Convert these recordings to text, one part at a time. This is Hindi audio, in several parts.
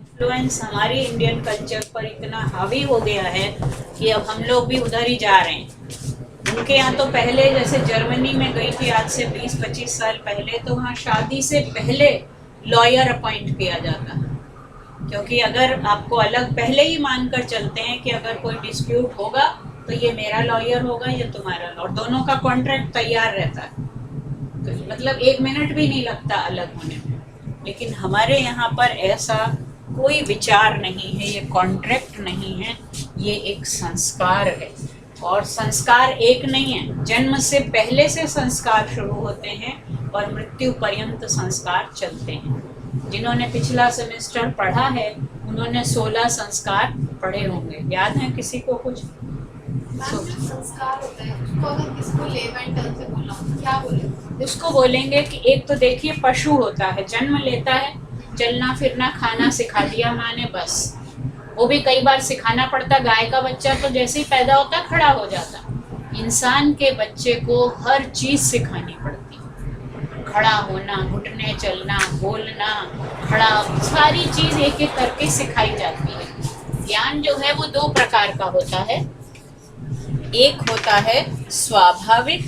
इन्फ्लुएंस हमारी इंडियन कल्चर पर इतना हावी हो गया है कि अब हम लोग भी उधर ही जा रहे हैं। उनके यहाँ तो पहले, जैसे जर्मनी में गई थी आज से 20-25 साल पहले, तो वहाँ शादी से पहले लॉयर अपॉइंट किया जाता है, क्योंकि अगर आपको अलग पहले ही मानकर चलते हैं कि अगर कोई डिस्प्यूट होगा तो ये मेरा लॉयर होगा, ये तुम्हारा लॉयर, दोनों का कॉन्ट्रैक्ट तैयार रहता है, तो मतलब 1 मिनट भी नहीं लगता अलग होने में। लेकिन हमारे यहाँ पर ऐसा कोई विचार नहीं है, ये कॉन्ट्रैक्ट नहीं है, ये एक संस्कार है। और संस्कार एक नहीं है, जन्म से पहले से संस्कार शुरू होते हैं और मृत्यु पर्यंत संस्कार चलते हैं। जिन्होंने पिछला सेमेस्टर पढ़ा है उन्होंने 16 संस्कार पढ़े होंगे, याद है किसी को कुछ? संस्कार होता है, उसको अगर किसको लेमन टर्म से बोलना हो क्या बोलेंगे? उसको बोलेंगे कि एक तो देखिए पशु होता है, जन्म लेता है, चलना फिरना खाना सिखा दिया माँ ने, बस। वो भी कई बार सिखाना पड़ता। गाय का बच्चा तो जैसे ही पैदा होता खड़ा हो जाता। इंसान के बच्चे को हर चीज सिखानी पड़ती, खड़ा होना, घुटने चलना, बोलना, खड़ा, सारी चीज एक एक करके सिखाई जाती है। ज्ञान जो है वो 2 प्रकार का होता है, एक होता है स्वाभाविक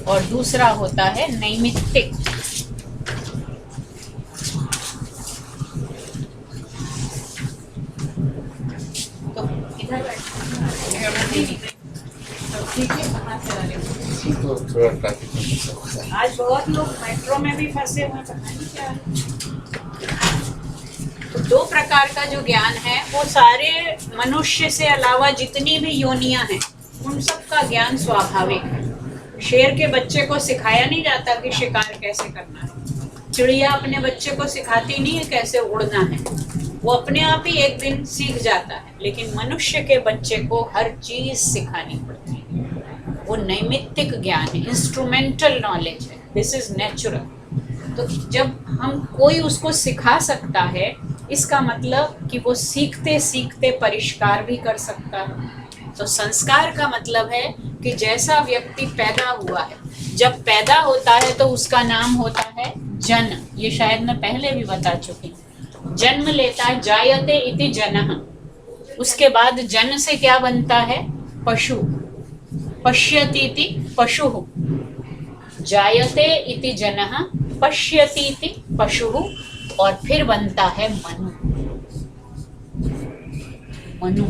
और दूसरा होता है नैमित्तिक। तो इधर तो थोड़ा ट्रैफिक आज बहुत लोग मेट्रो में भी फंसे हुए, पता नहीं क्या है। तो 2 प्रकार का जो ज्ञान है वो सारे मनुष्य से अलावा जितनी भी योनियां हैं उन सब का ज्ञान स्वाभाविक है। शेर के बच्चे को सिखाया नहीं जाता कि शिकार कैसे करना है, चिड़िया अपने बच्चे को सिखाती नहीं है कैसे उड़ना है, वो अपने आप ही एक दिन सीख जाता है। लेकिन मनुष्य के बच्चे को हर चीज सिखानी पड़ती है, वो नैमित्तिक ज्ञान है, इंस्ट्रूमेंटल नॉलेज है, दिस इज नेचुरल। तो जब हम कोई उसको सिखा सकता है, इसका मतलब कि वो सीखते सीखते परिष्कार भी कर सकता है। तो संस्कार का मतलब है कि जैसा व्यक्ति पैदा हुआ है, जब पैदा होता है तो उसका नाम होता है जन। ये शायद मैं पहले भी बता चुकी हूँ। जन्म लेता है, जायते इति जनः। उसके बाद जन से क्या बनता है? पशु। पश्यति इति पशुः। जायते इति जनः, पश्यति इति पशुः, और फिर बनता है मनु। मनु,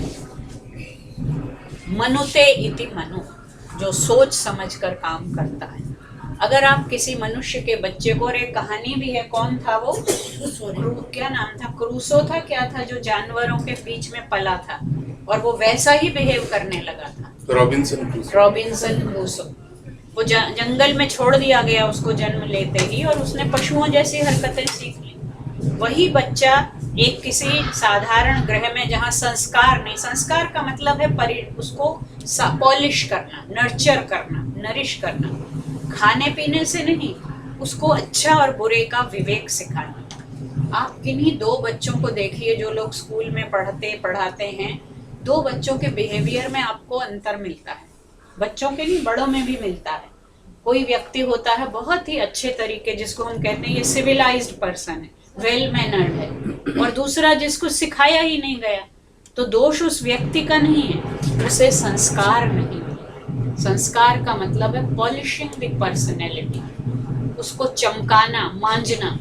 मनुते इति मनु, जो सोच समझकर काम करता है। अगर आप किसी मनुष्य के बच्चे को, और एक कहानी भी है, कौन था वो, क्या नाम था, क्रूसो था क्या था, जो जानवरों के बीच में पला था और वो वैसा ही बिहेव करने लगा था, रॉबिन्सन क्रूसो। वो जंगल में छोड़ दिया गया उसको जन्म लेते ही, और उसने पशुओं जैसी हरकतें सीख ली। वही बच्चा एक किसी साधारण ग्रह में, जहाँ संस्कार नहीं, संस्कार का मतलब है उसको पॉलिश करना, नर्चर करना, नरिश करना, खाने पीने से नहीं, उसको अच्छा और बुरे का विवेक सिखाना। आप किन्हीं 2 बच्चों को देखिए जो लोग स्कूल में पढ़ाते हैं, 2 बच्चों के बिहेवियर में आपको अंतर मिलता है। बच्चों के नहीं, बड़ों में भी मिलता है। कोई व्यक्ति होता है बहुत ही अच्छे तरीके, जिसको हम कहते हैं ये सिविलाइज्ड पर्सन है, वेल मैनर्ड है, और दूसरा जिसको सिखाया ही नहीं गया। तो दोष उस व्यक्ति का नहीं है, उसे संस्कार नहीं है। संस्कार का मतलब है पॉलिशिंग द पर्सनैलिटी, उसको चमकाना, मांझना।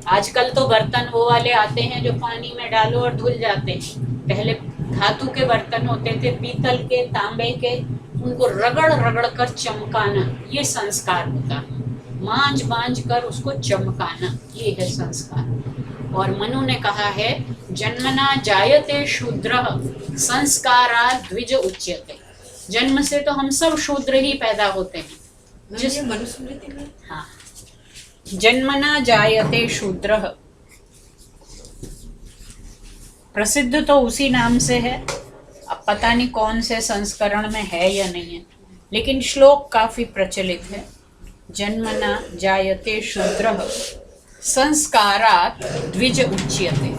आजकल तो बर्तन वो वाले आते हैं जो पानी में डालो और धुल जाते हैं। पहले धातु के बर्तन होते थे, पीतल के, तांबे के, उनको रगड़ रगड़ कर चमकाना, ये संस्कार होता है। मांझ मांझ कर उसको चमकाना, ये है संस्कार। और मनु ने कहा है, जन्मना जायते शूद्रः संस्कारात् द्विज उच्यते। जन्म से तो हम सब शूद्र ही पैदा होते हैं। जिस मनुस्मृति में, हाँ, जन्मना जायते शूद्रः, प्रसिद्ध तो उसी नाम से है। अब पता नहीं कौन से संस्करण में है या नहीं है, लेकिन श्लोक काफी प्रचलित है। जन्मना जायते शूद्रः संस्कारात् द्विज उच्यते।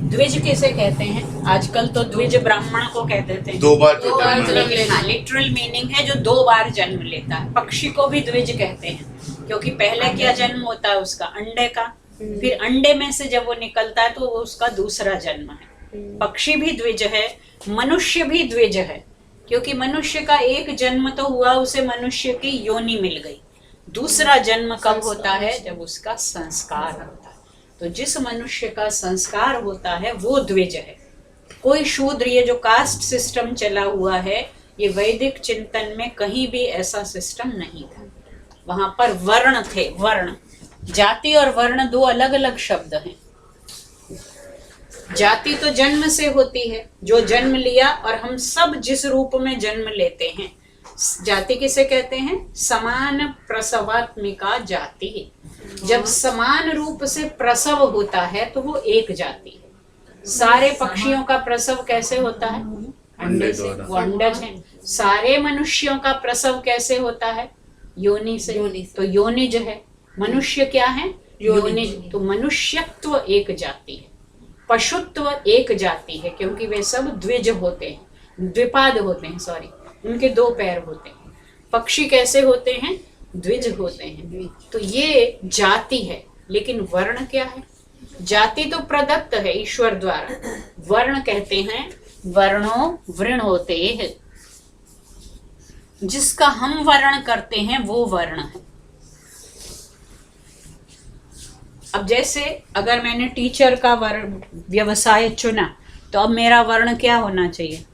द्विज किसे कहते हैं? आजकल तो द्विज ब्राह्मण को कह देते हैं। 2 बार जो दो बार जन्म जन्म है। लेना। हाँ, लिटरल मीनिंग है जो 2 बार जन्म लेता है। पक्षी को भी द्विज कहते हैं क्योंकि पहले क्या जन्म होता है उसका? अंडे का, फिर अंडे में से जब वो निकलता है तो वो उसका दूसरा जन्म है। पक्षी भी द्विज है, मनुष्य भी द्विज है क्योंकि मनुष्य का एक जन्म तो हुआ, उसे मनुष्य की योनि मिल गई। दूसरा जन्म कब होता है? जब उसका संस्कार होता है। तो जिस मनुष्य का संस्कार होता है वो द्विज है। कोई शूद्र, ये जो कास्ट सिस्टम चला हुआ है, ये वैदिक चिंतन में कहीं भी ऐसा सिस्टम नहीं था। वहां पर वर्ण थे। वर्ण, जाति और वर्ण 2 अलग अलग शब्द हैं। जाति तो जन्म से होती है, जो जन्म लिया, और हम सब जिस रूप में जन्म लेते हैं, जाति किसे कहते हैं? समान प्रसवात्मिका जाति। जब समान रूप से प्रसव होता है तो वो एक जाति है। सारे पक्षियों का प्रसव कैसे होता है? अंडे से, वो अंडज हैं। सारे मनुष्यों का प्रसव कैसे होता है? योनि से। तो योनिज है। मनुष्य क्या है? योनिज। तो मनुष्यत्व एक जाति है, पशुत्व एक जाति है क्योंकि वे सब द्विज होते हैं, द्विपाद होते हैं, सॉरी, उनके 2 पैर होते हैं। पक्षी कैसे होते हैं? द्विज होते हैं। तो ये जाति है। लेकिन वर्ण क्या है? जाति तो प्रदत्त है ईश्वर द्वारा। वर्ण कहते हैं वर्णो वृणोते हैं, जिसका हम वर्ण करते हैं वो वर्ण है। अब जैसे अगर मैंने टीचर का वर्ण व्यवसाय चुना तो अब मेरा वर्ण क्या होना चाहिए?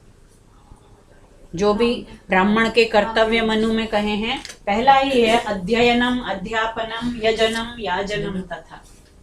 जो भी ब्राह्मण के कर्तव्य मनु में कहे हैं, पहला ही है अध्ययनम अध्यापनम यजनम याजनम तथा।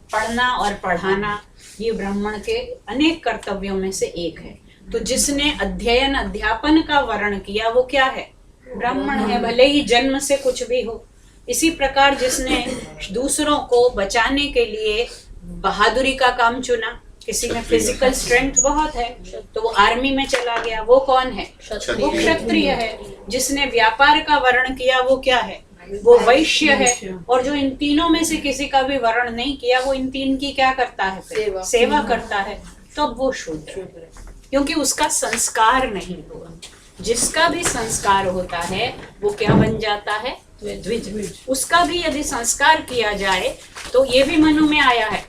पढ़ना और पढ़ाना ये ब्राह्मण के अनेक कर्तव्यों में से एक है। तो जिसने अध्ययन अध्यापन का वर्ण किया वो क्या है? ब्राह्मण है, भले ही जन्म से कुछ भी हो। इसी प्रकार जिसने दूसरों को बचाने के लिए बहादुरी का काम चुना, किसी में फिजिकल स्ट्रेंथ बहुत है तो वो आर्मी में चला गया, वो कौन है? वो क्षत्रिय है। जिसने व्यापार का वर्ण किया वो क्या है? वो वैश्य है। और जो इन तीनों में से किसी का भी वर्ण नहीं किया, वो इन 3 की क्या करता है? सेवा करता है। तो वो शूद्र है क्योंकि उसका संस्कार नहीं हुआ। जिसका भी संस्कार होता है वो क्या बन जाता है? द्विज। उसका भी यदि संस्कार किया जाए तो ये भी मनु में आया है,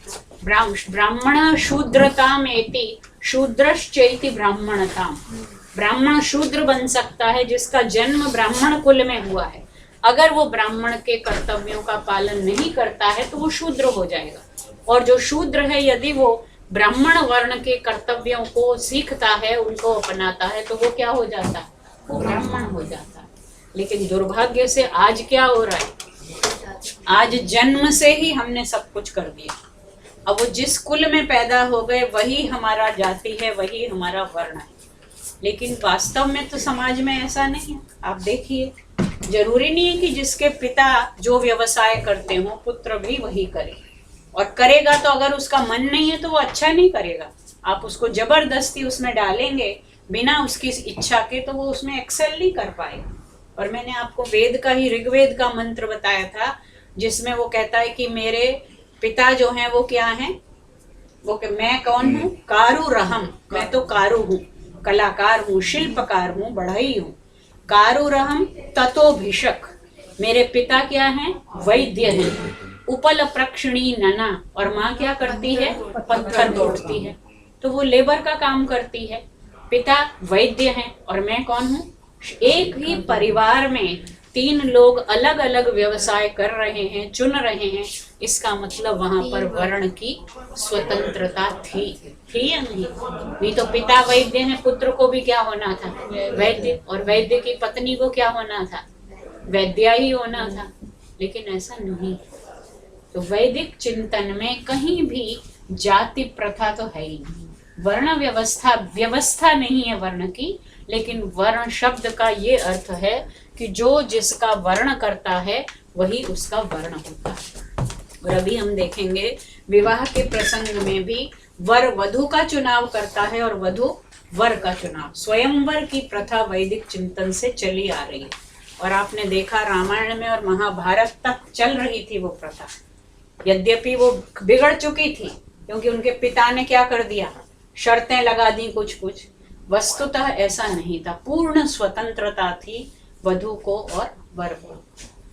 ब्राह्मण शूद्रतामेति शूद्रश्चैति ब्राह्मणताम। ब्राह्मण शूद्र बन सकता है जिसका जन्म ब्राह्मण कुल में हुआ है। अगर वो ब्राह्मण के कर्तव्यों का पालन नहीं करता है तो वो शूद्र हो जाएगा। और जो शूद्र है यदि वो ब्राह्मण वर्ण के कर्तव्यों को सीखता है, उनको अपनाता है, तो वो क्या हो जाता है? वो ब्राह्मण हो जाता है। लेकिन दुर्भाग्य से आज क्या हो रहा है? आज जन्म से ही हमने सब कुछ कर दिया। अब वो जिस कुल में पैदा हो गए वही हमारा जाति है, वही हमारा वर्ण है। लेकिन वास्तव में तो समाज में ऐसा नहीं है। आप देखिए, जरूरी नहीं है कि जिसके पिता जो व्यवसाय करते हो पुत्र भी वही करे। और करेगा तो अगर उसका मन नहीं है तो वो अच्छा नहीं करेगा। आप उसको जबरदस्ती उसमें डालेंगे बिना उसकी इच्छा के तो वो उसमें एक्सेल नहीं कर पाएगा। और मैंने आपको वेद का ही, ऋग्वेद का मंत्र बताया था जिसमें वो कहता है कि मेरे पिता जो हैं वो क्या हैं? वो कि मैं कौन हूँ? कारु रहम। मैं तो कारु हूँ, कलाकार हूँ, शिल्पकार हूँ, बढ़ई हूँ। कारु रहम ततो भिषक। मेरे पिता क्या हैं? वैद्य हैं। उपल प्रक्षिणी नना। और माँ क्या करती है? पत्थर तोड़ती है। तो वो लेबर का काम करती है। पिता वैद्य हैं और मैं कौन हूँ? एक ही परिवार में 3 लोग अलग अलग व्यवसाय कर रहे हैं, चुन रहे हैं। इसका मतलब वहां पर वर्ण की स्वतंत्रता थी या नहीं? नहीं तो पिता वैद्य हैं, पुत्र को भी क्या होना था? वैद्य। और वैद्य की पत्नी को क्या होना था? वैद्या ही होना था। लेकिन ऐसा नहीं। तो वैदिक चिंतन में कहीं भी जाति प्रथा तो है ही नहीं। वर्ण व्यवस्था नहीं है वर्ण की। लेकिन वर्ण शब्द का ये अर्थ है कि जो जिसका वर्ण करता है वही उसका वर्ण होता है। और अभी हम देखेंगे विवाह के प्रसंग में भी वर वधु का चुनाव करता है और वधु वर का चुनाव। स्वयंवर की प्रथा वैदिक चिंतन से चली आ रही है। और आपने देखा रामायण में और महाभारत तक चल रही थी वो प्रथा। यद्यपि वो बिगड़ चुकी थी क्योंकि उनके पिता ने क्या कर दिया? शर्तें लगा दी कुछ कुछ। वस्तुतः ऐसा नहीं था, पूर्ण स्वतंत्रता थी वधू को और वर को।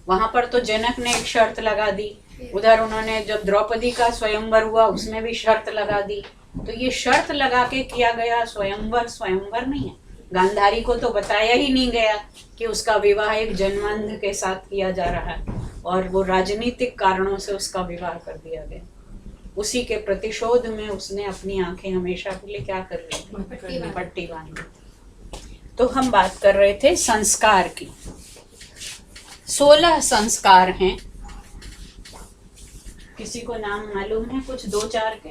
वहां पर तो जनक ने एक शर्त लगा दी, उधर उन्होंने जब द्रौपदी का स्वयंवर हुआ उसमें भी शर्त लगा दी। तो ये शर्त लगा के किया गया स्वयंवर स्वयंवर नहीं है। गांधारी को तो बताया ही नहीं गया कि उसका विवाह एक जन्मांध के साथ किया जा रहा है, और वो राजनीतिक कारणों से उसका विवाह कर दिया गया। उसी के प्रतिशोध में उसने अपनी आंखें हमेशा के लिए क्या कर ली थी, पट्टी बांध ली थी। तो हम बात कर रहे थे संस्कार की। 16 संस्कार हैं। किसी को नाम मालूम है कुछ 2-4 के?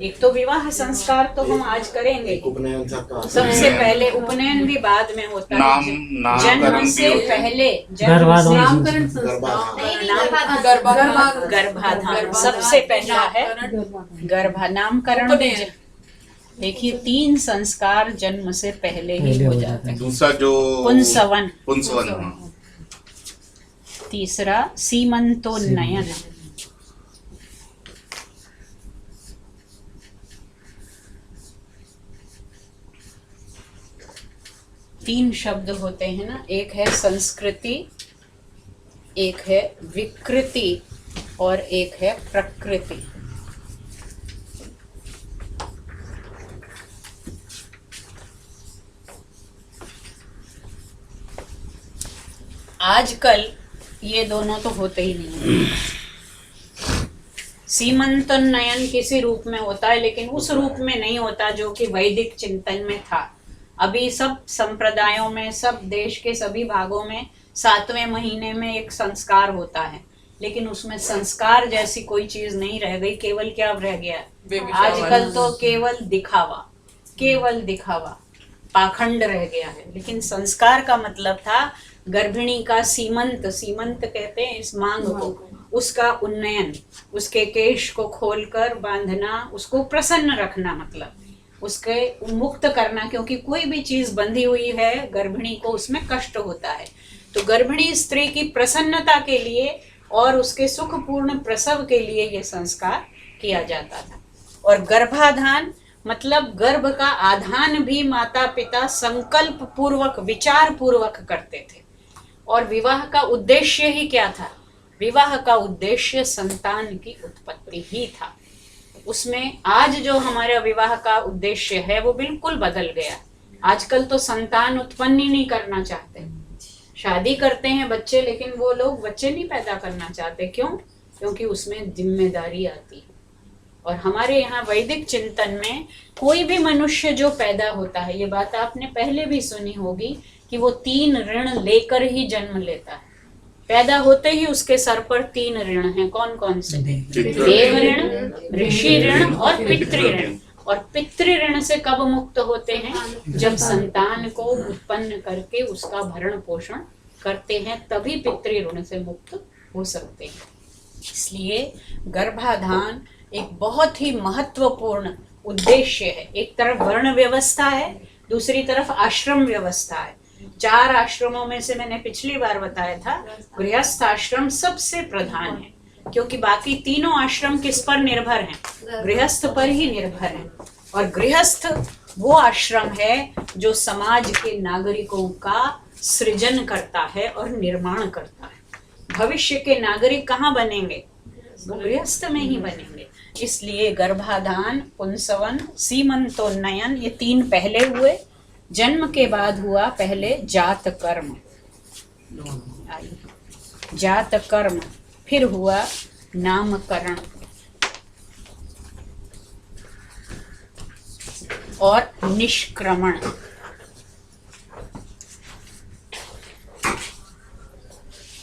एक तो विवाह संस्कार तो हम आज करेंगे। उपनयन सबका सबसे पहले उपनयन भी बाद में होता है, जन्म नामकरण से भी होता है। पहले नामकरण गर्भाधान सबसे पहला है। नामकरण देखिए 3 संस्कार जन्म से पहले ही हो जाते हैं। दूसरा जो पुंसवन, पुंसवन, तीसरा सीमंतोन्नयन, तीन शब्द होते हैं ना, एक है संस्कृति, एक है विकृति और एक है प्रकृति। आजकल ये दोनों तो होते ही नहीं है। सीमंतोन्नयन किसी रूप में होता है, लेकिन उस रूप में नहीं होता जो कि वैदिक चिंतन में था। अभी सब संप्रदायों में, सब देश के सभी भागों में 7वें महीने में एक संस्कार होता है, लेकिन उसमें संस्कार जैसी कोई चीज नहीं रह गई। केवल क्या रह गया आजकल? तो केवल दिखावा, पाखंड रह गया है। लेकिन संस्कार का मतलब था गर्भिणी का सीमंत कहते हैं इस मांग को, उसका उन्नयन, उसके केश को खोलकर बांधना, उसको प्रसन्न रखना, मतलब उसके मुक्त करना, क्योंकि कोई भी चीज बंधी हुई है गर्भिणी को उसमें कष्ट होता है। तो गर्भिणी स्त्री की प्रसन्नता के लिए और उसके सुखपूर्ण प्रसव के लिए ये संस्कार किया जाता था। और गर्भाधान मतलब गर्भ का आधान भी माता पिता संकल्प पूर्वक, विचार पूर्वक करते थे। और विवाह का उद्देश्य ही क्या था? विवाह का उद्देश्य संतान की उत्पत्ति ही था। उसमें आज जो हमारा विवाह का उद्देश्य है वो बिल्कुल बदल गया। आजकल तो संतान उत्पन्न ही नहीं करना चाहते, शादी करते हैं बच्चे, लेकिन वो लोग बच्चे नहीं पैदा करना चाहते। क्यों? क्योंकि उसमें जिम्मेदारी आती है। और हमारे यहाँ वैदिक चिंतन में कोई भी मनुष्य जो पैदा होता है, ये बात आपने पहले भी सुनी होगी कि वो 3 ऋण लेकर ही जन्म लेता है। पैदा होते ही उसके सर पर 3 ऋण हैं। कौन कौन से? देव ऋण, ऋषि ऋण और पितृ ऋण। और पितृ ऋण से कब मुक्त होते हैं? जब संतान को उत्पन्न करके उसका भरण पोषण करते हैं, तभी पितृ ऋण से मुक्त हो सकते हैं। इसलिए गर्भाधान एक बहुत ही महत्वपूर्ण उद्देश्य है। एक तरफ वर्ण व्यवस्था है, दूसरी तरफ आश्रम व्यवस्था है। 4 आश्रमों में से मैंने पिछली बार बताया था गृहस्थ आश्रम सबसे प्रधान है, क्योंकि बाकी तीनों आश्रम किस पर निर्भर हैं? गृहस्थ पर ही निर्भर हैं। और गृहस्थ वो आश्रम है जो समाज के नागरिकों का सृजन करता है और निर्माण करता है। भविष्य के नागरिक कहाँ बनेंगे? वो गृहस्थ में ही बनेंगे। इसलिए गर्भाधान, पुंसवन, सीमंतोन्नयन ये 3 पहले हुए। जन्म के बाद हुआ पहले जात कर्म, जात कर्म, फिर हुआ नामकरण और निष्क्रमण।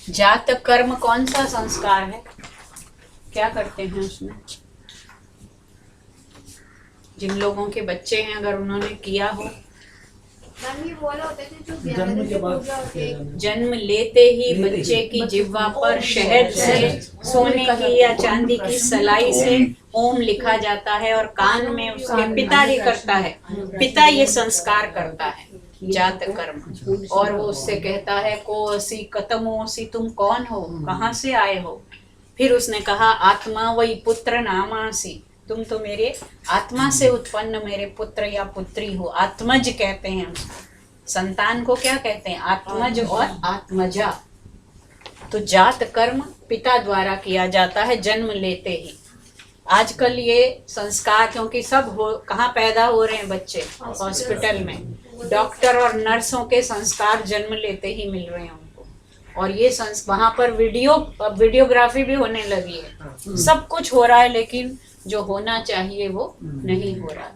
जात कर्म कौन सा संस्कार है? क्या करते हैं उसमें? जिन लोगों के बच्चे हैं, अगर उन्होंने किया हो, जन्म लेते ही बच्चे की जिह्वा पर शहद से, सोने की या चांदी की सलाई से ओम लिखा जाता है और कान में उसके पिता ही करता है, पिता ये संस्कार करता है, जात कर्म। और वो उससे कहता है को असी कतमो असी, तुम कौन हो, कहाँ से आए हो? फिर उसने कहा आत्मा वही पुत्र नामासी, तुम तो मेरे आत्मा से उत्पन्न मेरे पुत्र या पुत्री हो। आत्मज कहते हैं उसको। संतान को क्या कहते हैं? आत्मज और आत्मजा। तो जात कर्म पिता द्वारा किया जाता है जन्म लेते ही। आजकल ये संस्कार, क्योंकि सब कहाँ पैदा हो रहे हैं बच्चे? हॉस्पिटल में। डॉक्टर और नर्सों के संस्कार जन्म लेते ही मिल रहे हैं उनको। और ये वहाँ पर वीडियोग्राफी भी होने लगी है। सब कुछ हो रहा है, लेकिन जो होना चाहिए वो नहीं हो रहा।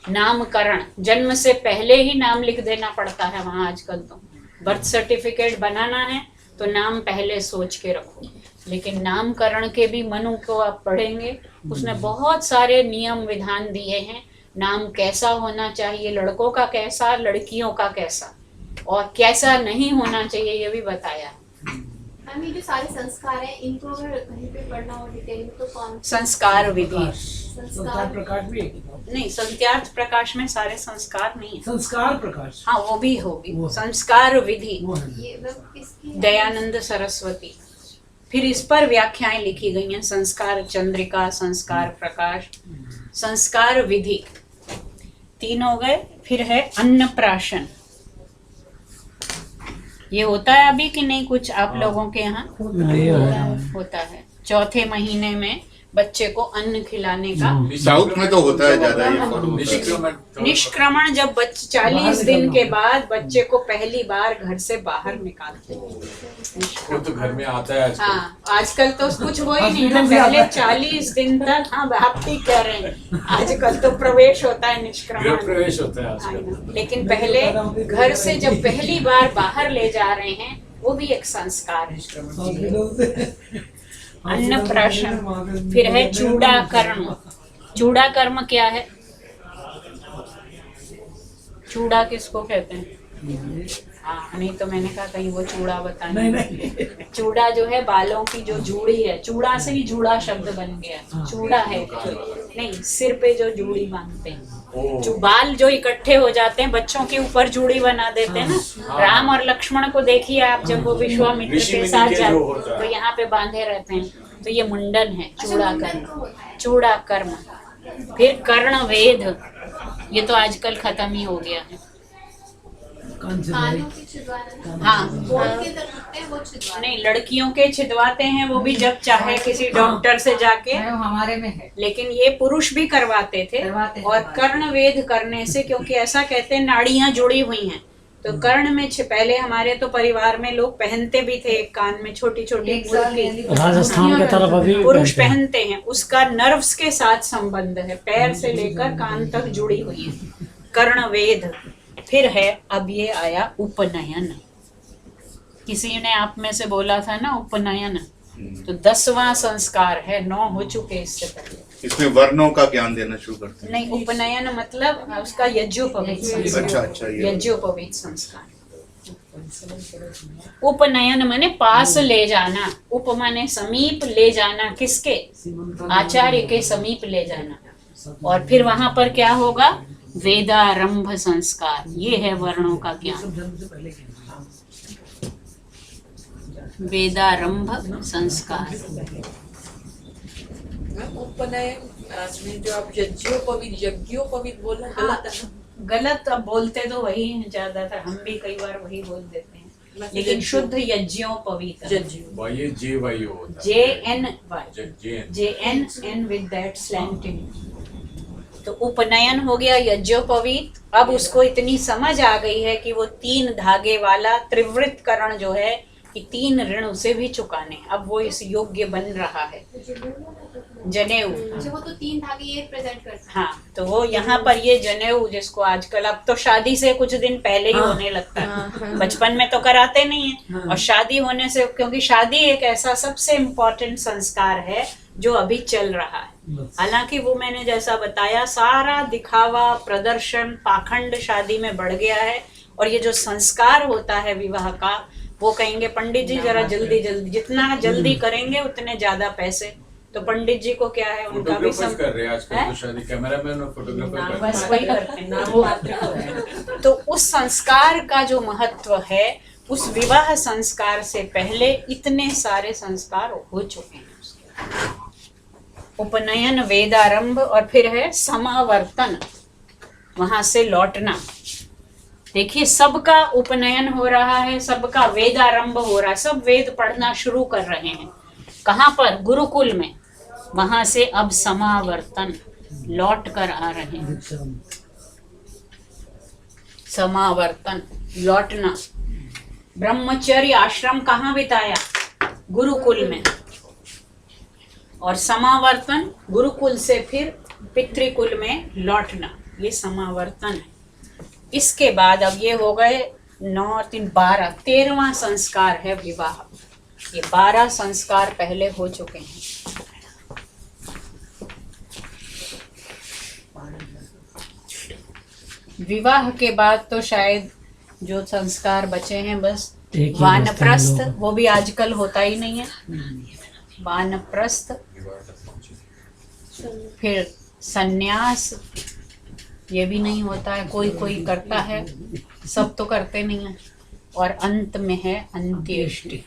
नामकरण, जन्म से पहले ही नाम लिख देना पड़ता है वहाँ आजकल। तो बर्थ सर्टिफिकेट बनाना है तो नाम पहले सोच के रखो। लेकिन नामकरण के भी मनु को आप पढ़ेंगे, उसने बहुत सारे नियम विधान दिए हैं। नाम कैसा होना चाहिए, लड़कों का कैसा, लड़कियों का कैसा, और कैसा नहीं होना चाहिए ये भी बताया। मैम ये जो सारे संस्कार हैं, इनको अगर कहीं पे पढ़ना हो डिटेल में तो कौन? संस्कार विधि। संस्कार प्रकाश भी है किताब। नहीं, संत्यार्थ प्रकाश में सारे संस्कार नहीं है। संस्कार प्रकाश, हाँ वो भी होगी। वो है। संस्कार विधि वो है। ये मैम किसकी है? दयानंद सरस्वती। फिर इस पर व्याख्याएं लिखी गई हैं। संस्कार चंद्रिका, संस्कार प्रकाश, संस्कार विधि, तीन हो गए। फिर है अन्नप्राशन। ये होता है अभी कि नहीं कुछ आप लोगों के यहाँ? होता है। चौथे महीने में बच्चे को अन्न खिलाने का साउथ में तो होता है ज्यादा ये फॉलो होता है। निष्क्रमण। जब बच्चे 40 दिन के बाद बच्चे को पहली बार घर से बाहर निकालते हैं। वो तो घर में आता है आजकल। हाँ, आजकल तो कुछ हो ही नहीं ना। पहले 40 दिन तक, हाँ आप ठीक कह रहे हैं, आजकल तो प्रवेश होता है गृह निष्क्रमण। प्रवेश होता है हाँ, आजकल। लेकिन पहले घर से जब पहली बार बाहर ले जा रहे हैं वो भी एक संस्कार है। अन्नप्राशन। फिर है चूड़ाकर्म। चूड़ाकर्म क्या है? चूड़ा किसको कहते हैं? हाँ, नहीं तो मैंने कहा कहीं वो चूड़ा बताना। नहीं। चूड़ा जो है बालों की जो जूड़ी है, चूड़ा से ही जूड़ा शब्द बन गया। चूड़ा है नहीं, सिर पे जो जूड़ी बांधते हैं, जो बाल जो इकट्ठे हो जाते हैं, बच्चों के ऊपर जूड़ी बना देते हैं ना। राम और लक्ष्मण को देखिए आप, जब वो विश्वामित्र के साथ जाते तो यहाँ पे बांधे रहते हैं। तो ये मुंडन है, चूड़ा कर्म। चूड़ा कर्म। फिर कर्ण वेद, ये तो आजकल खत्म ही हो गया है। कानों की छिदवाना। हाँ, बोल के करते हैं वो छिदवाना। नहीं, लड़कियों के छिदवाते हैं वो भी जब चाहे किसी डॉक्टर से जाके। हमारे में है। लेकिन ये पुरुष भी करवाते थे। करवाते हैं। और कर्ण वेद करने से, क्योंकि ऐसा कहते हैं नाड़ियां जुड़ी हुई हैं, तो कर्ण में पहले हमारे तो परिवार में लोग पहनते भी थे, एक कान में छोटी छोटी राजस्थान के तरफ अभी भी पुरुष पहनते हैं। पहनते हैं। उसका नर्व्स के साथ संबंध है, पैर से लेकर कान तक जुड़ी हुई है। कर्ण वेद। फिर है, अब ये आया उपनयन। किसी ने आप में से बोला था ना उपनयन, तो 10वां संस्कार है। 9 हो चुके इससे पहले। इसमें वर्णों का ज्ञान देना शुरू करते हैं। नहीं, उपनयन मतलब उसका यज्ञोपवीत संस्कार। अच्छा, ये यज्ञोपवीत संस्कार। उपनयन माने पास ले जाना। उप माने समीप, ले जाना किसके? आचार्य के समीप ले जाना। और फिर वहां पर क्या होगा? वेदारंभ संस्कार। ये है वर्णों का ज्ञान। वेदारंभ संस्कार। उपनयन में जो आप यज्ञोपवीत बोलना गलत है ना? गलत अब बोलते तो वही हैं ज्यादातर, हम भी कई बार वही बोल देते हैं। लेकिन शुद्ध यज्ञोपवीत। वाई जे वाई होता है। JN with that slanting। तो उपनयन हो गया यज्ञोपवीत। अब उसको इतनी समझ आ गई है कि वो 3 धागे वाला त्रिवृतकरण जो है कि 3 ऋण उसे भी चुकाने, अब वो इस योग्य बन रहा है। जनेऊ। अच्छा, वो तो 3 धागे ये प्रेजेंट करते हैं। हाँ, तो वो यहाँ पर ये जनेऊ, जिसको आजकल अब तो शादी से कुछ दिन पहले ही होने लगता है। बचपन में तो कराते नहीं है। और शादी होने से, क्योंकि शादी एक ऐसा सबसे इम्पोर्टेंट संस्कार है जो अभी चल रहा है। हालांकि वो मैंने जैसा बताया, सारा दिखावा, प्रदर्शन, पाखंड शादी में बढ़ गया है। और ये जो संस्कार होता है विवाह का, वो कहेंगे पंडित जी जरा जल्दी जल्दी, जितना जल्दी करेंगे उतने ज्यादा पैसे। तो पंडित जी को क्या है, उनका भी फोटोग्राफर्स कर रहे हैं आजकल तो शादी, कैमरामैन और फोटोग्राफर कर बस वही करते हैं। तो उस संस्कार का जो महत्व है, उस विवाह संस्कार से पहले इतने सारे संस्कार हो चुके हैं। उपनयन, वेदारंभ और फिर है समावर्तन, वहां से लौटना। देखिए सबका उपनयन हो रहा है, सबका वेदारंभ हो रहा है, सब वेद पढ़ना शुरू कर रहे हैं। कहाँ पर? गुरुकुल में। वहां से अब समावर्तन, लौट कर आ रहे हैं। समावर्तन, लौटना। ब्रह्मचर्य आश्रम कहाँ बिताया? गुरुकुल में। और समावर्तन, गुरुकुल से फिर पितृकुल में लौटना, ये समावर्तन है। इसके बाद अब ये हो गए 9 3 12, 13वां संस्कार है विवाह। ये 12 संस्कार पहले हो चुके हैं। विवाह के बाद तो शायद जो संस्कार बचे हैं बस एक ही वानप्रस्थ, बचता है वो भी आजकल होता ही नहीं है। वानप्रस्थ, फिर सन्यास, ये भी नहीं होता है, कोई कोई करता है, सब तो करते नहीं है। और अंत में है अंत्येष्टि।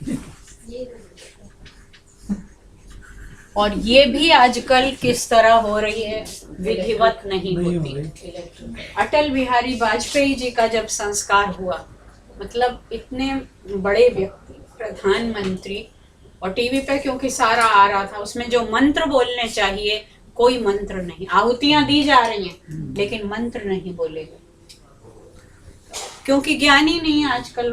और ये भी आजकल किस तरह हो रही है? विधिवत नहीं होती। अटल बिहारी वाजपेयी जी का जब संस्कार हुआ, मतलब इतने बड़े व्यक्ति, प्रधानमंत्री, और टीवी पे क्योंकि सारा आ रहा था, उसमें जो मंत्र बोलने चाहिए कोई मंत्र नहीं, आहुतियां दी जा रही हैं लेकिन मंत्र नहीं बोले गए, क्योंकि ज्ञान ही नहीं है आजकल।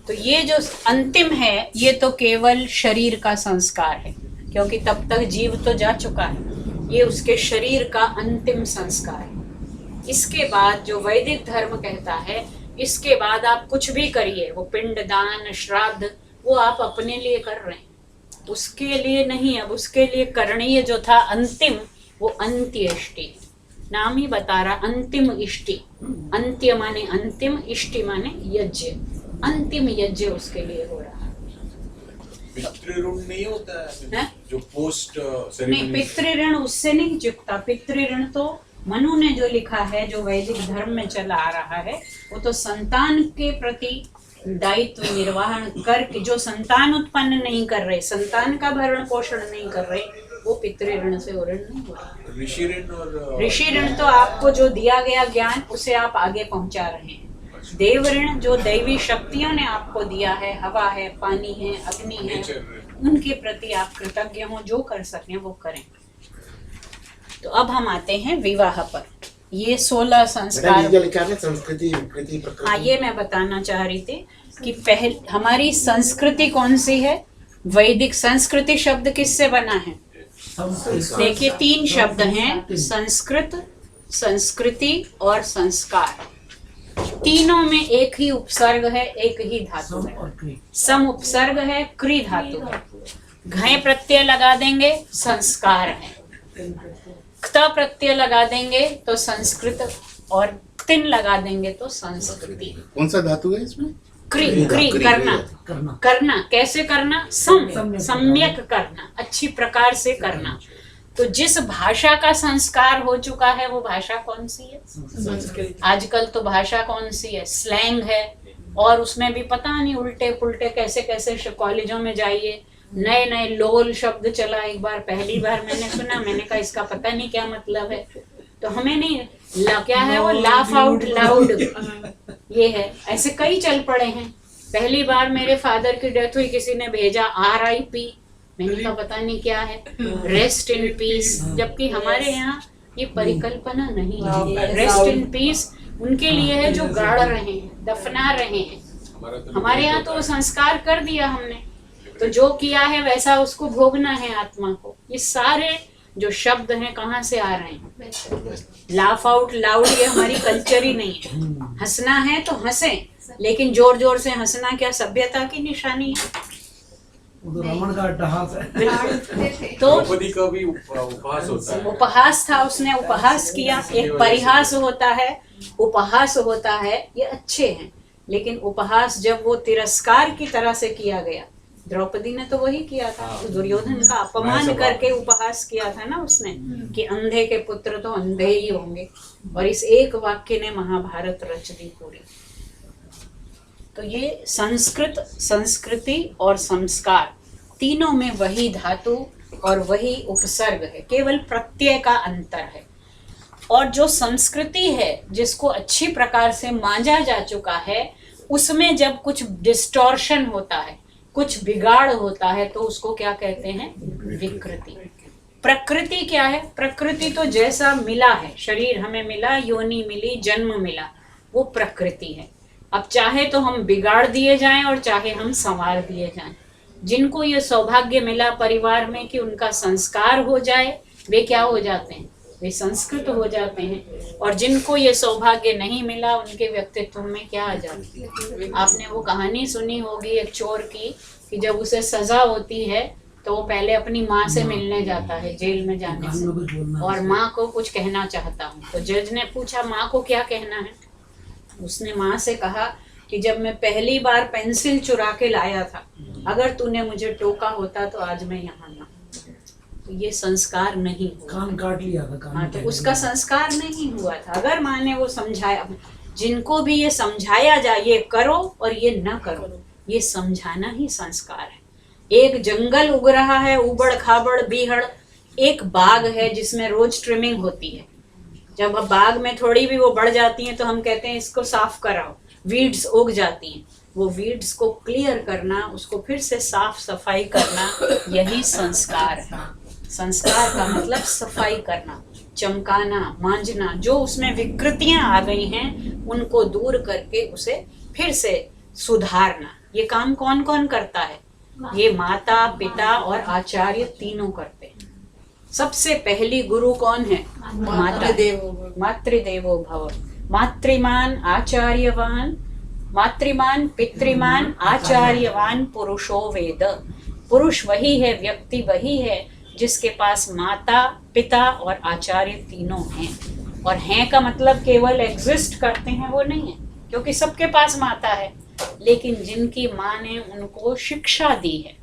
तो ये जो अंतिम है ये तो केवल शरीर का संस्कार है, क्योंकि तब तक जीव तो जा चुका है, ये उसके शरीर का अंतिम संस्कार है। इसके बाद जो वैदिक धर्म कहता है, इसके बाद आप कुछ भी करिए, वो पिंडदान, श्राद्ध, वो आप अपने लिए कर रहे हैं, उसके लिए नहीं। अब उसके लिए करणीय जो था अंतिम, वो अंत्येष्टि, नाम ही बता रहा, अंतिम इष्टि। अंत्य माने अंतिम, इष्टि माने यज्ञ, अंतिम यज्ञ उसके लिए हो रहा है। पितृऋण नहीं होता है जो पोस्ट नहीं, सेरेमनी? पितृऋण उससे नहीं चुकता। पितृऋण तो मनु ने जो लिखा है, जो वैदिक धर्म में चला आ रहा है, वो तो संतान के प्रति दायित्व निर्वहन करके, जो संतान उत्पन्न नहीं कर रहे, संतान का भरण पोषण नहीं कर रहे, वो पितृऋण से ऋण नहीं हो रहा। ऋषि ऋण और ऋषि ऋण तो आपको जो दिया गया ज्ञान, उसे आप आगे पहुंचा रहे हैं। देव ऋण जो दैवी शक्तियों ने आपको दिया है, हवा है, पानी है, अग्नि है, नेचर। उनके प्रति आप कृतज्ञ हो, जो कर सकें वो करें। तो अब हम आते हैं विवाह पर। ये 16 संस्कार। संस्कृति, विकृति, प्रकृति। हाँ, ये मैं बताना चाह रही थी कि पहले हमारी संस्कृति कौन सी है? वैदिक संस्कृति शब्द किससे बना है? देखिए 3 शब्द हैं, संस्कृत, संस्कृति और संस्कार। तीनों में एक ही उपसर्ग है, एक ही धातु है। सम उपसर्ग है, क्री धातु है। घय प्रत्यय लगा देंगे, संस्कार है। क्त प्रत्यय लगा देंगे तो संस्कृत, और तिन लगा देंगे तो संस्कृति। कौन सा धातु है इसमें? क्री, क्री करना, करना। कैसे करना? सम्यक करना, अच्छी प्रकार से करना। तो जिस भाषा का संस्कार हो चुका है, वो भाषा कौन सी है? संस्कृत। आजकल तो भाषा कौन सी है? स्लैंग है, और उसमें भी पता नहीं उल्टे पुल्टे कैसे कैसे कॉलेजों में जाइए, नए नए लोल शब्द चला। एक बार पहली बार मैंने सुना, मैंने कहा इसका पता नहीं क्या मतलब है, तो हमें नहीं क्या है वो, लाफ आउट लाउड, ये है। ऐसे कई चल पड़े हैं। पहली बार मेरे फादर की डेथ हुई, किसी ने भेजा RIP, मैंने कहा पता नहीं क्या है, रेस्ट इन पीस, जबकि हमारे यहाँ ये परिकल्पना नहीं है। रेस्ट इन पीस उनके लिए है जो गाड़ रहे हैं, दफना रहे हैं। हमारे यहाँ तो संस्कार कर दिया हमने, तो जो किया है वैसा उसको भोगना है आत्मा को। ये सारे जो शब्द हैं कहाँ से आ रहे हैं? लाफ आउट लाउड, ये हमारी कल्चर ही नहीं है। हंसना है तो हंसें, लेकिन जोर जोर से हंसना क्या सभ्यता की निशानी है? रमन का अट्टहास है। तो द्रौपदी का भी उपहास होता है। उपहास था, उसने उपहास किया। एक परिहास होता है, उपहास होता है, ये अच्छे हैं। लेकिन उपहास जब वो तिरस्कार की तरह से किया गया, द्रौपदी ने तो वही किया था, दुर्योधन का अपमान करके उपहास किया था ना उसने, कि अंधे के पुत्र तो अंधे ही होंगे। और इस एक वाक्य ने महाभारत रच दी पूरी। तो ये संस्कृत, संस्कृति और संस्कार, तीनों में वही धातु और वही उपसर्ग है, केवल प्रत्यय का अंतर है। और जो संस्कृति है जिसको अच्छी प्रकार से मांझा जा चुका है, उसमें जब कुछ डिस्टॉर्शन होता है, कुछ बिगाड़ होता है, तो उसको क्या कहते हैं? विकृति। प्रकृति क्या है? प्रकृति तो जैसा मिला है, शरीर हमें मिला, योनि मिली, जन्म मिला, वो प्रकृति है। अब चाहे तो हम बिगाड़ दिए जाएं और चाहे हम संवार दिए जाएं। जिनको ये सौभाग्य मिला परिवार में कि उनका संस्कार हो जाए, वे क्या हो जाते हैं? वे संस्कृत हो जाते हैं। और जिनको ये सौभाग्य नहीं मिला, उनके व्यक्तित्व में क्या आ जाती है? आपने वो कहानी सुनी होगी एक चोर की, कि जब उसे सजा होती है तो वो पहले अपनी माँ से मिलने जाता है जेल में जाने से, और माँ को कुछ कहना चाहता हूँ। तो जज ने पूछा, माँ को क्या कहना है? उसने माँ से कहा कि जब मैं पहली बार पेंसिल चुरा के लाया था, अगर तूने मुझे टोका होता तो आज मैं यहाँ ना। तो ये संस्कार नहीं हुआ, कान काट लिया था, कान हाँ, तो उसका संस्कार नहीं हुआ था। अगर माँ ने वो समझाया, जिनको भी ये समझाया जाए ये करो और ये न करो, ये समझाना ही संस्कार है। एक जंगल उग रहा है, उबड़ खाबड़ बीहड़, एक बाग है जिसमें रोज ट्रिमिंग होती है। जब अब बाग में थोड़ी भी वो बढ़ जाती हैं तो हम कहते हैं इसको साफ कराओ, वीड्स उग जाती हैं। वो वीड्स को क्लियर करना, उसको फिर से साफ सफाई करना, यही संस्कार है। संस्कार का मतलब सफाई करना, चमकाना, मांझना। जो उसमें विकृतियां आ गई हैं उनको दूर करके उसे फिर से सुधारना। ये काम कौन कौन करता है? ये माता, पिता और आचार्य तीनों करते हैं। सबसे पहली गुरु कौन है? मातृदेवो भव। मातृमान आचार्यवान, मातृमान पितृमान आचार्यवान पुरुषो वेद। पुरुष वही है, व्यक्ति वही है जिसके पास माता, पिता और आचार्य तीनों हैं। और हैं का मतलब केवल एग्जिस्ट करते हैं वो नहीं है, क्योंकि सबके पास माता है। लेकिन जिनकी माँ ने उनको शिक्षा दी है,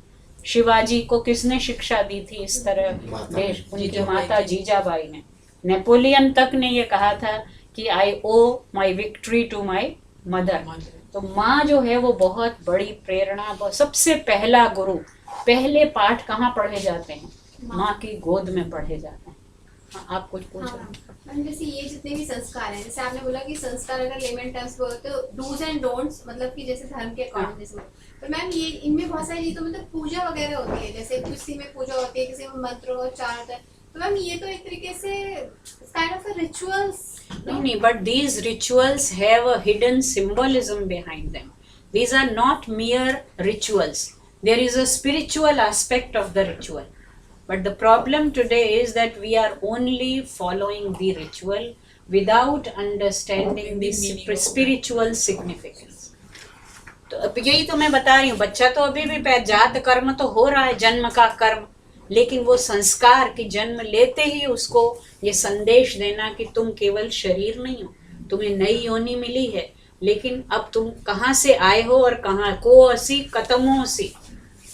शिवाजी को किसने शिक्षा दी थी इस तरह? देश, उनकी माता जीजाबाई ने। नेपोलियन तक ने ये कहा था कि आई ओ माई विक्ट्री टू माई मदर। तो माँ जो है वो बहुत बड़ी प्रेरणा, सबसे पहला गुरु। पहले पाठ कहाँ पढ़े जाते हैं? माँ की गोद में पढ़े जाते हैं। हाँ, आप कुछ पूछ रहे हैं? मैम, जैसे ये जितने भी संस्कार हैं, जैसे आपने बोला कि संस्कार अगर लेमन टर्म्स बोलते तो डूज एंड डोंट्स, मतलब कि जैसे धर्म के अकॉर्डिंग जैसे। तो मैम ये इनमें बहुत सारी चीज़ें, मतलब पूजा वगैरह होती है, जैसे किसी में पूजा होती है, किसी में मंत्र और चार होता है। तो मैम ये तो एक तरीके से kind of rituals. No, but these rituals have a hidden symbolism behind them. These are not mere rituals. There is a spiritual aspect of the ritual. But the problem today is that we are only following the ritual without understanding the spiritual significance. तो अब यही तो मैं बता रही हूँ, बच्चा तो अभी भी जात कर्म तो हो रहा है, जन्म का कर्म, लेकिन वो संस्कार की जन्म लेते ही उसको ये संदेश देना कि तुम केवल शरीर नहीं हो, तुम्हें नई योनि मिली है, लेकिन अब तुम कहाँ से आए हो और कहाँ को असी कतमो सी,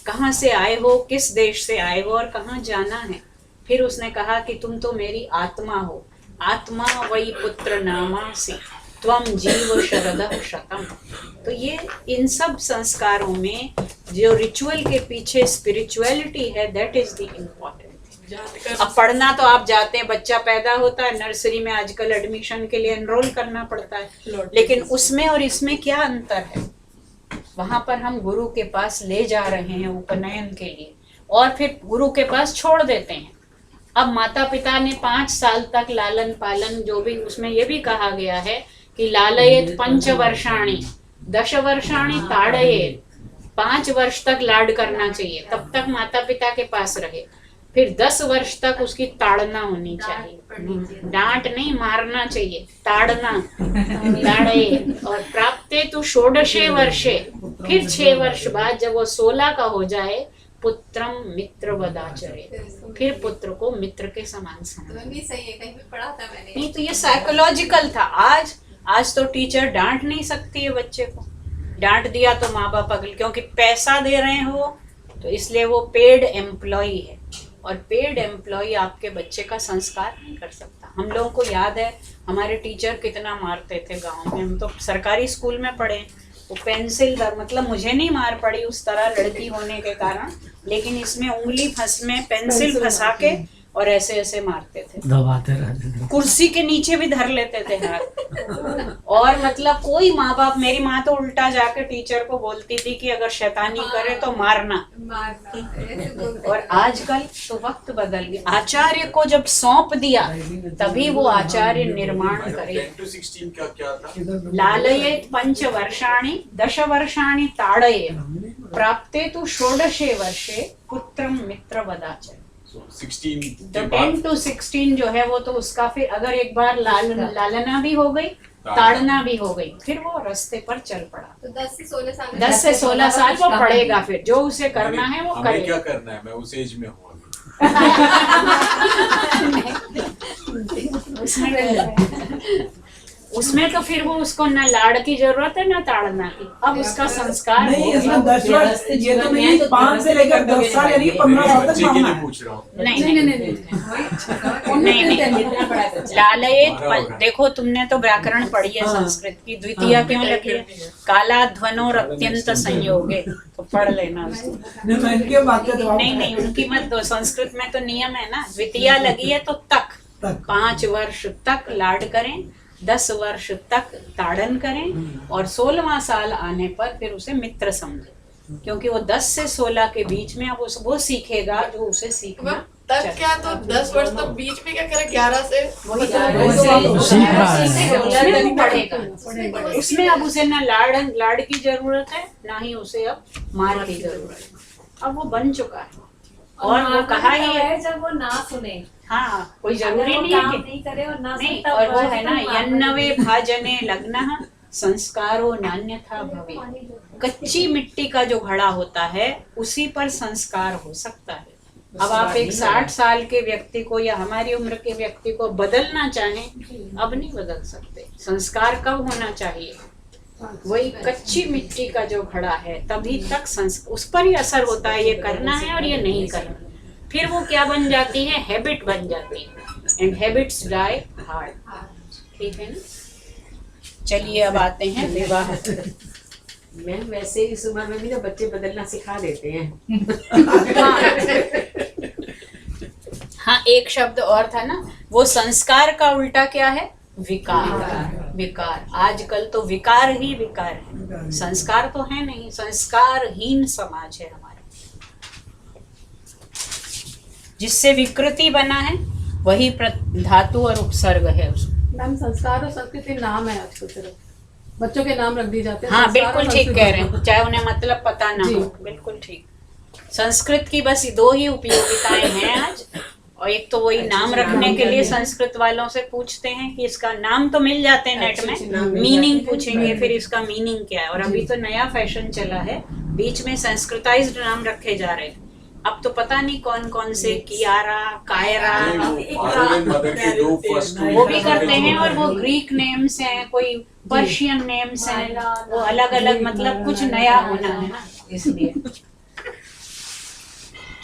कहाँ से आए हो, किस देश से आए हो और कहाँ जाना है। फिर उसने कहा कि तुम तो मेरी आत्मा हो, आत्मा वही पुत्र नामासी त्वम जीव शरदः शतम। तो ये इन सब संस्कारों में जो रिचुअल के पीछे स्पिरिचुअलिटी है, दैट इज द इम्पोर्टेंट। अब पढ़ना तो आप जाते हैं, बच्चा पैदा होता है, नर्सरी में आजकल एडमिशन के लिए एनरोल करना पड़ता है, लेकिन उसमें और इसमें क्या अंतर है? वहां पर हम गुरु के पास ले जा रहे हैं उपनयन के लिए और फिर गुरु के पास छोड़ देते हैं। अब माता पिता ने 5 साल तक लालन पालन, जो भी उसमें ये भी कहा गया है कि लालयेत 5 वर्षाणि 10 वर्षाणि ताड़येत, 5 वर्ष तक लाड करना चाहिए, तब तक माता पिता के पास रहे। फिर 10 वर्ष तक उसकी ताड़ना होनी चाहिए, डांट नहीं, मारना चाहिए, ताड़ना, ताड़येत। और प्राप्ते तु षोडशे वर्षे, फिर 6 वर्ष बाद जब वो 16 का हो जाए, पुत्रम मित्र वदाचरे, फिर पुत्र को मित्र के समान समझ। तो भी सही है, कहीं पे पढ़ा था मैंने। नहीं तो ये साइकोलॉजिकल था। आज तो टीचर डांट नहीं सकती है बच्चे को, डांट दिया तो माँ बाप अगले, क्योंकि पैसा दे रहे हो तो इसलिए वो पेड एम्प्लॉई है, और पेड एम्प्लॉई आपके बच्चे का संस्कार नहीं कर सकता। हम लोगों को याद है हमारे टीचर कितना मारते थे गांव में, हम तो सरकारी स्कूल में पढ़े, वो पेंसिल मतलब मुझे नहीं मार पड़ी उस तरह लड़की होने के कारण, लेकिन इसमें उंगली में पेंसिल फंसा के और ऐसे ऐसे मारते थे, दबाते रहते थे। कुर्सी के नीचे भी धर लेते थे हाथ। और मतलब कोई माँ बाप, मेरी माँ तो उल्टा जाके टीचर को बोलती थी कि अगर शैतानी करे तो मारना। ऐसे बोलते और आजकल तो वक्त बदल गया, आचार्य को जब सौंप दिया तभी वो आचार्य निर्माण करे। 10 to 16 का क्या था? लालयेत पंचवर्षाणि दशवर्षाणि ताडयेत् प्राप्ते तु षोडशे वर्षे पुत्रं मित्रवदाचरेत्। So 16 तो के बाद 10 to 16 जो है वो तो उसका फिर अगर एक बार लालना भी हो गई, ताड़ना भी हो गई, फिर वो रास्ते पर चल पड़ा। तो 10 से 16 साल 10 से 16 साल वो पढ़ेगा, फिर जो उसे करना है वो हमें क्या करेगा। करना है? मैं उस एज में हूँ अभी। उसमें तो फिर वो उसको ना लाड़ की जरूरत है ना ताड़ना की, अब उसका संस्कार नहीं, हो इसमें गया। 10 वर्ष, ये तो नहीं 5 से लेकर 10 साल यानी 15 साल तक बच्चे के पढ़ना लिए है। पूछ रहा हूँ। नहीं लालयेत देखो, तुमने तो व्याकरण पढ़ी है संस्कृत की, द्वितीया क्यों लगी है? कालाध्वनोर अत्यंत संयोगे, तो पढ़ लेना उसको। नहीं, मैं इनके बात का जवाब नहीं उनकी मत दो, संस्कृत में तो नियम है ना, द्वितीया लगी है तो तक 5 वर्ष तक लाड करें, 10 वर्ष तक ताड़न करें और 16वां साल आने पर फिर उसे मित्र समझे, क्योंकि वो 10 से 16 के बीच में अब वो सीखेगा जो उसे सीखना तब चाहिए। क्या तो 10 वर्ष तो बीच में क्या करे 11 से वही सीख रहा है। उसमें वो पढ़ेगा, उसमें अब उसे ना लाड़ की जरूरत है, ना ही उसे अब मार की जरूरत है, अब वो बन चुका है। और वो कहा ही है, जब वो ना सुने, हाँ कोई जरूरी अगर वो नहीं है काम कि नहीं करे और ना नहीं, सुने, और वो तब है ना तो यन्नवे भाजने लग्नः संस्कारो नान्यथा भवे। कच्ची मिट्टी का जो घड़ा होता है उसी पर संस्कार हो सकता है। अब आप एक 60 साल के व्यक्ति को या हमारी उम्र के व्यक्ति को बदलना चाहें, अब नहीं बदल सकते। संस्कार कब होना चाहिए? वही कच्ची मिट्टी का जो घड़ा है तभी तक उस पर ही असर होता है, ये करना है और ये नहीं करना। फिर वो क्या बन जाती है? हैबिट बन जाती है, एंड हैबिट्स डाई हार्ड। ठीक है ना? चलिए अब आते हैं विवाह। मैं वैसे इस उम्र में भी ना बच्चे बदलना सिखा देते हैं। हाँ, एक शब्द और था ना, वो संस्कार का उल्टा क्या है? विकार। विकार, आजकल तो विकार ही विकार है, संस्कार तो है नहीं, संस्कारहीन समाज है हमारा। जिससे विकृति बना है वही धातु और उपसर्ग है उसमें। मैम संस्कार और संस्कृति नाम है आजकल, सिर्फ बच्चों के नाम रख दिए जाते हैं। हाँ संस्कार बिल्कुल और ठीक संस्कृति। कह रहे हैं, चाहे उन्हें मतलब पता ना हो। बिल्कुल ठीक। संस्कृत की बस 2 ही उपयोगिताएं हैं आज, और एक तो वही नाम रखने के लिए संस्कृत वालों से पूछते हैं कि इसका नाम तो मिल जाते हैं नेट में, मीनिंग पूछेंगे फिर इसका मीनिंग क्या है। और अभी तो नया फैशन चला है, बीच में संस्कृताइज्ड नाम रखे जा रहे हैं। अब तो पता नहीं कौन कौन से कियारा, कायरा, वो भी करते हैं, और वो ग्रीक नेम्स हैं, कोई पर्शियन नेम्स हैं, वो अलग अलग, मतलब कुछ नया होना है ना, इसलिए।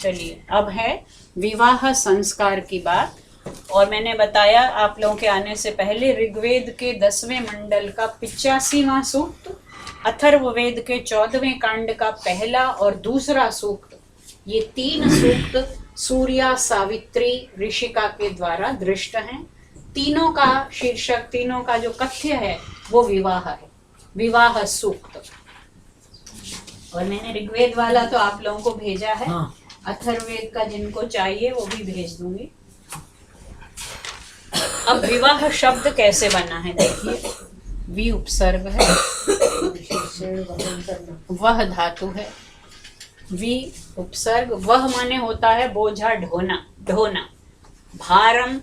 चलिए अब है विवाह संस्कार की बात। और मैंने बताया आप लोगों के आने से पहले ऋग्वेद के 10वें मंडल का 85वां सूक्त, अथर्ववेद के 14वें कांड का पहला और दूसरा सूक्त, ये 3 सूक्त सूर्या, सावित्री, ऋषिका के द्वारा दृष्ट हैं। तीनों का शीर्षक, तीनों का जो कथ्य है वो विवाह है, विवाह सूक्त। और मैंने ऋग्वेद वाला तो आप लोगों को भेजा है, अथर्ववेद का जिनको चाहिए वो भी भेज दूंगी। अब विवाह शब्द कैसे बना है देखिए, वी उपसर्ग है, वह धातु है, वी उपसर्ग, वह माने होता है बोझा ढोना, ढोना, भारम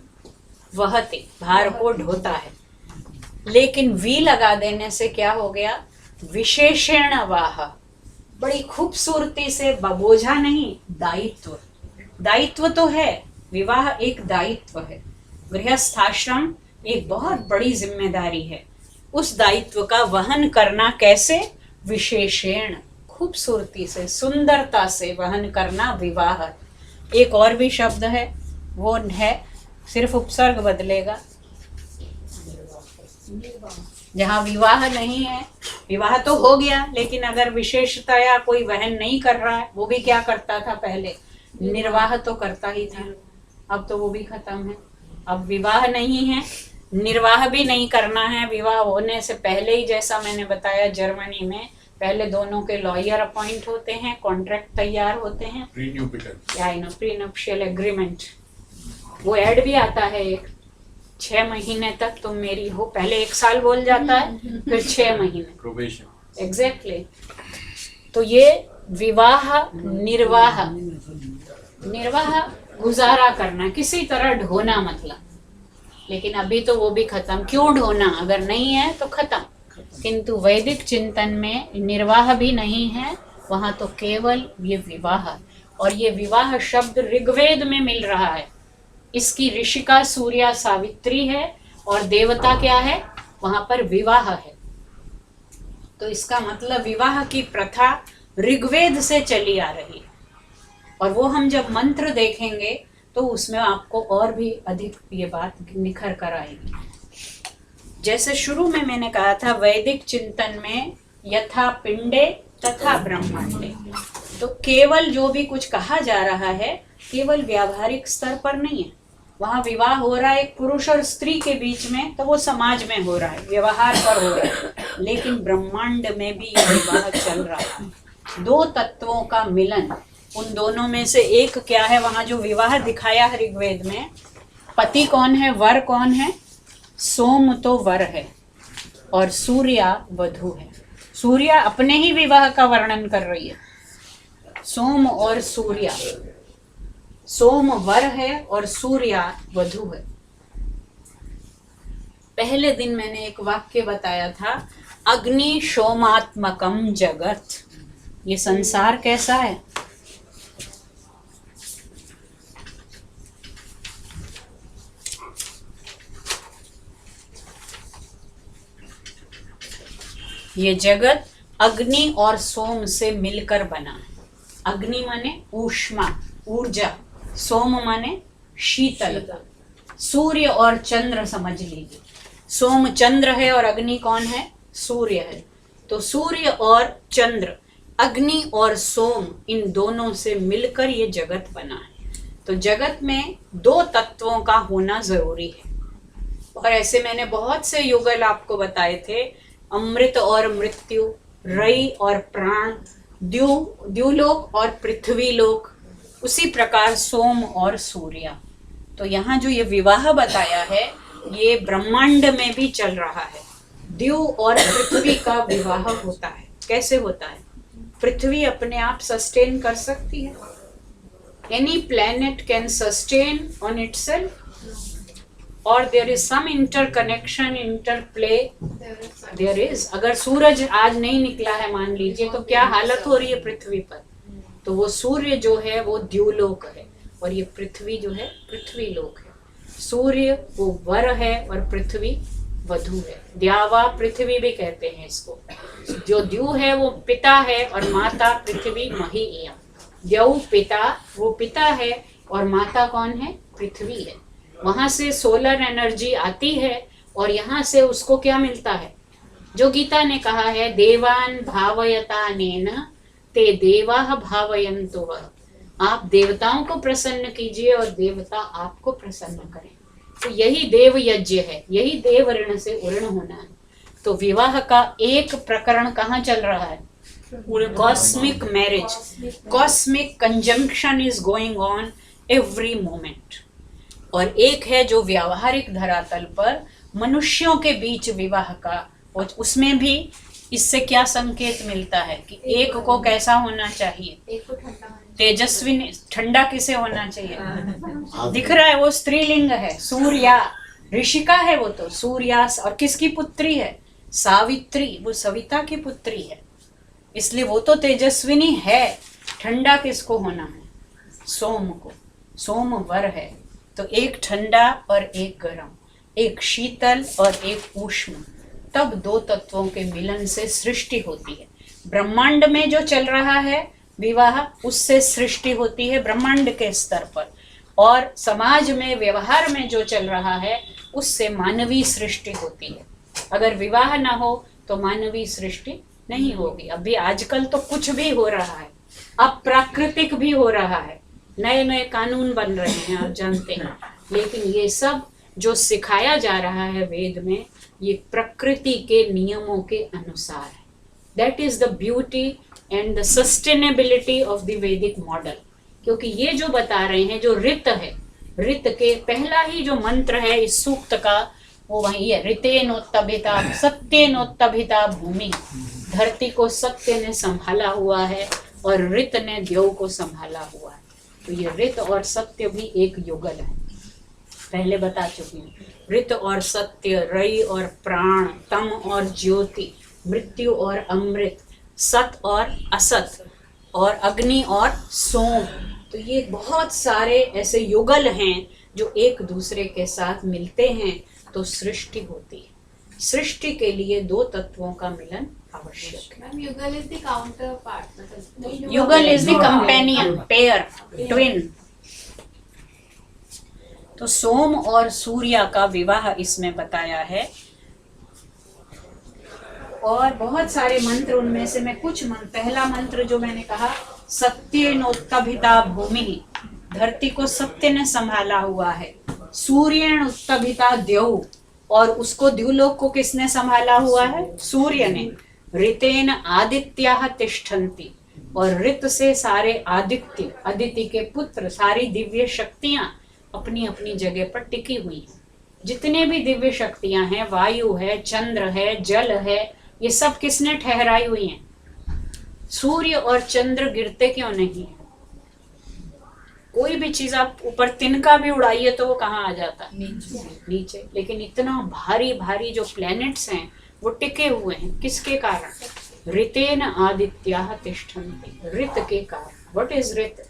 वहते, भार को ढोता है। लेकिन वी लगा देने से क्या हो गया? विशेषण वाह, बड़ी खूबसूरती से, बोझा नहीं, दायित्व। दायित्व तो है, विवाह एक दायित्व है, गृहस्थाश्रम एक बहुत बड़ी जिम्मेदारी है। उस दायित्व का वहन करना कैसे? विशेषण, खूबसूरती से, सुंदरता से वहन करना विवाह। एक और भी शब्द है, वो है, सिर्फ उपसर्ग बदलेगा, जहाँ विवाह नहीं है, विवाह तो हो गया लेकिन अगर विशेषतया कोई वहन नहीं कर रहा है, वो भी क्या करता था पहले, निर्वाह तो करता ही था। अब तो वो भी खत्म है। अब विवाह नहीं है, निर्वाह भी नहीं करना है। विवाह होने से पहले ही, जैसा मैंने बताया, जर्मनी में पहले दोनों के लॉयर अपॉइंट होते हैं, कॉन्ट्रैक्ट तैयार होते हैं, प्रीनuptial एग्रीमेंट, वो ऐड भी आता है एक, 6 महीने तक तुम मेरी हो। पहले 1 साल बोल जाता है, फिर 6 महीने प्रोबेशन। एग्जैक्टली। तो ये विवाह, निर्वाह, निर्वाह गुजारा करना, किसी तरह ढोना मतलब। लेकिन अभी तो वो भी खत्म। क्यों ढोना? अगर नहीं है तो खत्म। किंतु वैदिक चिंतन में निर्वाह भी नहीं है, वहां तो केवल ये विवाह। और ये विवाह शब्द ऋग्वेद में मिल रहा है। इसकी ऋषिका सूर्या सावित्री है और देवता क्या है, वहां पर विवाह है। तो इसका मतलब विवाह की प्रथा ऋग्वेद से चली आ रही है। और वो हम जब मंत्र देखेंगे तो उसमें आपको और भी अधिक ये बात निखर कर आएगी। जैसे शुरू में मैंने कहा था, वैदिक चिंतन में यथा पिंडे तथा ब्रह्मांडे, तो केवल जो भी कुछ कहा जा रहा है केवल व्यावहारिक स्तर पर नहीं है। वहाँ विवाह हो रहा है एक पुरुष और स्त्री के बीच में, तो वो समाज में हो रहा है, व्यवहार पर हो रहा है। लेकिन ब्रह्मांड में भी ये विवाह चल रहा है। 2 तत्वों का मिलन, उन दोनों में से एक क्या है, वहां जो विवाह दिखाया है ऋग्वेद में, पति कौन है, वर कौन है, सोम तो वर है और सूर्या वधू है। सूर्या अपने ही विवाह का वर्णन कर रही है। सोम और सूर्या, सोम वर है और सूर्या वधू है। पहले दिन मैंने एक वाक्य बताया था, अग्नि सोमात्मकम जगत। ये संसार कैसा है? ये जगत अग्नि और सोम से मिलकर बना है। अग्नि माने ऊष्मा, ऊर्जा, सोम माने शीतलता। सूर्य और चंद्र समझ लीजिए, सोम चंद्र है और अग्नि कौन है, सूर्य है। तो सूर्य और चंद्र, अग्नि और सोम, इन दोनों से मिलकर ये जगत बना है। तो जगत में 2 तत्वों का होना जरूरी है। और ऐसे मैंने बहुत से युगल आपको बताए थे, अमृत और मृत्यु, रई और प्राण, द्युलोक और पृथ्वी लोक, उसी प्रकार सोम और सूर्य। तो यहाँ जो ये विवाह बताया है, ये ब्रह्मांड में भी चल रहा है। द्यु और पृथ्वी का विवाह होता है। कैसे होता है? पृथ्वी अपने आप सस्टेन कर सकती है? Any planet can sustain on itself, और there is some interconnection, interplay, there is. अगर सूरज आज नहीं निकला है मान लीजिए, तो क्या हालत हो रही है पृथ्वी पर? तो वो सूर्य जो है वो द्युलोक है और ये पृथ्वी जो है पृथ्वी लोक है। सूर्य वो वर है और पृथ्वी वधू है। द्यावा पृथ्वी भी कहते हैं इसको। जो द्यु है वो पिता है और माता पृथ्वी मही इयम्। द्यौ पिता, वो पिता है और माता कौन है, पृथ्वी है। वहां से सोलर एनर्जी आती है और यहाँ से उसको क्या मिलता है, जो गीता ने कहा है, देवान भावयतानेन ते देवाः भावयन्तु वः। आप देवताओं को प्रसन्न कीजिए और देवता आपको प्रसन्न करें। तो यही देव यज्ञ है, यही देव ऋण से उऋण होना है। तो विवाह का एक प्रकरण कहाँ चल रहा है, cosmic marriage, cosmic conjunction is going on every moment. और एक है जो व्यावहारिक धरातल पर मनुष्यों के बीच विवाह का, और उसमें भी इससे क्या संकेत मिलता है कि एक को कैसा होना चाहिए, एक को ठंडा होना तेजस्वी। ठंडा किसे होना चाहिए, दिख रहा है वो स्त्रीलिंग है, सूर्या, ऋषिका है वो तो, सूर्यास। और किसकी पुत्री है, सावित्री, वो सविता की पुत्री है, इसलिए वो तो तेजस्विनी है। ठंडा किसको होना है, सोम को, सोम वर है। तो एक ठंडा और एक गर्म, एक शीतल और एक उष्ण, तब 2 तत्वों के मिलन से सृष्टि होती है। ब्रह्मांड में जो चल रहा है विवाह, उससे सृष्टि होती है ब्रह्मांड के स्तर पर, और समाज में व्यवहार में जो चल रहा है उससे मानवीय सृष्टि होती है। अगर विवाह ना हो तो मानवीय सृष्टि नहीं होगी। अभी आजकल तो कुछ भी हो रहा है, अप्राकृतिक भी हो रहा है, नए नए कानून बन रहे हैं, आप जानते हैं। लेकिन ये सब जो सिखाया जा रहा है वेद में, ये प्रकृति के नियमों के अनुसार है। That is the beauty and the sustainability of the वैदिक मॉडल। क्योंकि ये जो बता रहे हैं, जो ऋत है, ऋत के पहला ही जो मंत्र है इस सूक्त का, वो वही है, ऋतेनोत्तभिता सत्येनोत्तभिता भूमि। धरती को सत्य ने संभाला हुआ है और ऋत ने देव को संभाला हुआ है। तो ये ऋत और सत्य भी एक युगल है, पहले बता चुकी हूँ। ऋत और सत्य, रई और प्राण, तम और ज्योति, मृत्यु और अमृत, सत और असत, और अग्नि और सोम। तो ये बहुत सारे ऐसे युगल हैं जो एक दूसरे के साथ मिलते हैं तो सृष्टि होती है। सृष्टि के लिए दो तत्वों का मिलन आवश्यक है। मैम युगल इज द काउंटर पार्ट, मतलब युगल is the companion, pair, twin. तो सोम और सूर्य का विवाह इसमें बताया है। और बहुत सारे मंत्र, उनमें से मैं कुछ मंत्र, पहला मंत्र जो मैंने कहा, सत्येनोत्तभिता भूमि, धरती को सत्य ने संभाला हुआ है। सूर्येण उत्तभिता द्यौ, और उसको द्युलोक को किसने संभाला हुआ है? सूर्य ने। ऋतेन आदित्याः तिष्ठन्ति, और ऋत से सारे आदित्य, अदिति के पुत्र, सारी दिव्य शक्तियां अपनी अपनी जगह पर टिकी हुई हैं। जितने भी दिव्य शक्तियां हैं, वायु है, चंद्र है, जल है, ये सब किसने ठहराई हुई हैं? सूर्य और चंद्र गिरते क्यों नहीं है? कोई भी चीज आप ऊपर तिनका भी उड़ाइए तो वो कहाँ आ जाता है? नीचे। लेकिन इतना भारी भारी जो प्लैनेट्स हैं वो टिके हुए हैं, किसके कारण? ऋतेन आदित्याः तिष्ठन्ति, ऋत के कारण। What is rita?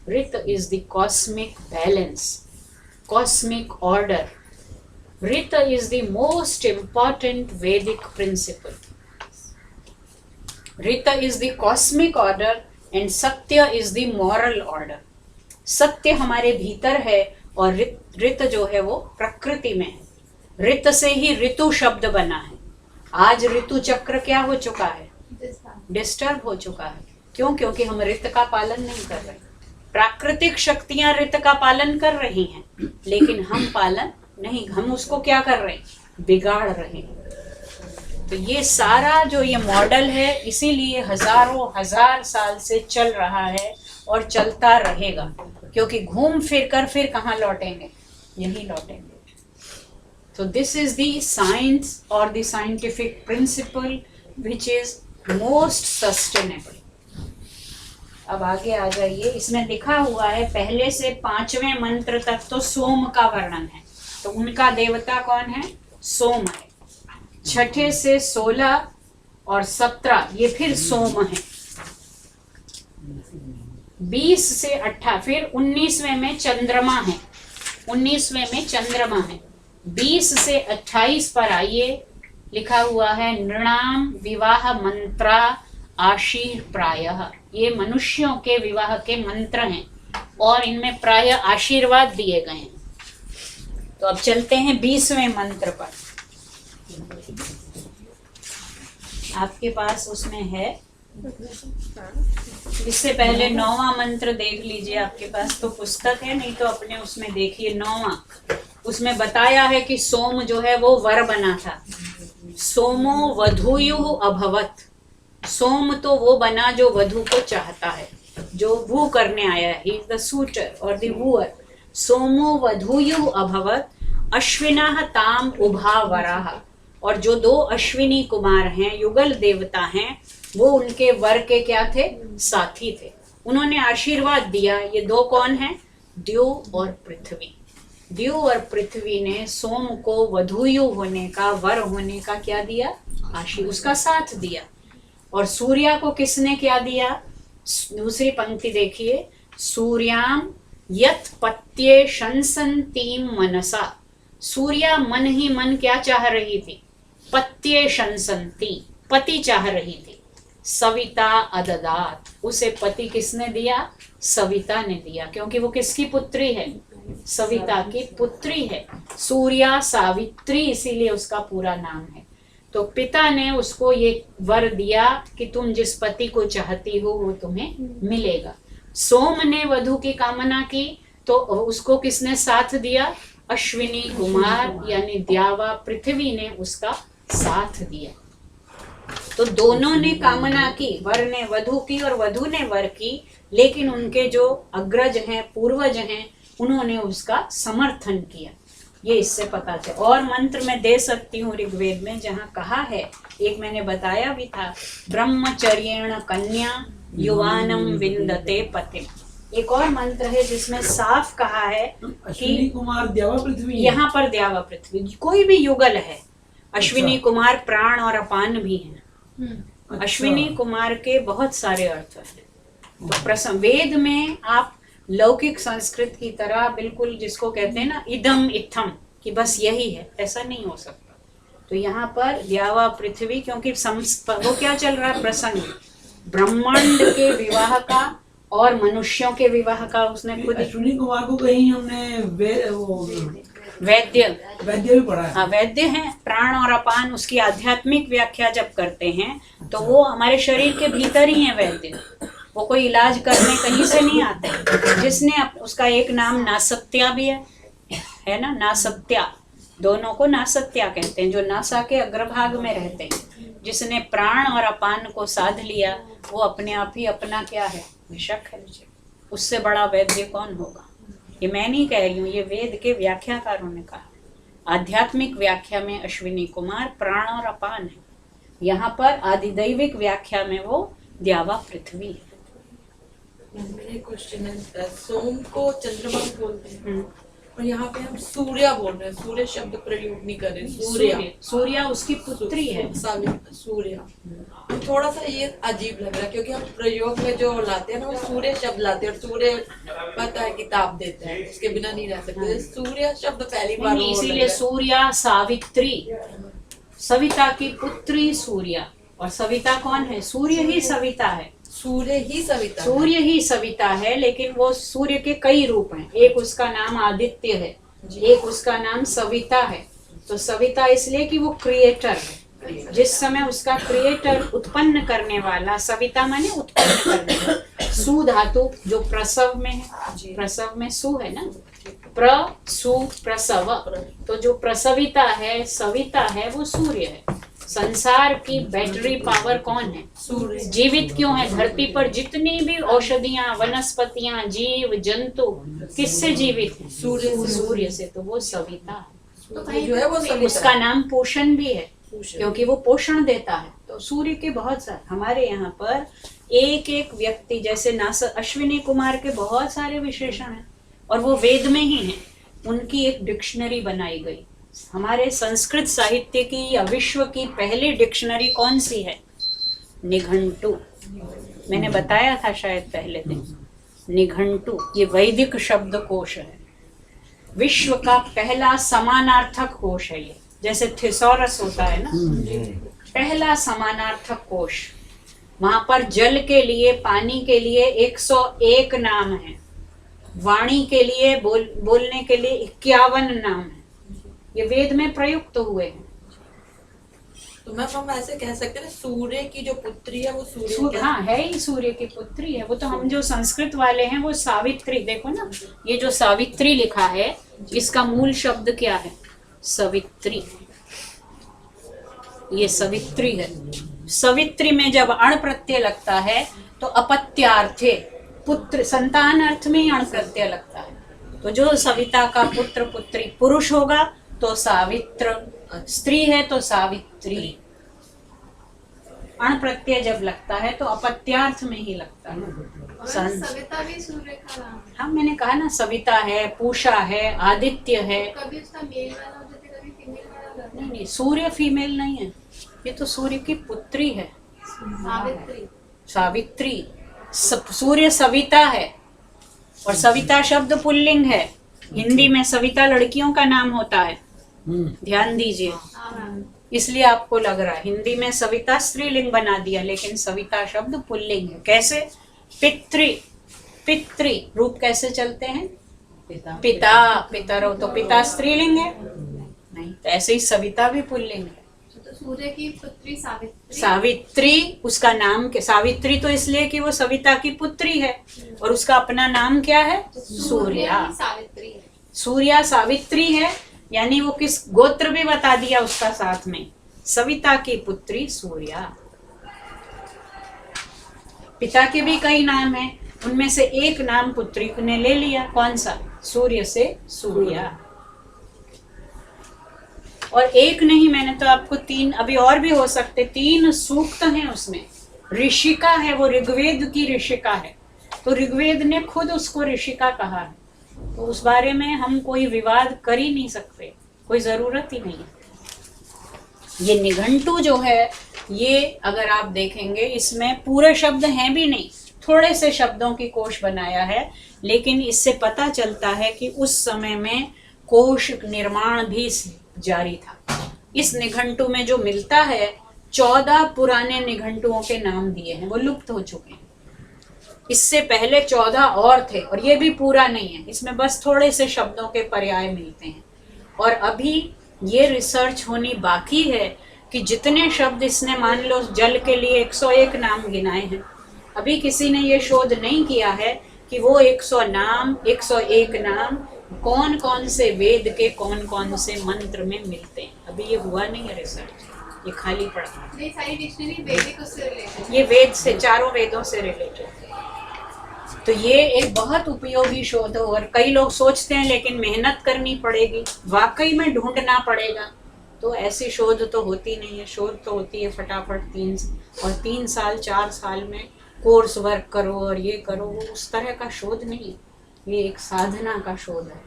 Rita is the cosmic balance, cosmic order. Rita is the most important Vedic principle. Rita is the cosmic order and satya is the moral order. सत्य हमारे भीतर है और ऋत जो है वो प्रकृति में है। ऋत से ही ऋतु शब्द बना है। आज ऋतु चक्र क्या हो चुका है? डिस्टर्ब हो चुका है। क्यों? क्योंकि हम ऋत का पालन नहीं कर रहे। प्राकृतिक शक्तियां ऋत का पालन कर रही हैं, लेकिन हम पालन नहीं, हम उसको क्या कर रहे हैं? बिगाड़ रहे हैं। तो ये सारा जो ये मॉडल है, इसीलिए हजारों हजार साल से चल रहा है और चलता रहेगा, क्योंकि घूम फिर कर फिर कहाँ लौटेंगे? यही लौटेंगे। तो दिस इज द साइंस और the scientific principle which is most sustainable. अब आगे आ जाइए, इसमें लिखा हुआ है पहले से 5वें मंत्र तक तो सोम का वर्णन है। तो उनका देवता कौन है? सोम है। 6ठे से 16 और 17 ये फिर सोम है। 20 से 18, फिर 19वें में चंद्रमा है। 19वें में चंद्रमा है। 20 से 28 पर आइए, लिखा हुआ है नृणाम विवाह मंत्रा आशीर प्रायः। ये मनुष्यों के विवाह के मंत्र हैं और इनमें प्राय आशीर्वाद दिए गए हैं। तो अब चलते हैं 20वें मंत्र पर। आपके पास उसमें है, इससे पहले 9वां मंत्र देख लीजिए। आपके पास तो पुस्तक है, नहीं तो अपने उसमें देखिए 9वां। उसमें बताया है कि सोम जो है वो वर बना था। सोमो वधूयुः अभवत। सोम तो वो बना जो वधू को चाहता है, जो वू करने आया है। ही इज द सूटर और द वूअर। सोमो वधूयुः अभवत अश्विनाः ताम उभा वराः। और जो 2 अश्विनी कुमार हैं, युगल देवता हैं, वो उनके वर के क्या थे? साथी थे। उन्होंने आशीर्वाद दिया। ये 2 कौन हैं? द्यौ और पृथ्वी। द्यौ और पृथ्वी ने सोम को वधूयु होने का, वर होने का क्या दिया? उसका साथ दिया। और सूर्या को किसने क्या दिया? दूसरी पंक्ति देखिए, सूर्याम यत पत्ये शंसन्तीम मनसा। सूर्या मन ही मन क्या चाह रही थी? पत्ये शंसन्ती, पति चाह रही थी। सविता अददात, उसे पति किसने दिया? सविता ने दिया, क्योंकि वो किसकी पुत्री है? सविता की पुत्री है। सूर्या सावित्री, इसीलिए उसका पूरा नाम है। तो पिता ने उसको ये वर दिया कि तुम जिस पति को चाहती हो वो तुम्हें मिलेगा। सोम ने वधु की कामना की तो उसको किसने साथ दिया? अश्विनी कुमार यानी द्यावा पृथ्वी ने उसका साथ दिया। तो दोनों ने कामना की, वर ने वधु की और वधु ने वर की, लेकिन उनके जो अग्रज हैं, पूर्वज हैं, उन्होंने उसका समर्थन किया। ये इससे पता चला। और मंत्र में दे सकती हूँ ऋग्वेद में, जहाँ कहा है, एक मैंने बताया भी था, ब्रह्मचर्येण कन्या युवानम विंदते पतिम। एक और मंत्र है जिसमें साफ कहा है अश्विनी कि कुमार द्यावा पृथ्वी, यहाँ पर द्यावा पृथ्वी कोई भी युगल है। अश्विनी कुमार प्राण और अपान भी हैं। अच्छा। अश्विनी कुमार के बहुत सारे अर्थ हैं। तो वेद में आप लौकिक संस्कृत की तरह बिल्कुल जिसको कहते हैं ना इदम इत्थम कि बस यही है, ऐसा नहीं हो सकता। तो यहाँ पर द्यावा पृथ्वी, क्योंकि वो क्या चल रहा है प्रसंग, ब्रह्मांड के विवाह का और मनुष्यों के विवाह का। उसने खुद अश्विनी कुमार को कहीं हमने वैद्य भी पढ़ा है। हाँ, वैद्य हैं। प्राण और अपान उसकी आध्यात्मिक व्याख्या जब करते हैं तो वो हमारे शरीर के भीतर ही है वैद्य। वो कोई इलाज करने कहीं से नहीं आते। जिसने उसका एक नाम नासत्या भी है ना, नासत्या, दोनों को नासत्या कहते हैं, जो नासा के अग्रभाग में रहते हैं। जिसने प्राण और अपान को साध लिया वो अपने आप ही अपना क्या है, विशक है। उससे बड़ा वैद्य कौन होगा? ये मैं नहीं कह रही हूँ, ये वेद के व्याख्याकारों ने कहा। आध्यात्मिक व्याख्या में अश्विनी कुमार प्राण और अपान है। यहाँ पर आदिदैविक व्याख्या में वो द्यावा पृथ्वी है। मेरे क्वेश्चन है, सोम को चंद्रमा बोलते हैं और यहाँ पे हम सूर्या बोल रहे हैं, सूर्य शब्द प्रयोग नहीं कर रहे। सूर्या उसकी पुत्री है। सूर्या थोड़ा सा ये अजीब लग रहा है, क्योंकि हम प्रयोग में जो लाते हैं ना वो सूर्य शब्द लाते हैं, और सूर्य पता है किताब देते हैं, उसके बिना नहीं रह सकते। सूर्य शब्द पहली बार इसीलिए सूर्या सावित्री, सविता की पुत्री सूर्या। और सविता कौन है? सूर्य ही सविता है। सूर्य ही सविता है, लेकिन वो सूर्य के कई रूप हैं। एक उसका नाम आदित्य है, एक उसका नाम सविता है। तो सविता इसलिए कि वो क्रिएटर है। जिस समय उसका क्रिएटर उत्पन्न करने वाला, सविता माने उत्पन्न करने वाला। सु धातु जो प्रसव में है, प्रसव में सु है ना, प्रसु प्रसव, तो जो प्रसविता है, सविता है, वो सूर्य है। संसार की बैटरी पावर कौन है? सूर्य। जीवित क्यों है धरती पर? जितनी भी औषधियां, वनस्पतियां, जीव जंतु किससे जीवित है? सूर्य से। तो वो सविता है। तो जो है वो सविता। उसका नाम पोषण भी है, क्योंकि वो पोषण देता है। तो सूर्य के बहुत सारे, हमारे यहाँ पर एक एक व्यक्ति, जैसे अश्विनी कुमार के बहुत सारे विशेषण हैं और वो वेद में ही हैं। उनकी एक डिक्शनरी बनाई गई। हमारे संस्कृत साहित्य की या विश्व की पहली डिक्शनरी कौन सी है? निघंटु। मैंने बताया था शायद पहले दिन। निघंटु ये वैदिक शब्दकोश है, विश्व का पहला समानार्थक कोश है ये। जैसे थिसॉरस होता है ना, पहला समानार्थक कोश। वहां पर जल के लिए, पानी के लिए 101 नाम है, वाणी के लिए, बोलने के लिए 51 नाम है। ये वेद में प्रयुक्त हुए हैं। तो मैम हम ऐसे कह सकते हैं सूर्य की जो पुत्री है वो सूर्य हाँ है ही, सूर्य की पुत्री है वो। तो हम जो संस्कृत वाले हैं वो सावित्री, देखो ना ये जो सावित्री लिखा है इसका मूल शब्द क्या है? सवित्री। ये सवित्री है। सवित्री में जब अण प्रत्यय लगता है तो अपत्यार्थे, पुत्र संतान अर्थ में ही अण प्रत्यय लगता है। तो जो सविता का पुत्र पुत्री पुरुष होगा तो सावित्र, स्त्री है तो सावित्री। अण प्रत्यय जब लगता है तो अपत्यार्थ में ही लगता है। सविता भी सूर्य का नाम है। हाँ मैंने कहा ना, सविता है, पूषा है, आदित्य है। कभी उसका मेल वाला हो जाता है, कभी फीमेल वाला होता है। नहीं, सूर्य फीमेल नहीं है, ये तो सूर्य की पुत्री है, सावित्री। सावित्री। सूर्य सविता है और सविता शब्द पुल्लिंग है। हिंदी में सविता लड़कियों का नाम होता है, ध्यान दीजिए। इसलिए आपको लग रहा है हिंदी में सविता स्त्रीलिंग बना दिया, लेकिन सविता शब्द पुल्लिंग है। कैसे? पितृ, पितृ रूप कैसे चलते हैं? पिता, पितरो, तो पिता स्त्रीलिंग है नहीं, तो ऐसे ही सविता भी पुल्लिंग है। तो सूर्य की पुत्री सावित्री। सावित्री उसका नाम के सावित्री तो इसलिए कि वो सविता की पुत्री है और उसका अपना नाम क्या है? सूर्या। ही सावित्री है। सूर्या सावित्री है, यानी वो किस गोत्र भी बता दिया उसका साथ में, सविता की पुत्री सूर्या। पिता के भी कई नाम हैं, उनमें से एक नाम पुत्री ने ले लिया, कौन सा? सूर्य से सूर्या। और एक नहीं, मैंने तो आपको 3, अभी और भी हो सकते, 3 सूक्त हैं उसमें। ऋषिका है, वो ऋग्वेद की ऋषिका है, तो ऋग्वेद ने खुद उसको ऋषिका कहा है, तो उस बारे में हम कोई विवाद कर ही नहीं सकते, कोई जरूरत ही नहीं है। ये निघंटु जो है, ये अगर आप देखेंगे इसमें पूरे शब्द हैं भी नहीं, थोड़े से शब्दों की कोश बनाया है, लेकिन इससे पता चलता है कि उस समय में कोश निर्माण भी जारी था। इस निघंटु में जो मिलता है, 14 पुराने निघंटुओं के नाम दिए हैं, वो लुप्त हो चुके हैं। इससे पहले 14 और थे और ये भी पूरा नहीं है, इसमें बस थोड़े से शब्दों के पर्याय मिलते हैं। और अभी ये रिसर्च होनी बाकी है कि जितने शब्द इसने, मान लो जल के लिए 101 नाम गिनाए हैं, अभी किसी ने ये शोध नहीं किया है कि वो 101 नाम कौन कौन से वेद के कौन कौन से मंत्र में मिलते हैं। अभी ये हुआ नहीं है रिसर्च, ये खाली पड़ा। ये सारी डिक्शनरी वैदिक उससे रिलेटेड, ये वेद से, चारों वेदों से रिलेटेड। तो ये एक बहुत उपयोगी शोध हो, और कई लोग सोचते हैं लेकिन मेहनत करनी पड़ेगी, वाकई में ढूंढना पड़ेगा, तो ऐसी शोध तो होती नहीं है। शोध तो होती है फटाफट 3 साल 4 साल में कोर्स वर्क करो और ये करो, वो उस तरह का शोध नहीं है, ये एक साधना का शोध है।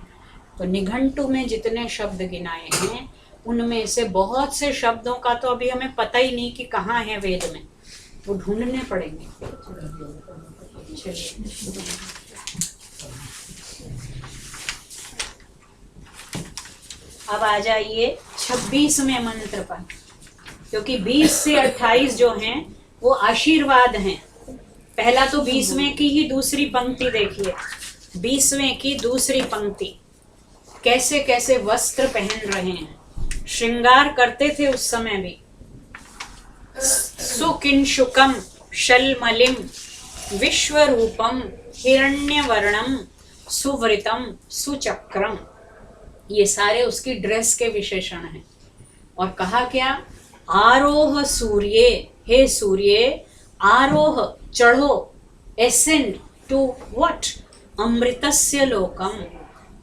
तो निघंटु में जितने शब्द गिनाए हैं, उनमें से बहुत से शब्दों का तो अभी हमें पता ही नहीं कि कहाँ है वेद में, वो ढूंढने पड़ेंगे। चलिए, अब आ जाइए 26वें मंत्र पर, क्योंकि 20 से 28 जो हैं वो आशीर्वाद हैं। पहला तो 20वें की ही दूसरी पंक्ति देखिए, 20वें की दूसरी पंक्ति, कैसे कैसे वस्त्र पहन रहे हैं, श्रृंगार करते थे उस समय भी। सुकिंशुकम शलमलिम विश्वरूपम हिरण्यवर्णम सुवृतम सुचक्रम, ये सारे उसकी ड्रेस के विशेषण हैं। और कहा क्या? आरोह सूर्ये, हे सूर्य आरोह, चढ़ो, एसेंड टू व्हाट? अमृतस्य लोकम,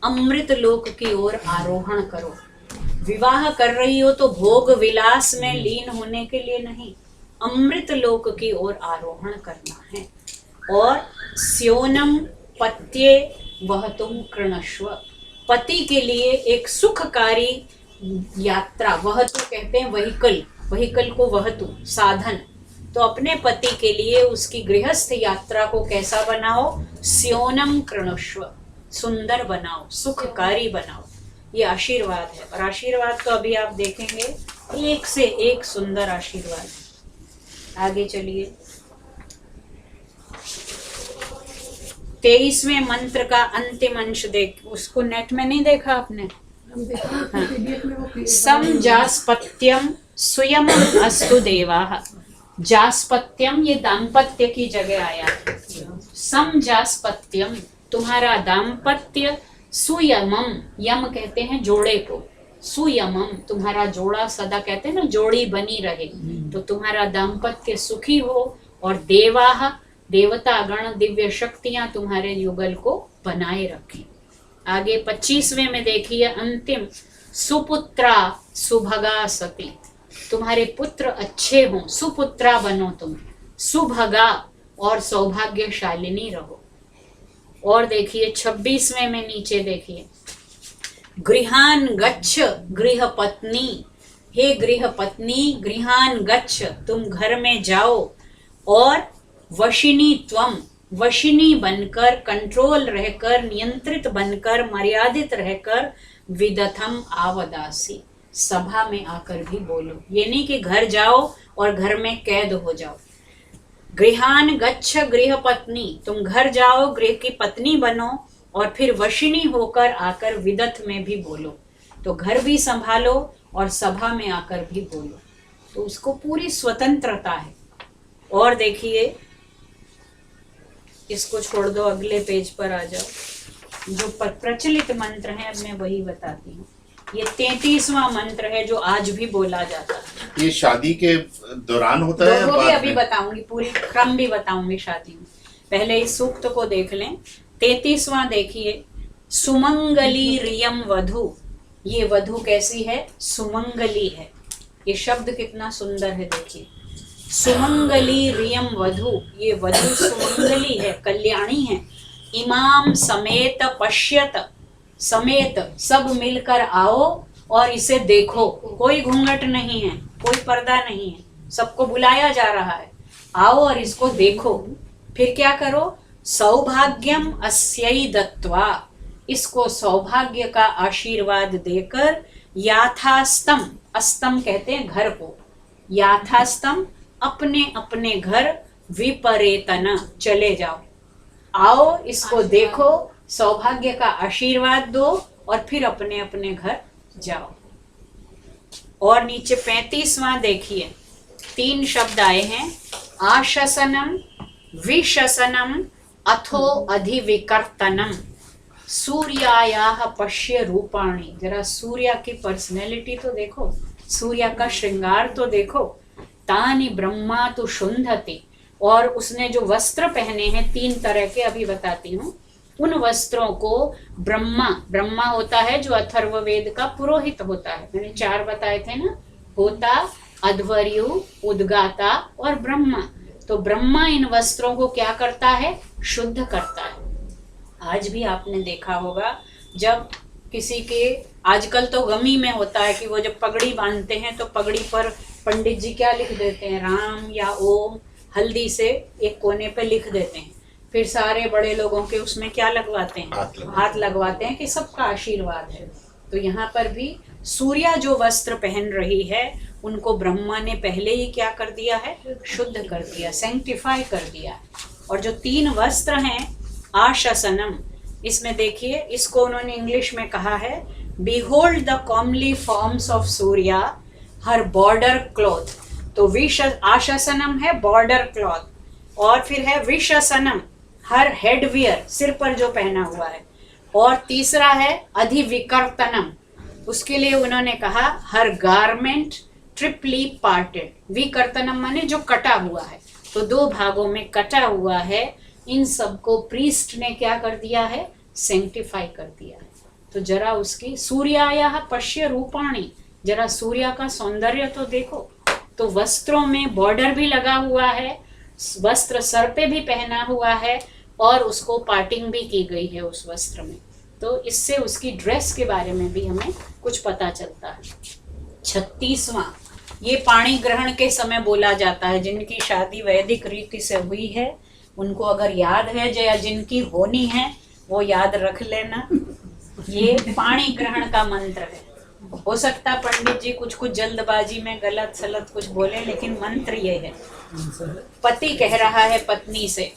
अमृत लोक की ओर आरोहण करो। विवाह कर रही हो तो भोग विलास में लीन होने के लिए नहीं, अमृत लोक की ओर आरोहण करना है। और स्योनम पत्ये वहतुम कृणस्व, पति के लिए एक सुखकारी यात्रा, वहतु कहते हैं व्हीकल, व्हीकल को वहतु साधन, तो अपने पति के लिए उसकी गृहस्थ यात्रा को कैसा बनाओ? स्योनम कृणस्व, सुंदर बनाओ, सुखकारी बनाओ। ये आशीर्वाद है, और आशीर्वाद तो अभी आप देखेंगे एक से एक सुंदर आशीर्वाद है। आगे चलिए, 23वें मंत्र का अंतिम अंश देख, उसको नेट में नहीं देखा आपने? सम जास्पत्यम स्वयं अस्तु देवाः, जास्पत्यम ये दाम्पत्य की जगह आया, सम जास्पत्यम तुम्हारा दाम्पत्य, सुयमम, यम कहते हैं जोड़े को, सुयमम तुम्हारा जोड़ा सदा, कहते हैं ना जोड़ी बनी रहे, तो तुम्हारा दाम्पत्य सुखी हो, और देवाः देवता गण दिव्य शक्तियां तुम्हारे युगल को बनाए रखें। आगे 25वें में देखिए अंतिम, सुपुत्रा सुभगा सती, तुम्हारे पुत्र अच्छे हों, सुपुत्रा बनो तुम, सुभगा और सौभाग्यशालिनी रहो। और देखिए 26वें में नीचे देखिए, गृहान गच्छ गृह पत्नी, हे गृह पत्नी गृहान गच्छ, तुम घर में जाओ, और वशिनी त्वम, वशिनी बनकर, कंट्रोल रहकर, नियंत्रित बनकर, मर्यादित रहकर, विदथम आवदासी, सभा में आकर भी बोलो। ये नहीं कि घर जाओ और घर में कैद हो जाओ। गृहान गच्छ गृह पत्नी, तुम घर जाओ, गृह की पत्नी बनो, और फिर वशिनी होकर आकर विदथ में भी बोलो, तो घर भी संभालो और सभा में आकर भी बोलो। तो उसको पूरी स्वतंत्रता है। और देखिए, इसको छोड़ दो, अगले पेज पर आ जाओ। जो प्रचलित मंत्र है अब मैं वही बताती हूँ। ये 33वां मंत्र है जो आज भी बोला जाता है। ये शादी के दौरान होता है या वो भी बाद अभी में? बताऊंगी, पूरी क्रम भी बताऊंगी शादी में। पहले इस सूक्त को देख लें। 33वां देखिए, सुमंगली रियम वधु। ये वधु कैसी है? सुमंगली है। ये शब्द कितना सुंदर है, देखिए, सुमंगली रियम वधु। ये वधु सुमंगली है, कल्याणी है। इमाम समेत पश्यत, समेत सब मिलकर आओ और इसे देखो। कोई घूंघट नहीं है, कोई पर्दा नहीं है, सबको बुलाया जा रहा है। आओ और इसको देखो। फिर क्या करो? सौभाग्यम अस्यै दत्वा, इसको सौभाग्य का आशीर्वाद देकर याथास्तम, अस्तम कहते हैं घर को, याथास्तम अपने अपने घर विपरेतन चले जाओ। आओ, इसको देखो, सौभाग्य का आशीर्वाद दो और फिर अपने अपने घर जाओ। और नीचे 35वां देखिए, 3 शब्द आए हैं, आशसनम, विशसनम, अथो अधिविकर्तनम। सूर्यायाह पश्य रूपाणी। जरा सूर्या की पर्सनैलिटी तो देखो, सूर्या का श्रृंगार तो देखो। तानि ब्रह्मा तो शुंधति, और उसने जो वस्त्र पहने हैं 3 तरह के, अभी बताती हूँ। उन वस्त्रों को ब्रह्मा, ब्रह्मा होता है जो अथर्ववेद का पुरोहित होता है, मैंने 4 बताए थे ना, होता, अध्वर्यु, उद्गाता और ब्रह्मा। तो ब्रह्मा इन वस्त्रों को क्या करता है? शुद्ध करता है। आज भी आपने देखा होगा, जब किसी के, आजकल तो गमी में होता है कि वो जब पगड़ी बांधते हैं तो पगड़ी पर पंडित जी क्या लिख देते हैं? राम या ओम, हल्दी से एक कोने पे लिख देते हैं। फिर सारे बड़े लोगों के उसमें क्या लगवाते हैं? हाथ लगवाते हैं कि सबका आशीर्वाद है। तो यहाँ पर भी सूर्या जो वस्त्र पहन रही है, उनको ब्रह्मा ने पहले ही क्या कर दिया है? शुद्ध कर दिया, सैंक्टिफाई कर दिया। और जो 3 वस्त्र हैं, आशसनम, इसमें देखिए, इसको उन्होंने इंग्लिश में कहा है, behold the comely forms of Surya her border cloth. तो आशसनम है बॉर्डर क्लॉथ, और फिर है विशसनम, हर हेडवियर, सिर पर जो पहना हुआ है। और तीसरा है अधिविकर्तनम, उसके लिए उन्होंने कहा हर गारमेंट ट्रिपली पार्टेड। विकर्तनम माने जो कटा हुआ है, तो 2 भागों में कटा हुआ है। इन सबको प्रीस्ट ने क्या कर दिया है? सेंक्टिफाई कर दिया है। तो जरा उसकी सूर्यायाह पश्य रूपाणी, जरा सूर्या का सौंदर्य तो देखो। तो वस्त्रों में बॉर्डर भी लगा हुआ है, वस्त्र सर पे भी पहना हुआ है, और उसको पार्टिंग भी की गई है उस वस्त्र में। तो इससे उसकी ड्रेस के बारे में भी हमें कुछ पता चलता है। 36वां, ये पाणी ग्रहण के समय बोला जाता है। जिनकी शादी वैदिक रीति से हुई है उनको अगर याद है, या जिनकी होनी है वो याद रख लेना। ये पाणी ग्रहण का मंत्र है। हो सकता पंडित जी कुछ कुछ जल्दबाजी में गलत सलत कुछ बोले, लेकिन मंत्र ये है। पति कह रहा है पत्नी से,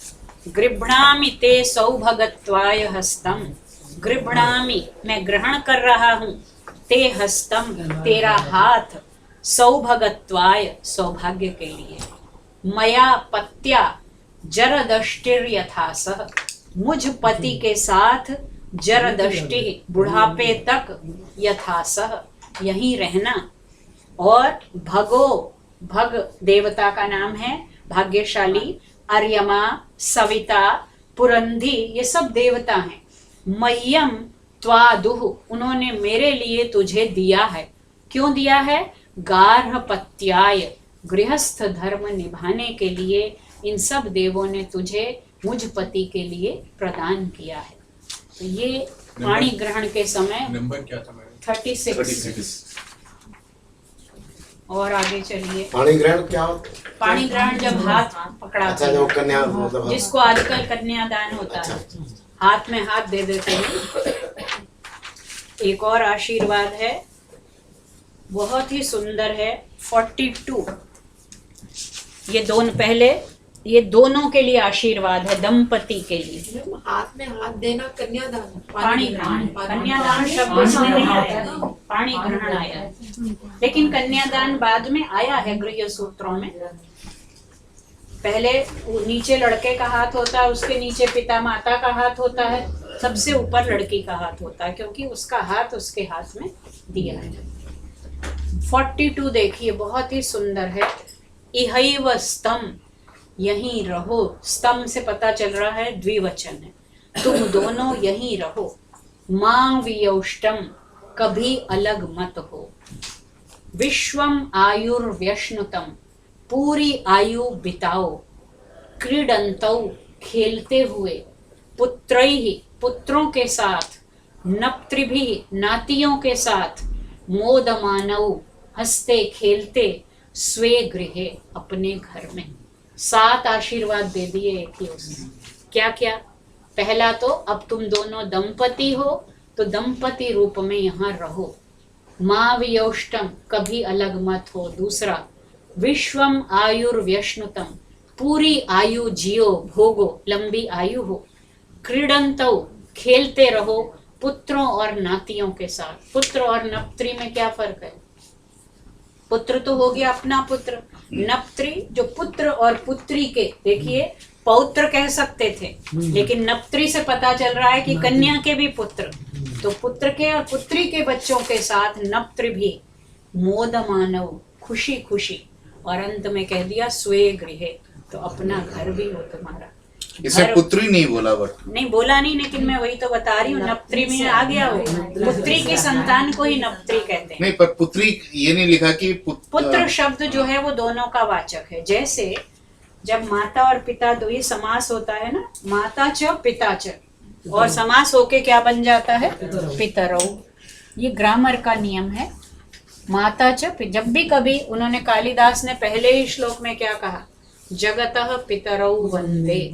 गृभणामि ते सौभगत्वाय हस्तम। गृभणामि, मैं ग्रहण कर रहा हूँ, ते हस्तम, तेरा हाथ, सौभगत्वाय, सौभाग्य के लिए। मया पत्या जरदष्टिर्यथासह, मुझ पति के साथ जरदष्टि, बुढ़ापे तक, यथासह, यहीं रहना। और भगो, भग देवता का नाम है, भाग्यशाली, अर्यमा, सविता, पुरंधी, ये सब देवता हैं। मह्यम त्वादुः, उन्होंने मेरे लिए तुझे दिया है। क्यों दिया है? गार्हपत्याय, गृहस्थ धर्म निभाने के लिए इन सब देवों ने तुझे मुझ पति के लिए प्रदान किया है। तो ये पाणी ग्रहण के समय नंबर क्या था मैडम? 36। और आगे चलिए। पाणी ग्रहण क्या होता है? पाणी ग्रहण जब हाथ पकड़ा, अच्छा, जो कन्या मतलब जिसको आजकल कन्यादान होता है, हाथ में हाथ दे देते हैं। एक और आशीर्वाद है, बहुत ही सुंदर है, 42। ये दोनों पहले ये दोनों के लिए आशीर्वाद है, दंपति के लिए। हाथ में हाथ देना कन्यादान, पाणी ग्रहण, कन्यादान शब्द इसमें नहीं आया है, पाणी ग्रहण आया है, लेकिन कन्यादान बाद में आया है गृह सूत्रों में। पहले नीचे लड़के का हाथ होता है, उसके नीचे पिता माता का हाथ होता है, सबसे ऊपर लड़की का हाथ होता है, क्योंकि उसका हाथ उसके हाथ में दिया है। 42 देखिए, बहुत ही सुंदर है। इहैव स्तम, यहीं रहो। स्तम से पता चल रहा है द्विवचन है, तुम दोनों यहीं रहो। मां वियौष्टम, कभी अलग मत हो। विश्वम आयुर्व्यश्नुतम, पूरी आयु बिताओ। क्रीडंतौ, खेलते हुए। पुत्रैहि, पुत्रों के साथ। नप्तृभिः, नातियों के साथ। मोदमानौ, हंसते खेलते। स्वे गृहे, अपने घर में। 7 आशीर्वाद दे दिए एक ही उसमें। क्या क्या? पहला तो अब तुम दोनों दंपति हो तो दंपति रूप में यहाँ रहो। मां वियौष्टम, कभी अलग मत हो। दूसरा, विश्वम आयुर्व्यश्नुतम, पूरी आयु जियो, भोगो, लंबी आयु हो। क्रीडंतौ, खेलते रहो पुत्रों और नातियों के साथ। पुत्र और नप्त्री में क्या फर्क है? पुत्र तो हो गया अपना पुत्र, नप्त्री जो पुत्र और पुत्री के, देखिए पौत्र कह सकते थे, लेकिन नप्त्री से पता चल रहा है कि कन्या के भी पुत्र, तो पुत्र के और पुत्री के बच्चों के साथ नप्त्र भी। मोद मानव, खुशी खुशी। और अंत में कह दिया स्वे गृहे, तो अपना घर भी हो तुम्हारा। इसे घर- पुत्री नहीं बोला, बट नहीं बोला नहीं, लेकिन मैं वही तो बता रही हूँ, नप्त्री में आ गया हो। पुत्री की संतान को ही नप्त्री कहते हैं। नहीं, पर पुत्री ये नहीं लिखा कि पुत्र शब्द जो है वो दोनों का वाचक है। जैसे जब माता और पिता, दो ही समास होता है ना, माता च पिता च, और समास होके क्या बन जाता है? पितरौ। ये ग्रामर का नियम है। माता च, जब भी कभी उन्होंने, कालिदास ने पहले ही श्लोक में क्या कहा? जगतः पितरौ वंदे।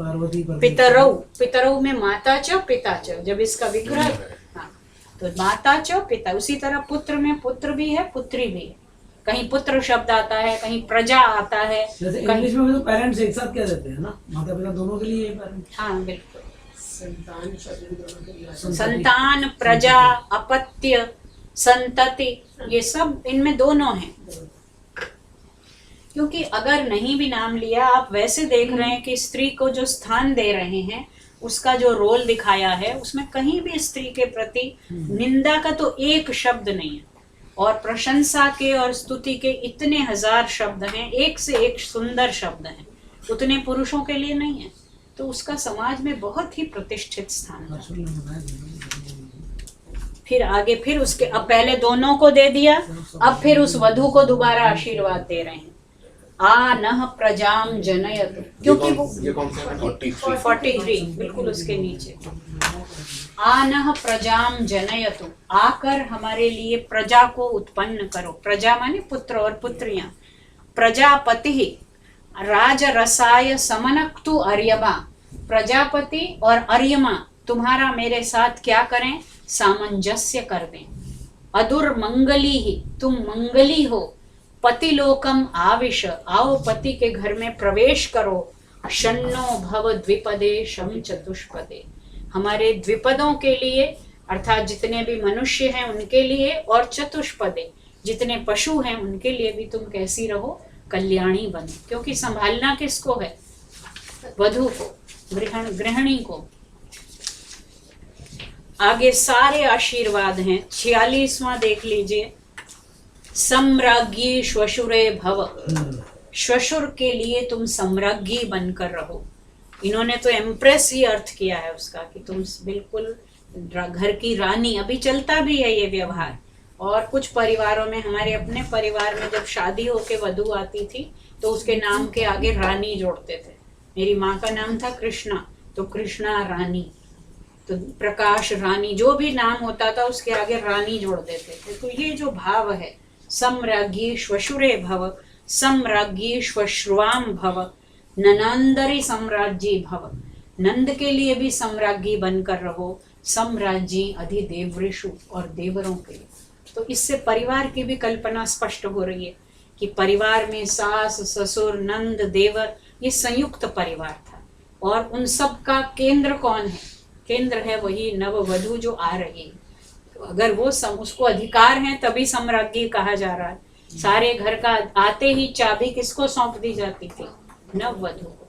पितरौ, पितरौ में माता च पिता च, जब इसका विग्रह, हाँ, तो माता च पिता। उसी तरह पुत्र में पुत्र भी है, पुत्री भी है। कहीं पुत्र शब्द आता है, कहीं प्रजा आता है, जैसे कहीं, इंग्लिश में तो पेरेंट्स एक साथ क्या देते हैं ना, माता पिता दोनों के लिए पेरेंट्स। हाँ बिल्कुल। संतान, प्रजा, अपत्य, संतति, ये सब इनमें दोनों हैं। क्योंकि अगर नहीं भी नाम लिया, आप वैसे देख रहे हैं कि स्त्री को जो स्थान दे रहे हैं, उसका जो रोल दिखाया है, उसमें कहीं भी स्त्री के प्रति निंदा का तो एक शब्द नहीं है, और प्रशंसा के और स्तुति के इतने हजार शब्द हैं, एक से एक सुंदर शब्द हैं, उतने पुरुषों के लिए नहीं है। तो उसका समाज में बहुत ही प्रतिष्ठित स्थान है। फिर आगे, फिर उसके, अब पहले दोनों को दे दिया, अब फिर उस वधू को दोबारा आशीर्वाद दे रहे हैं। आ नह प्रजाम जनयत, क्योंकि वो ये कौन सा है? 43 बिल्कुल उसके नीचे। आनह प्रजाम जनयतु, आकर हमारे लिए प्रजा को उत्पन्न करो। प्रजा माने पुत्र और पुत्रियां। प्रजापति राजरसाय समनक्तु अर्यमा, प्रजापति और अर्यमा तुम्हारा मेरे साथ क्या करें? सामंजस्य कर दें। अदुर मंगली ही, तुम मंगली हो। पति लोकम आविश, आओ पति के घर में प्रवेश करो। शन्नो भव द्विपदे शम चतुष्पदे, हमारे द्विपदों के लिए, अर्थात जितने भी मनुष्य हैं उनके लिए, और चतुष्पदे जितने पशु हैं उनके लिए भी तुम कैसी रहो? कल्याणी बनो। क्योंकि संभालना किसको है? वधू को, गृहिणी को। आगे सारे आशीर्वाद हैं। 46वां देख लीजिए। सम्राज्ञी श्वशुरे भव, श्वशुर के लिए तुम सम्राज्ञी बनकर रहो। इन्होंने तो एम्प्रेस ही अर्थ किया है उसका, कि तुम बिल्कुल घर की रानी। अभी चलता भी है ये व्यवहार, और कुछ परिवारों में, हमारे अपने परिवार में जब शादी होके वधू आती थी तो उसके नाम के आगे रानी जोड़ते थे। मेरी माँ का नाम था कृष्णा, तो कृष्णा रानी, तो प्रकाश रानी, जो भी नाम होता था उसके आगे रानी जोड़ देते थे। तो ये जो भाव है, सम्राज्ञी श्वशुरे भव, सम्राज्ञी श्वश्रुवाम भव, ननंदरी सम्राज्ञी भव, नंद के लिए भी सम्राज्ञी बनकर रहो। सम्राज्ञी अधिदेवऋषु, और देवरों के लिए। तो इससे परिवार की भी कल्पना स्पष्ट हो रही है कि परिवार में सास, ससुर, नंद, देवर ये संयुक्त परिवार था। और उन सब का केंद्र कौन है? केंद्र है वही नववधू जो आ रही है। तो अगर वो उसको अधिकार है तभी सम्राज्ञी कहा जा रहा है। सारे घर का आते ही चाबी किसको सौंप दी जाती थी? नववधू को।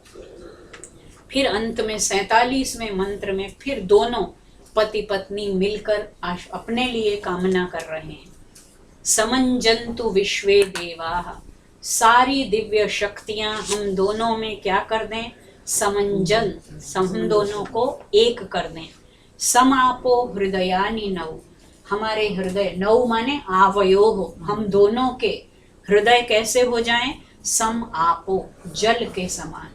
फिर अंत में 47वें मंत्र में फिर दोनों पति पत्नी मिलकर अपने लिए कामना कर रहे हैं। समंजन्तु विश्वे देवाः, सारी दिव्य शक्तियां हम दोनों में क्या कर दें? समंजन, हम दोनों को एक कर दें। समापो हृदयानि नौ, हमारे हृदय, नौ माने आवयोः, हम दोनों के हृदय कैसे हो जाएं? सम आपो, जल के समान।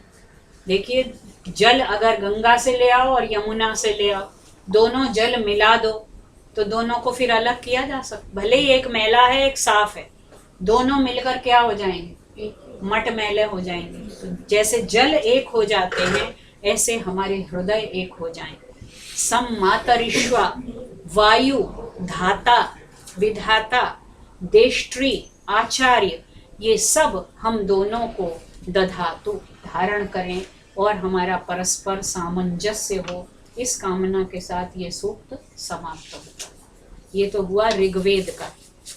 देखिए, जल अगर गंगा से ले आओ और यमुना से ले आओ, दोनों जल मिला दो तो दोनों को फिर अलग किया जा सकता। भले ही एक मैला है एक साफ है, दोनों मिलकर क्या हो जाएंगे? मट मैले हो जाएंगे। तो जैसे जल एक हो जाते हैं ऐसे हमारे हृदय एक हो जाएंगे। सम मातरिश्वा, वायु, धाता, विधाता, देष्ट्री, आचार्य, ये सब हम दोनों को दधातु, धारण करें और हमारा परस्पर सामंजस्य हो। इस कामना के साथ ये सूक्त समाप्त होता है। ये तो हुआ ऋग्वेद का।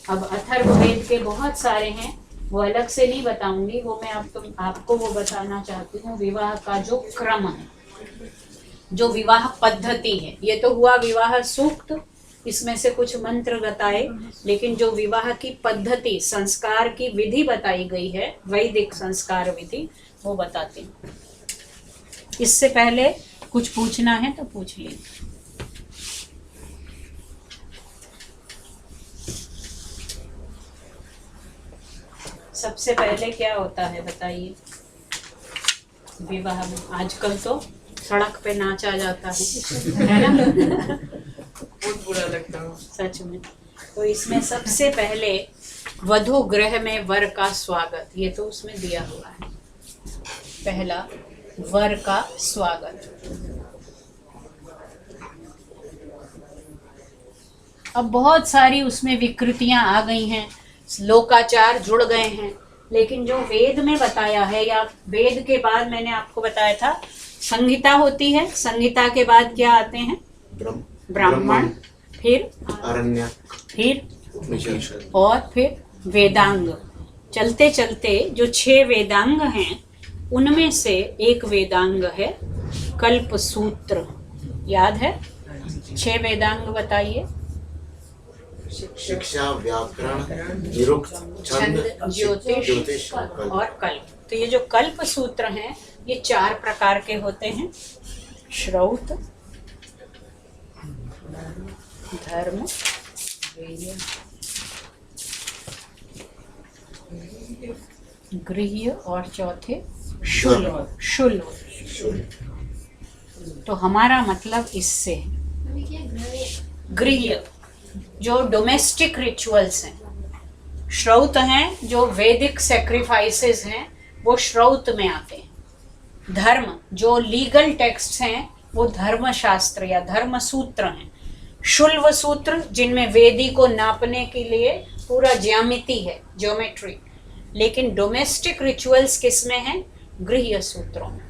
अब अथर्ववेद के बहुत सारे हैं, वो अलग से नहीं बताऊंगी, वो मैं आपको वो बताना चाहती हूँ। विवाह का जो क्रम है, जो विवाह पद्धति है, ये तो हुआ विवाह सूक्त, इसमें से कुछ मंत्र बताए, लेकिन जो विवाह की पद्धति, संस्कार की विधि बताई गई है, वैदिक संस्कार विधि, वो बताती हूँ। इससे पहले कुछ पूछना है तो पूछ लीजिए। सबसे पहले क्या होता है बताइए विवाह में? आजकल तो सड़क पे नाचा जाता है ना? बहुत बुरा लगता है सच में। तो इसमें सबसे पहले वधु गृह में वर का स्वागत, ये तो उसमें दिया हुआ है। पहला वर का स्वागत। अब बहुत सारी उसमें विकृतियां आ गई हैं, लोकाचार जुड़ गए हैं, लेकिन जो वेद में बताया है, या वेद के बाद मैंने आपको बताया था संहिता होती है, संहिता के बाद क्या आते हैं? ब्राह्मण, फिर अरण्य, फिर उपनिषद और फिर वेदांग। चलते चलते जो 6 वेदांग हैं उनमें से एक वेदांग है कल्प सूत्र। याद है? 6 वेदांग बताइए। शिक्षा, व्याकरण, निरुक्त, छंद, ज्योतिष और कल्प। तो ये जो कल्प सूत्र हैं ये 4 प्रकार के होते हैं। श्रौत, धर्म, गृह्य और चौथे शुल। शुल। तो हमारा मतलब इससे गृह्य जो डोमेस्टिक रिचुअल्स हैं, श्रौत हैं जो वैदिक सैक्रिफाइसेस हैं, वो श्रौत में आते हैं। धर्म जो लीगल टेक्स्ट हैं वो धर्मशास्त्र या धर्म सूत्र हैं। शुल्व सूत्र जिनमें वेदी को नापने के लिए पूरा ज्यामिति है, ज्योमेट्री। लेकिन डोमेस्टिक रिचुअल्स किस में हैं? गृह्य सूत्रों में।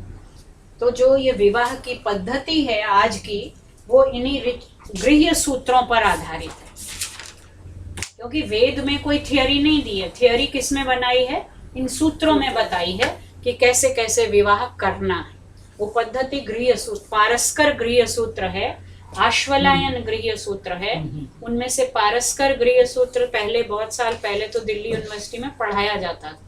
तो जो ये विवाह की पद्धति है आज की, वो इन्हीं गृह्य सूत्रों पर आधारित है। क्योंकि वेद में कोई थियोरी नहीं दी है, थियोरी किस में बनाई है? इन सूत्रों में बताई है कि कैसे कैसे विवाह करना है। वो पद्धति गृह्य सूत्र, पारस्कर गृह्य सूत्र है, आश्वलायन गृह्य सूत्र है। उनमें से पारस्कर गृह्य सूत्र पहले, बहुत साल पहले तो दिल्ली यूनिवर्सिटी में पढ़ाया जाता था,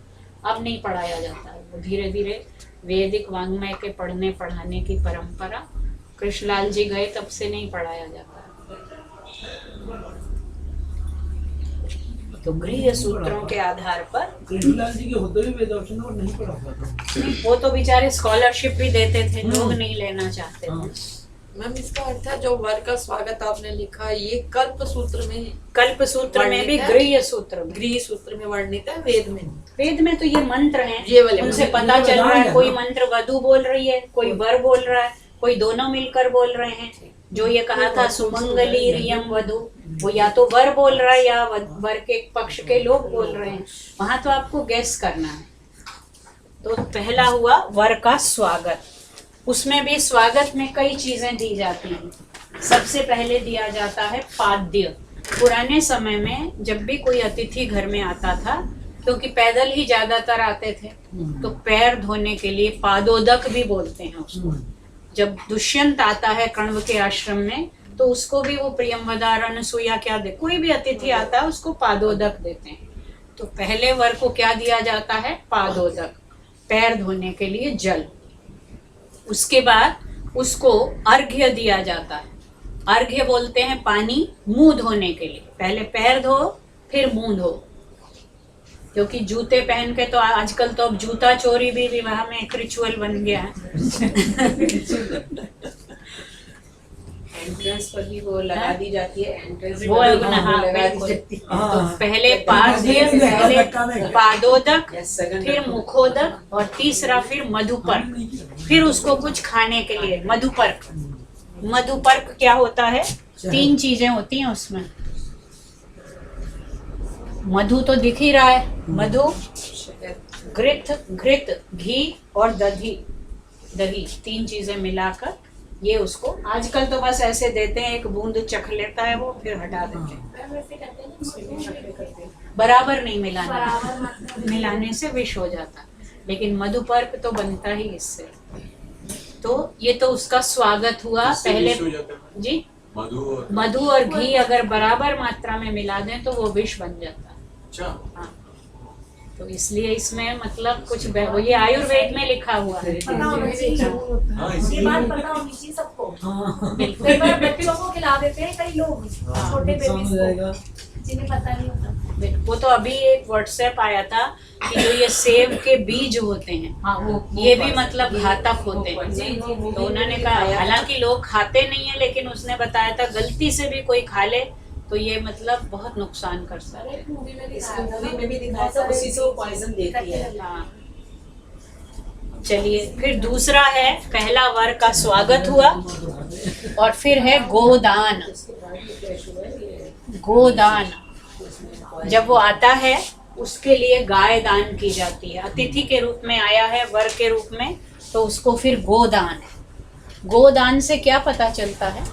अब नहीं पढ़ाया जाता है। वो धीरे धीरे वैदिक वाङ्मय के पढ़ने पढ़ाने की परंपरा, कृष्णलाल जी गए तब से नहीं पढ़ाया जाता। तो गृह्य सूत्रों के आधार पर कृष्णलाल जी के होते भी वेदवर्षन और नहीं पढ़ा था। वो तो बेचारे स्कॉलरशिप भी देते थे, लोग नहीं लेना चाहते थे। मैम इसका अर्थ है जो वर का स्वागत आपने लिखा है ये कल्प सूत्र में है। कल्प सूत्र में भी गृह्य सूत्र, गृह सूत्र में वर्णित है, वेद में नहीं। वेद में तो ये मंत्र हैं, ये वाले उनसे मंत्र। पता चल रहा है। ये कोई ना। मंत्र वधु बोल रही है, कोई वर बोल रहा है, कोई दोनों मिलकर बोल रहे हैं। जो ये कहा था सुमंगली रियम वधु, वो या तो वर बोल रहा है या वर के पक्ष के लोग बोल रहे हैं। वहां तो आपको गेस करना है। तो पहला हुआ वर का स्वागत। उसमें भी स्वागत में कई चीजें दी जाती हैं। सबसे पहले दिया जाता है पाद्य। पुराने समय में जब भी कोई अतिथि घर में आता था, क्योंकि पैदल ही ज्यादातर आते थे, तो पैर धोने के लिए पादोदक भी बोलते हैं उसको। जब दुष्यंत आता है कण्व के आश्रम में, तो उसको भी वो प्रियंवदा अनसुईया क्या दे, कोई भी अतिथि आता है उसको पादोदक देते हैं। तो पहले वर को क्या दिया जाता है? पादोदक, पैर धोने के लिए जल। उसके बाद उसको अर्घ्य दिया जाता है। अर्घ्य बोलते हैं पानी मुंह धोने के लिए। पहले पैर धो, फिर मुंह धो, क्योंकि जूते पहन के तो आजकल तो अब जूता चोरी भी विवाह में एक रिचुअल बन गया है। एंट्रेंस पर भी वो लगा दी जाती है, एंट्रेंस वो बिल्कुल। तो पहले पादोदक, फिर मुखोदक, और तीसरा फिर मधुपर्क। फिर उसको कुछ खाने के लिए मधुपर्क। मधुपर्क क्या होता है? 3 चीजें होती हैं उसमें। मधु तो दिख ही रहा है, मधु, घृत, घी और दही। 3 चीजें मिलाकर ये उसको, आजकल तो बस ऐसे देते हैं, एक बूंद चख लेता है वो, फिर हटा देते हैं। बराबर नहीं मिलाना, मिलाने से विष हो जाता। लेकिन मधुपर्क तो बनता ही इससे। तो ये तो उसका स्वागत हुआ। पहले जी मधु और घी अगर बराबर मात्रा में मिला दें तो वो विष बन जाता है। हाँ, तो इसलिए इसमें मतलब कुछ ये आयुर्वेद में लिखा हुआ है। ये बात पता होनी चाहिए सबको। कई बार बच्चों को खिला देते हैं कई लोग, छोटे बेबीज को, जिन्हें पता नहीं होता। वो तो अभी एक व्हाट्सएप आया था कि जो ये सेब के बीज होते हैं, हाँ, वो ये भी मतलब घातक होते हैं। तो उन्होंने कहा, हालांकि लोग खाते नहीं है, लेकिन उसने बताया था गलती से भी कोई खा ले तो ये मतलब बहुत नुकसान कर सकता है। मूवी में भी दिखाया था, उसी से पॉइजन देती है। हाँ। चलिए, फिर दूसरा है, पहला वर का स्वागत हुआ, और फिर है गोदान। गोदान जब वो आता है उसके लिए गाय दान की जाती है। अतिथि के रूप में आया है, वर के रूप में, तो उसको फिर गोदान है। गोदान से क्या पता चलता है?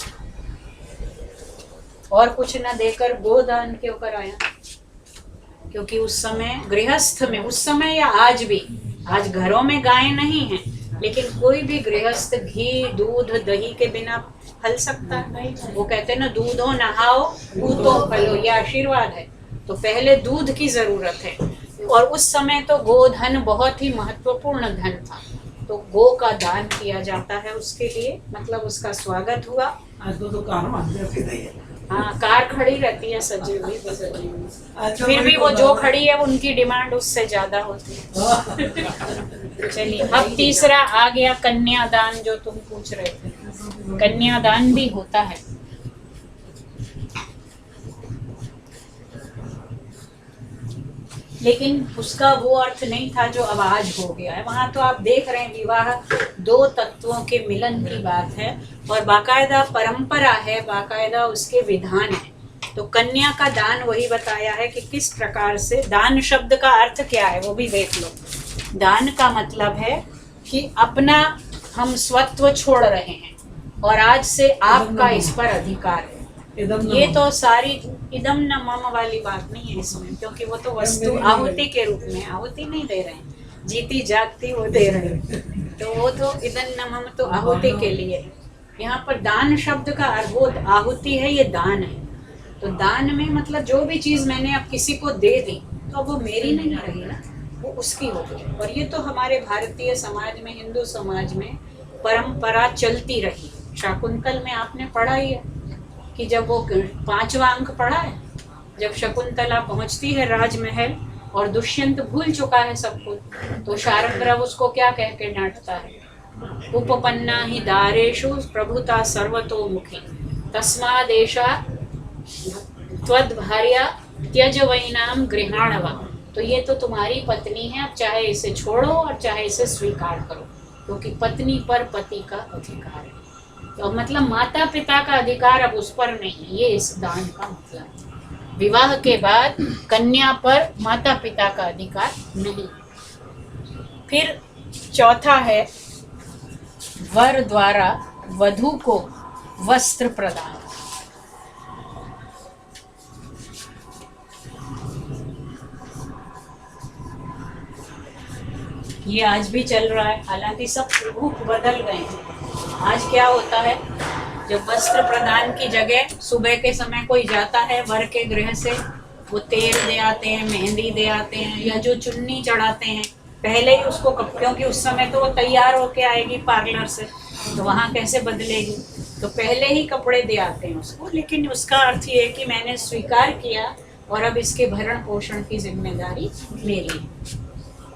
और कुछ न देकर गोदान के ऊपर आया, क्योंकि उस समय गृहस्थ में, उस समय या आज भी, आज घरों में गाय नहीं है, लेकिन कोई भी गृहस्थ घी, दूध, दही के बिना फल सकता है? वो कहते हैं ना, दूधो नहाओ पूतो फलो, ये आशीर्वाद है। तो पहले दूध की जरूरत है, और उस समय तो गोधन बहुत ही महत्वपूर्ण धन था, तो गो का दान किया जाता है उसके लिए, मतलब उसका स्वागत हुआ। तो हाँ, कार खड़ी रहती है सजी हुई, फिर भी वो जो खड़ी है उनकी डिमांड उससे ज्यादा होती है। चलिए, अब तीसरा आ गया कन्यादान, जो तुम पूछ रहे थे। कन्यादान भी होता है। लेकिन उसका वो अर्थ नहीं था जो अब आज हो गया है। वहां तो आप देख रहे हैं, विवाह 2 तत्वों के मिलन की बात है, और बाकायदा परंपरा है, बाकायदा उसके विधान है। तो कन्या का दान वही बताया है कि किस प्रकार से। दान शब्द का अर्थ क्या है वो भी देख लो। दान का मतलब है कि अपना हम स्वत्व छोड़ रहे हैं, और आज से आपका इस पर अधिकार है। ये तो सारी इदम न मम वाली बात नहीं है इसमें, क्योंकि वो तो वस्तु आहुति के रूप में, आहुति नहीं दे रहे हैं, जीती जागती वो दे रहे हैं। तो वो तो इदम न मम तो आहुति के लिए है। यहाँ पर दान शब्द का अर्थ आहुति है, ये दान है। तो दान में मतलब जो भी चीज मैंने अब किसी को दे दी, तो वो मेरी नहीं रही ना, वो उसकी हो गई। और ये तो हमारे भारतीय समाज में, हिंदू समाज में परंपरा चलती रही। शाकुंतल में आपने पढ़ा ही है कि जब वो 5वां अंक पढ़ा है, जब शकुंतला पहुंचती है राजमहल और दुष्यंत भूल चुका है सब कुछ, तो शारंग्रव उसको क्या कह के डांटता है? उपपन्ना ही दारेषु प्रभुता सर्वतोमुखी तस्मादेशा त्वद्भार्या त्यज वैनाम गृहाणवा। तो ये तो तुम्हारी पत्नी है, अब चाहे इसे छोड़ो और चाहे इसे स्वीकार करो, क्योंकि पत्नी पर पति का अधिकार है। तो मतलब माता पिता का अधिकार अब उस पर नहीं है, ये इस दान का मतलब है। विवाह के बाद कन्या पर माता पिता का अधिकार नहीं। फिर चौथा है वर द्वारा वधू को वस्त्र प्रदान। ये आज भी चल रहा है, हालांकि सब रूप बदल गए हैं। आज क्या होता है, जब वस्त्र प्रदान की जगह सुबह के समय कोई जाता है वर के गृह से, वो तेल दे आते हैं, मेहंदी दे आते हैं, या जो चुन्नी चढ़ाते हैं पहले ही उसको, क्योंकि उस समय तो वो तैयार होके आएगी पार्लर से, तो वहाँ कैसे बदलेगी, तो पहले ही कपड़े दे आते हैं उसको। लेकिन उसका अर्थ ये है कि मैंने स्वीकार किया और अब इसके भरण पोषण की जिम्मेदारी मेरी है।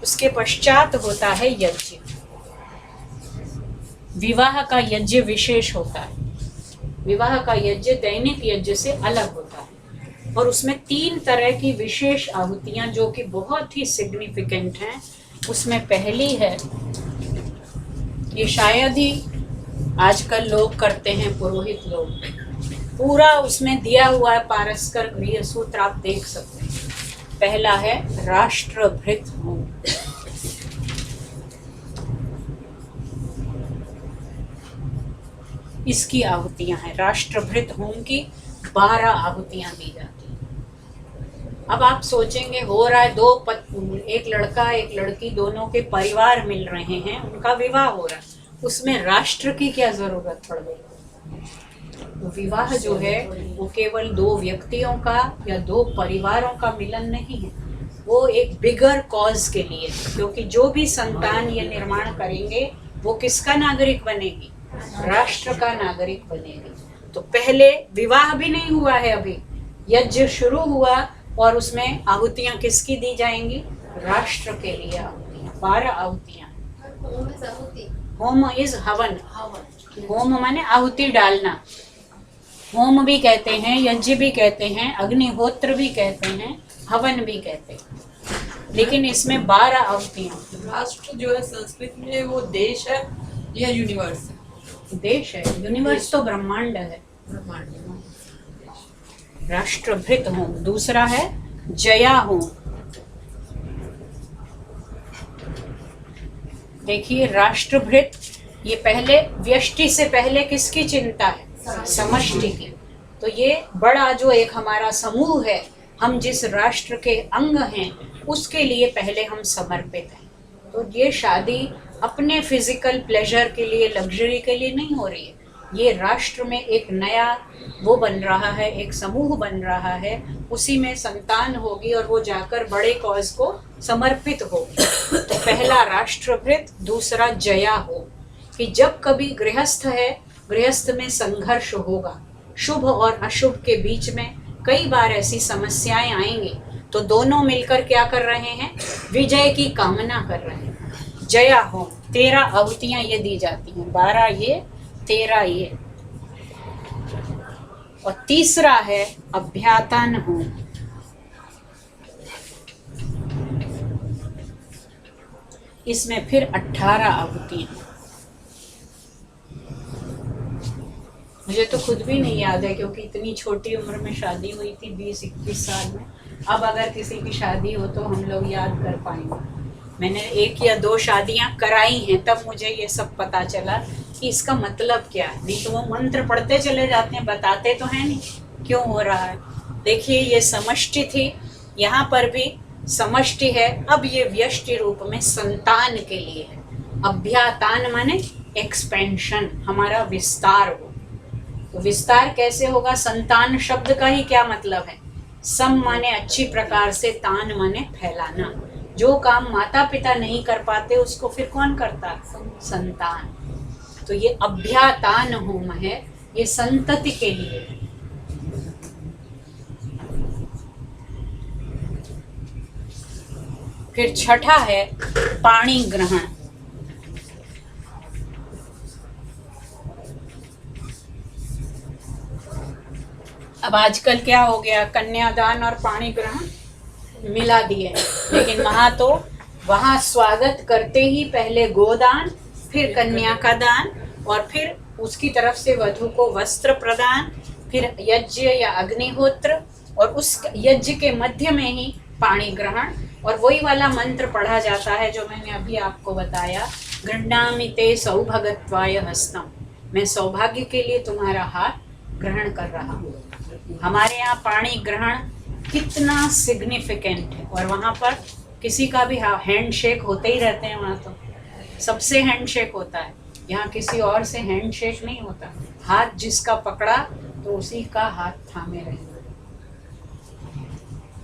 उसके पश्चात होता है यज्ञ। विवाह का यज्ञ विशेष होता है। विवाह का यज्ञ दैनिक यज्ञ से अलग होता है और उसमें 3 तरह की विशेष आहुतियां जो कि बहुत ही सिग्निफिकेंट हैं। उसमें पहली है, ये शायद ही आजकल लोग करते हैं, पुरोहित लोग, पूरा उसमें दिया हुआ है पारस्कर गृह सूत्र, आप देख सकते हैं। पहला है राष्ट्रभृत होम। इसकी आहुतियां हैं, राष्ट्रभृत होम की 12 आहुतियां दी जाती हैं। अब आप सोचेंगे हो रहा है एक लड़का एक लड़की दोनों के परिवार मिल रहे हैं, उनका विवाह हो रहा है, उसमें राष्ट्र की क्या जरूरत पड़ गई? तो विवाह जो है वो केवल 2 व्यक्तियों का या 2 परिवारों का मिलन नहीं है, वो एक बिगर कॉज के लिए, क्योंकि जो भी संतान ये निर्माण करेंगे वो किसका नागरिक बनेगी? राष्ट्र का नागरिक बनेगी। तो पहले विवाह भी नहीं हुआ है, अभी यज्ञ शुरू हुआ और उसमें आहुतियां किसकी दी जाएंगी? राष्ट्र के लिए आहुतियां, 12 आहुतियां। होम इज हवन। होम माने आहुति डालना। होम भी कहते हैं, यज्ञ भी कहते हैं, अग्निहोत्र भी कहते हैं, हवन भी कहते हैं, लेकिन इसमें 12 आहुतियां। राष्ट्र जो है संस्कृत में वो देश है या यूनिवर्स है? देश है, यूनिवर्स तो ब्रह्मांड है। राष्ट्रभृत होम। दूसरा है जया होम। देखिए राष्ट्रभृत, ये पहले व्यष्टि से पहले किसकी चिंता है? समष्टि की। तो ये बड़ा जो एक हमारा समूह है, हम जिस राष्ट्र के अंग हैं उसके लिए पहले हम समर्पित हैं। तो ये शादी अपने फिजिकल प्लेजर के लिए, लग्जरी के लिए नहीं हो रही है, ये राष्ट्र में एक नया वो बन रहा है, एक समूह बन रहा है, उसी में संतान होगी और वो जाकर बड़े कॉज को समर्पित होगी। तो पहला राष्ट्रभृत, दूसरा जया हो, कि जब कभी गृहस्थ है, गृहस्थ में संघर्ष होगा, शुभ और अशुभ के बीच में कई बार ऐसी समस्याएं आएंगी, तो दोनों मिलकर क्या कर रहे हैं? विजय की कामना कर रहे हैं। जया हो। 13 आहुतियां ये दी जाती हैं, 12 ये, 13 ये। और तीसरा है अभ्यातान होम। इसमें फिर 18 आहुतियां। मुझे तो खुद भी नहीं याद है, क्योंकि इतनी छोटी उम्र में शादी हुई थी, 20-21 साल में। अब अगर किसी की शादी हो तो हम लोग याद कर पाएंगे। मैंने 1 या 2 शादियां कराई हैं, तब मुझे ये सब पता चला कि इसका मतलब क्या है। नहीं तो वो मंत्र पढ़ते चले जाते हैं, बताते तो हैं नहीं क्यों हो रहा है। देखिए ये समष्टि थी, यहाँ पर भी समष्टि है, अब ये व्यष्टि रूप में संतान के लिए है। अभ्यातान माने एक्सपेंशन, हमारा विस्तार हो। तो विस्तार कैसे होगा? संतान शब्द का ही क्या मतलब है? सम माने अच्छी प्रकार से, तान माने फैलाना। जो काम माता पिता नहीं कर पाते उसको फिर कौन करता है? संतान। तो ये अभ्यातान होम है, ये संतति के लिए है। फिर छठा है पाणी ग्रहण। अब आजकल क्या हो गया, कन्यादान और पाणी ग्रहण मिला दिए, लेकिन वहां तो वहां स्वागत करते ही पहले गोदान, फिर कन्या का दान, और फिर उसकी तरफ से वधू को वस्त्र प्रदान, फिर यज्ञ या अग्निहोत्र, और उस यज्ञ के मध्य में ही पाणी ग्रहण, और वही वाला मंत्र पढ़ा जाता है जो मैंने अभी आपको बताया, गृह्णामि ते सौभाग्यत्वाय हस्तम, मैं सौभाग्य के लिए तुम्हारा हाथ ग्रहण कर रहा हूँ। हमारे यहाँ पाणी ग्रहण कितना सिग्निफिकेंट है, और वहाँ पर किसी का भी हैंड शेक होते ही रहते हैं, वहाँ तो सबसे हैंड शेक होता है, यहाँ किसी और से हैंड शेक नहीं होता। हाथ जिसका पकड़ा तो उसी का हाथ थामे रहेगा।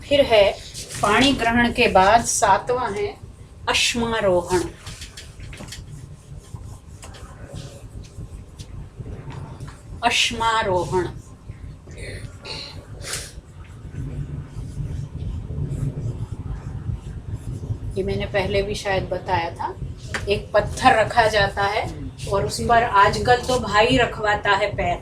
फिर है पाणी ग्रहण के बाद 7वां है अश्मारोहण। अश्मारोहण ये मैंने पहले भी शायद बताया था। एक पत्थर रखा जाता है और उस पर आजकल तो भाई रखवाता है पैर,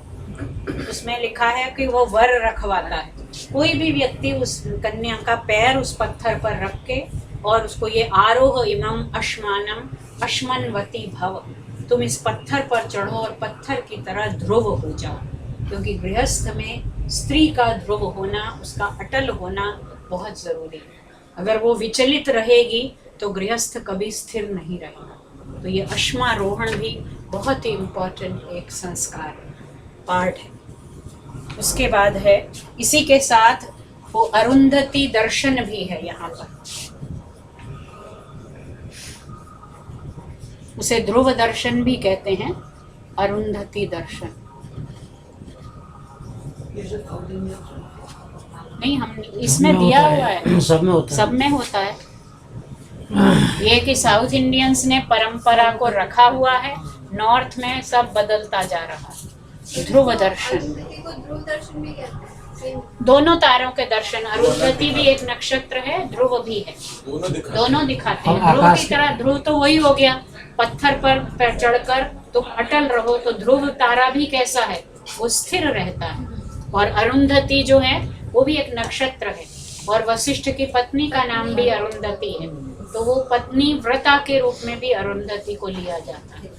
उसमें लिखा है कि वो वर रखवाता है। कोई भी व्यक्ति उस कन्या का पैर उस पत्थर पर रख के और उसको ये आरोह इमम अश्मानम अश्मनवती भव, तुम इस पत्थर पर चढ़ो और पत्थर की तरह ध्रुव हो जाओ, क्योंकि गृहस्थ में स्त्री का ध्रुव होना, उसका अटल होना बहुत जरूरी है। अगर वो विचलित रहेगी तो गृहस्थ कभी स्थिर नहीं रहेगा। तो ये अश्मारोहण भी बहुत ही इम्पोर्टेंट एक संस्कार पार्ट है। उसके बाद है इसी के साथ वो अरुंधति दर्शन भी है यहाँ पर, उसे ध्रुव दर्शन भी कहते हैं, अरुंधति दर्शन। नहीं, हम इसमें दिया हुआ है, सब में होता है, सब में होता है। ये कि साउथ इंडियंस ने परंपरा को रखा हुआ है, नॉर्थ में सब बदलता जा रहा है। ध्रुव दर्शन, अरुंधति को ध्रुव दर्शन भी कहते हैं। दोनों तारों के दर्शन, अरुंधति भी एक नक्षत्र है, ध्रुव भी है, दोनों दिखाते हैं। ध्रुव की तरह, ध्रुव तो वही हो गया, पत्थर पर चढ़कर तुम अटल रहो, तो ध्रुव तारा भी कैसा है, वो स्थिर रहता है। और अरुंधति जो है वो भी एक नक्षत्र है, और वशिष्ठ की पत्नी का नाम भी अरुंधति है, तो वो पत्नी व्रता के रूप में भी अरुंधति को लिया जाता है।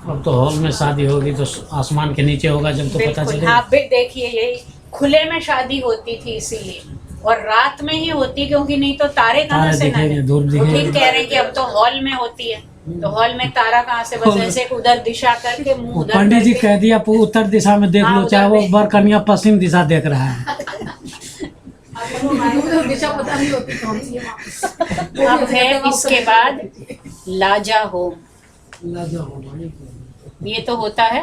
अब तो हॉल में शादी होगी तो आसमान के नीचे होगा जब तो पता बिल्कुल, चलेगा। हाँ देखिए, यही खुले में शादी होती थी इसीलिए, और रात में ही होती, क्योंकि नहीं तो तारे कहाँ तारे से ना दिखेंगे, हैं। धूप वो दिखेंगे। ठीक कह रहे हैं कि अब तो हॉल में होती है, तो हॉल में तारा कहाँ से, बस ऐसे उधर दिशा करके मुंह उधर पंडित जी करके। कह दिया उत्तर दिशा में देख हाँ, लो, उधर चाहे वो देख। वर कन्या पश्चिम दिशा देख रहा है। दिशा पता नहीं होती कौन सी है। अब है इसके बाद लाजा होम। ये तो होता है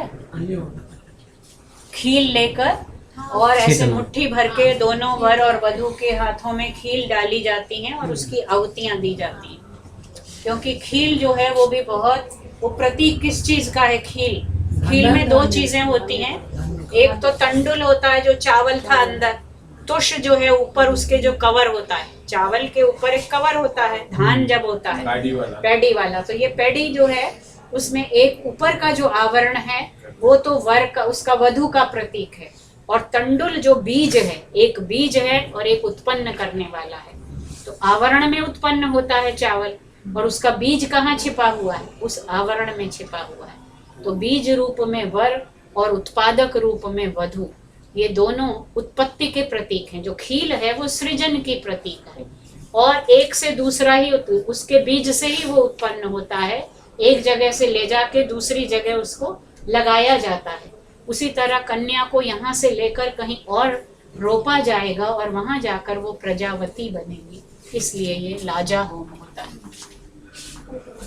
खील लेकर, और ऐसे खील। मुट्ठी भर के दोनों वर और वधू के हाथों में खील डाली जाती हैं और उसकी आहुतियां दी जाती हैं। क्योंकि खील जो है वो भी बहुत, वो प्रतीक किस चीज का है, खील। खील में दो चीजें होती हैं, एक तो तंडुल होता है जो चावल था अंदर, तुष जो है ऊपर उसके जो कवर होता है, चावल के ऊपर एक कवर होता है, धान जब होता है पैडी वाला, तो ये पैडी जो है उसमें एक ऊपर का जो आवरण है वो तो वर का, उसका वधू का प्रतीक है, और तंडुल जो बीज है, एक बीज है और एक उत्पन्न करने वाला है। तो आवरण में उत्पन्न होता है चावल, और उसका बीज कहाँ छिपा हुआ है, उस आवरण में छिपा हुआ है। तो बीज रूप में वर और उत्पादक रूप में वधू, ये दोनों उत्पत्ति के प्रतीक हैं। जो खील है वो सृजन की प्रतीक है, और एक से दूसरा ही, उसके बीज से ही वो उत्पन्न होता है, एक जगह से ले जाके दूसरी जगह उसको लगाया जाता है। उसी तरह कन्या को यहाँ से लेकर कहीं और रोपा जाएगा और वहां जाकर वो प्रजावती बनेगी, इसलिए ये लाजा होम होता है।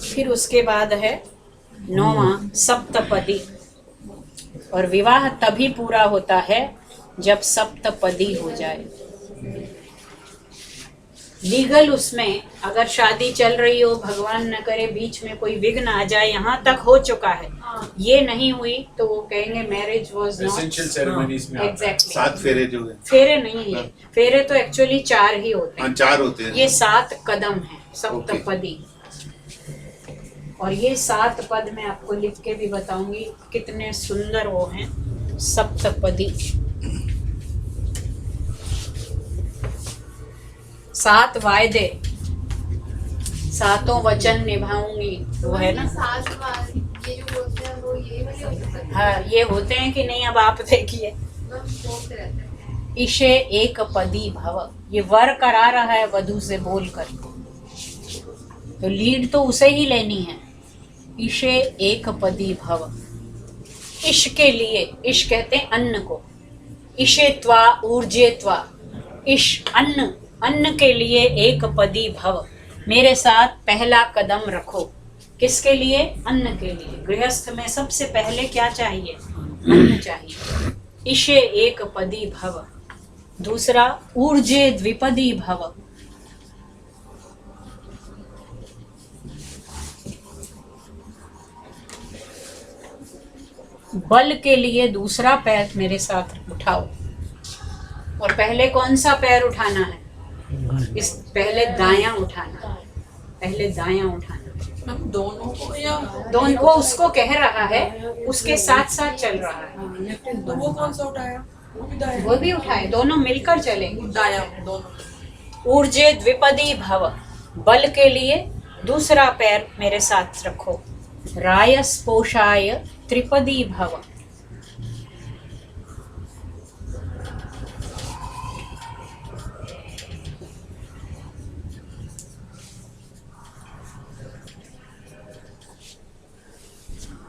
फिर उसके बाद है 9वां सप्तपदी, और विवाह तभी पूरा होता है जब सप्तपदी हो जाए। लीगल उसमें अगर शादी चल रही हो, भगवान न करे बीच में कोई विघ्न आ जाए, यहाँ तक हो चुका है, ये नहीं हुई तो वो कहेंगे marriage was not essential ceremonies में एग्जैक्टली। 7 फेरे जो है, फेरे नहीं है, फेरे तो एक्चुअली 4 ही होते हैं, 4 होते हैं। ये 7 कदम है सप्तपदी। और ये 7 पद मैं आपको लिख के भी बताऊंगी कितने सुंदर वो हैं सप्तपदी। 7 वायदे, 7 वचन निभाऊंगी, वो है ना। 7 बार ये जो बोलते हैं वो ये वाले होते हैं। हाँ, ये होते हैं कि नहीं, अब आप देखिए। बोलते रहते हैं। ईशे एक पदी भव, ये वर करा रहा है वधू से बोल कर, तो लीड तो उसे ही लेनी है। ईशे एक पदी भव, इश के लिए, इश कहते हैं अन्न को, इशे त्वा ऊर्जे त्वा, इश अन्न, अन्न के लिए एक पदी भव, मेरे साथ पहला कदम रखो। किसके लिए? अन्न के लिए। गृहस्थ में सबसे पहले क्या चाहिए? अन्न चाहिए। इशे एक पदी भव। दूसरा, ऊर्जे द्विपदी भव, बल के लिए दूसरा पैर मेरे साथ उठाओ। और पहले कौन सा पैर उठाना है? इस पहले दायां उठाना है, पहले दायां उठाना। मैम दोनों को या दोनों, वो उसको कह रहा है, उसके साथ साथ चल रहा है। तो वो कौन सा उठाया? वो भी दाया, वो भी उठाए, दोनों मिलकर चलेंगे। दाया दोनों। ऊर्जे द्विपदी भव, बल के लिए दूसरा पैर मेरे साथ रखो। रायस्पोषाय त्रिपदी भव,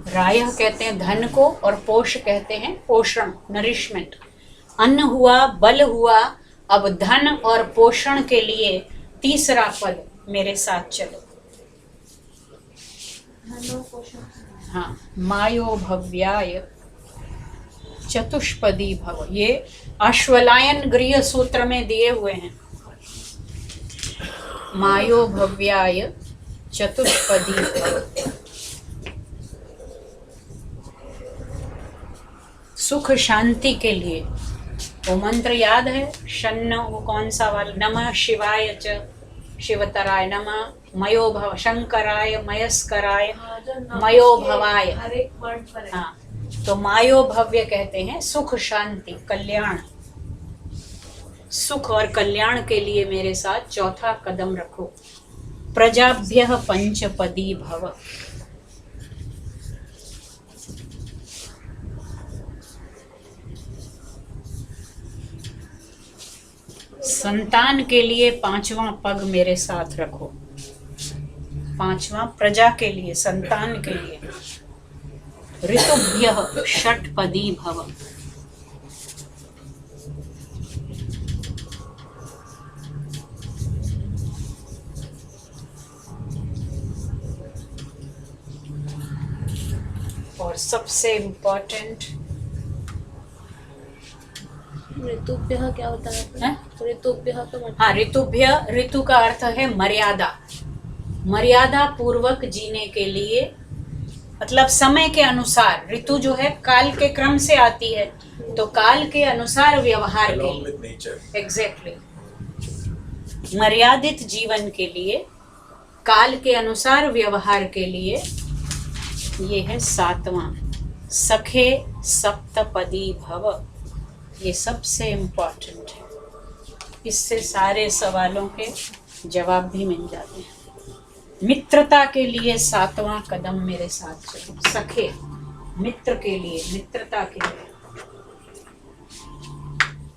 रायः कहते हैं धन को, और पोष कहते हैं पोषण, नरिशमेंट। अन्न हुआ, बल हुआ, अब धन और पोषण के लिए तीसरा पद मेरे साथ चलो। हाँ, मायो भव्याय चतुष्पदी भव, ये अश्वलायन गृह सूत्र में दिए हुए हैं। मायो भव्याय चतुष्पदी भव, सुख शांति के लिए। वो मंत्र याद है? शन्न, वो कौन सा वाला? नमः शिवाय च शिवतराय नमः, मयो भव शंकराय मयस्कराय मयो भवाय। हर एक वर्ड पर है। हाँ, तो मायो भव्य कहते हैं सुख शांति कल्याण। सुख और कल्याण के लिए मेरे साथ चौथा कदम रखो। प्रजाभ्यः पंचपदी भव, संतान के लिए पांचवा पग मेरे साथ रखो। पांचवा प्रजा के लिए, संतान के लिए। ऋतुभ्यः षट्पदी भव, और सबसे इम्पोर्टेंट ऋतुभ्यः क्या होता है? ऋतुभ्यः का मतलब? हाँ, ऋतुभ्य, ऋतु का अर्थ है मर्यादा। मर्यादा पूर्वक जीने के लिए, मतलब समय के अनुसार। ऋतु जो है काल के क्रम से आती है, तो काल के अनुसार व्यवहार के Along लिए। with nature. एग्जैक्टली, मर्यादित जीवन के लिए, काल के अनुसार व्यवहार के लिए। ये है सातवां, सखे सप्तपदी भव, ये सबसे इम्पोर्टेंट है। इससे सारे सवालों के जवाब भी मिल जाते हैं। मित्रता के लिए सातवां कदम मेरे साथ चलो। सखे, मित्र के लिए, मित्रता के लिए।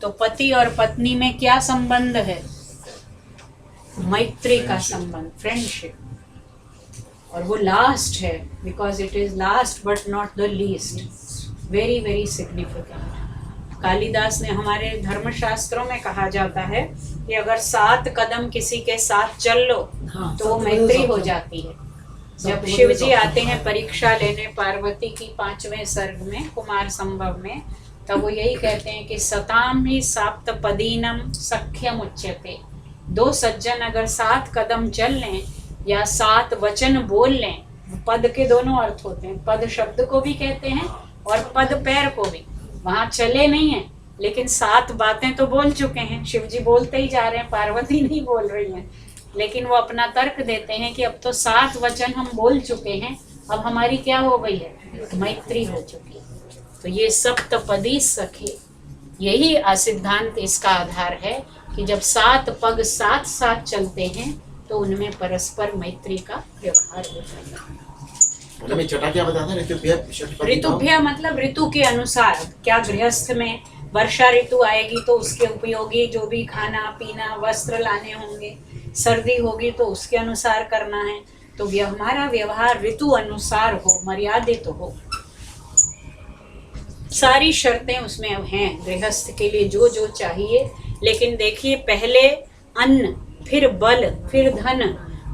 तो पति और पत्नी में क्या संबंध है? मैत्री का संबंध, फ्रेंडशिप। और वो लास्ट है, because it is last but not the least, very very significant. Kalidas ने, हमारे धर्मशास्त्रों में कहा जाता है कि अगर 7 कदम किसी के साथ चल लो तो वो मैत्री हो जाती है। जब शिव जी आते हैं परीक्षा लेने पार्वती की 5वें सर्ग में, कुमार संभव में, तब वो यही कहते हैं कि सताम ही सप्तपदीनम सख्यम उच्यते। 2 सज्जन अगर 7 कदम चल लें या 7 वचन बोल लें, पद के दोनों अर्थ होते हैं, पद शब्द को भी कहते हैं और पद पैर को भी। वहां चले नहीं है, लेकिन 7 बातें तो बोल चुके हैं। शिव जी बोलते ही जा रहे हैं, पार्वती नहीं बोल रही हैं, लेकिन वो अपना तर्क देते हैं कि अब तो 7 वचन हम बोल चुके हैं, अब हमारी क्या हो गई है? मैत्री हो चुकी है। तो ये सप्तपदी सखे, यही सिद्धांत इसका आधार है कि जब 7 पग साथ साथ चलते हैं तो उनमें परस्पर मैत्री का व्यवहार होता है। मैं छठा क्या बताया था? ऋतुभ्य षट्पदी भव। ऋतुभ्य मतलब ऋतु के अनुसार। क्या गृहस्थ में वर्षा ऋतु आएगी तो उसके उपयोगी जो भी खाना पीना वस्त्र लाने होंगे, सर्दी होगी तो उसके अनुसार करना है। तो हमारा व्यवहार ऋतु अनुसार हो, मर्यादित हो। सारी शर्तें उसमें अब हैं गृहस्थ के लिए जो जो चाहिए। लेकिन देखिए, पहले अन्न, फिर बल, फिर धन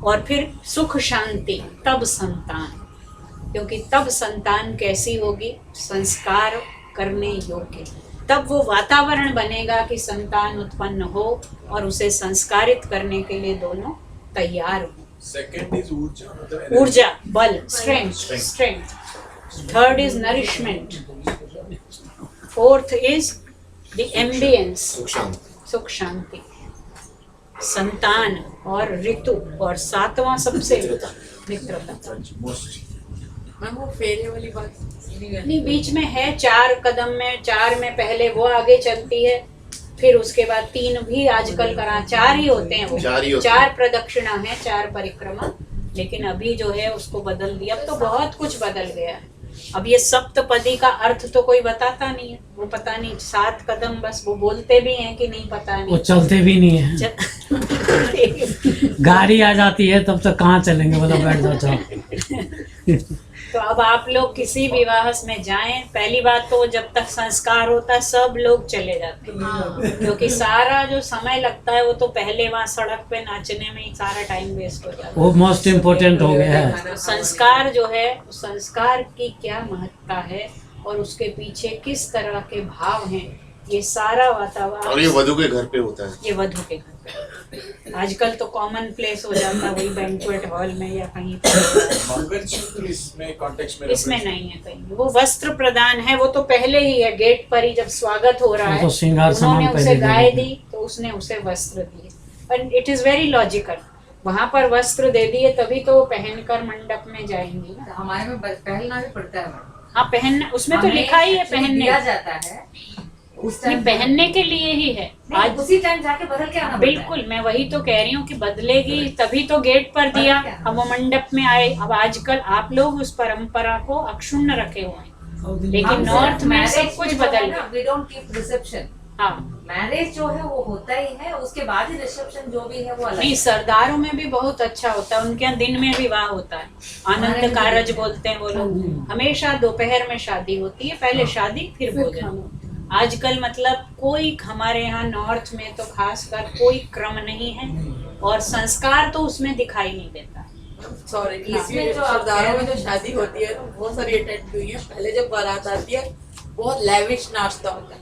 और फिर सुख शांति, तब संतान। क्योंकि तब संतान कैसी होगी? संस्कार करने योग्य। तब वो वातावरण बनेगा कि संतान उत्पन्न हो और उसे संस्कारित करने के लिए दोनों तैयार हो। सेकंड इज ऊर्जा, मतलब ऊर्जा, बल, strength. Third is nourishment. Fourth is the ambience, सुख शांति, संतान और ऋतु, और सातवां सबसे मित्रता। मैम वो फेरे वाली बात नहीं, बीच में है 4 कदम में, 4 में पहले वो आगे चलती है, फिर उसके बाद 3 भी आजकल करा, 4 ही होते हैं वो, 4 प्रदक्षिणा है, 4 परिक्रमा। लेकिन अभी जो है उसको बदल दिया। अब तो बहुत कुछ बदल गया है। अब ये सप्तपदी का अर्थ तो कोई बताता नहीं है, वो पता नहीं 7 कदम, बस वो बोलते भी हैं कि नहीं पता नहीं, वो चलते भी नहीं है। गाड़ी आ जाती है तब तक कहाँ चलेंगे, बोलो बैठ जाओ चलो। तो अब आप लोग किसी विवाह में जाएं, पहली बात तो जब तक संस्कार होता है सब लोग चले जाते हैं, क्योंकि सारा जो समय लगता है वो तो पहले वहाँ सड़क पे नाचने में ही सारा टाइम वेस्ट हो जाता है। वो मोस्ट इम्पोर्टेंट हो गया है। संस्कार जो है, संस्कार की क्या महत्ता है और उसके पीछे किस तरह के भाव हैं, ये सारा वातावरण। और ये वधू के घर पे होता है। ये वधू के घर पे आजकल तो कॉमन प्लेस हो जाता है, वही बैंक्वेट हॉल में या कहीं पर। मंगलसूत्र इसमें कॉन्टेक्स्ट में इसमें नहीं है कहीं। वो वस्त्र प्रदान है, वो तो पहले ही है, गेट पर ही जब स्वागत हो रहा है तो श्रृंगार सामान उन्होंने उसे पहले दे गाय दिए। दी तो उसने उसे वस्त्र दिए। पर इट इज वेरी लॉजिकल, वहां पर वस्त्र दे दिए तभी तो वो पहनकर मंडप में जाएंगी ना। हमारे में पहनना भी पड़ता है। हाँ, पहनना, उसमें तो लिखा ही है पहनने, दिया जाता है उस नहीं, टाइम पहनने के लिए ही है। आज उसी टाइम जाके बदल के आना बिल्कुल, मैं वही तो कह रही हूँ कि बदलेगी तभी तो गेट पर दिया, अब वो मंडप में आए। अब आजकल आप लोग उस परंपरा को अक्षुण्ण रखे हुए हैं, लेकिन नॉर्थ में सब कुछ बदल गया। We don't keep reception. हाँ, मैरिज जो है वो होता ही है, उसके बाद ही रिसेप्शन जो भी है वो अलग नहीं, सरदारों में भी बहुत अच्छा होता है, उनके यहाँ दिन में विवाह होता है, आनंद कारज बोलते हैं वो लोग। हमेशा दोपहर में शादी होती है, पहले शादी फिर भोजन। आजकल मतलब कोई, हमारे यहाँ नॉर्थ में तो खासकर कोई क्रम नहीं है और संस्कार तो उसमें दिखाई नहीं देता। सॉरी, इसमें जो सरदारों में जो शादी होती है बहुत सारी अटेंड हुई है। पहले जब बारात आती है बहुत लेविश नाश्ता होता है,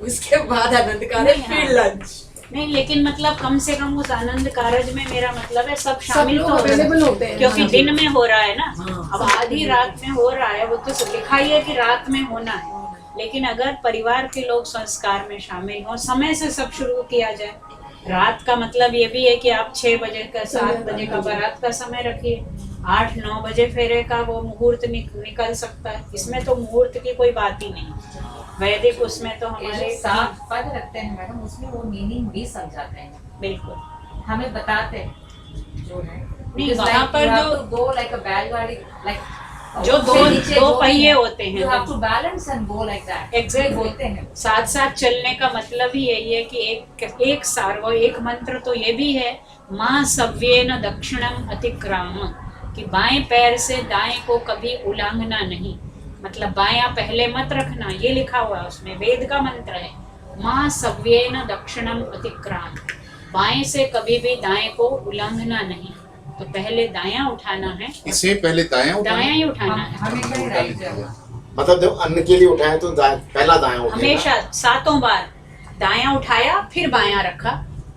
उसके बाद आनंद कारज, फिर लंच। नहीं, लेकिन मतलब कम से कम उस आनंद कारज में मेरा मतलब है सब शामिल लोग तो अवेलेबल होते हैं, क्योंकि दिन में हो रहा है ना। अब आधी रात में हो रहा है, वो तो लिखा ही है कि रात में होना है। लेकिन अगर परिवार के लोग संस्कार में शामिल हों, समय से सब शुरू किया जाए। रात का मतलब ये भी है कि आप 6 बजे का, 7 बजे का बारात का समय रखिए, 8-9 बजे फेरे का वो मुहूर्त निकल सकता है। इसमें तो मुहूर्त की कोई बात ही नहीं। वैदिक उसमें तो हमारे 7 पद रखते हैं मैडम, उसमें वो मीनिंग भी समझाते हैं, बिल्कुल हमें बताते हैं जो है। नहीं, वहाँ पर जो गो लाइक अ बैलगाड़ी, लाइक जो दो पहिए होते हैं, you have to balance and go like that। Exactly। बोलते हैं साथ साथ चलने का मतलब ही यही है कि एक सार्व, एक मंत्र तो ये भी है, माँ सव्येन दक्षिणम अतिक्राम, कि बाएं पैर से दाएं को कभी उल्लंघना नहीं, मतलब बायां पहले मत रखना, ये लिखा हुआ है उसमें, वेद का मंत्र है। माँ सव्येन दक्षिणम अतिक्राम, बाएं से कभी भी दाएं को उल्लंघना नहीं, तो पहले दायां उठाना है, इसे पहले दायां दायां ही उठाना है हमेशा ही राइट है। मतलब जब अन्न के लिए उठाए तो पहला दायां उठाएगा। हमेशा, 7 बार दायां उठाया फिर बायां रखा।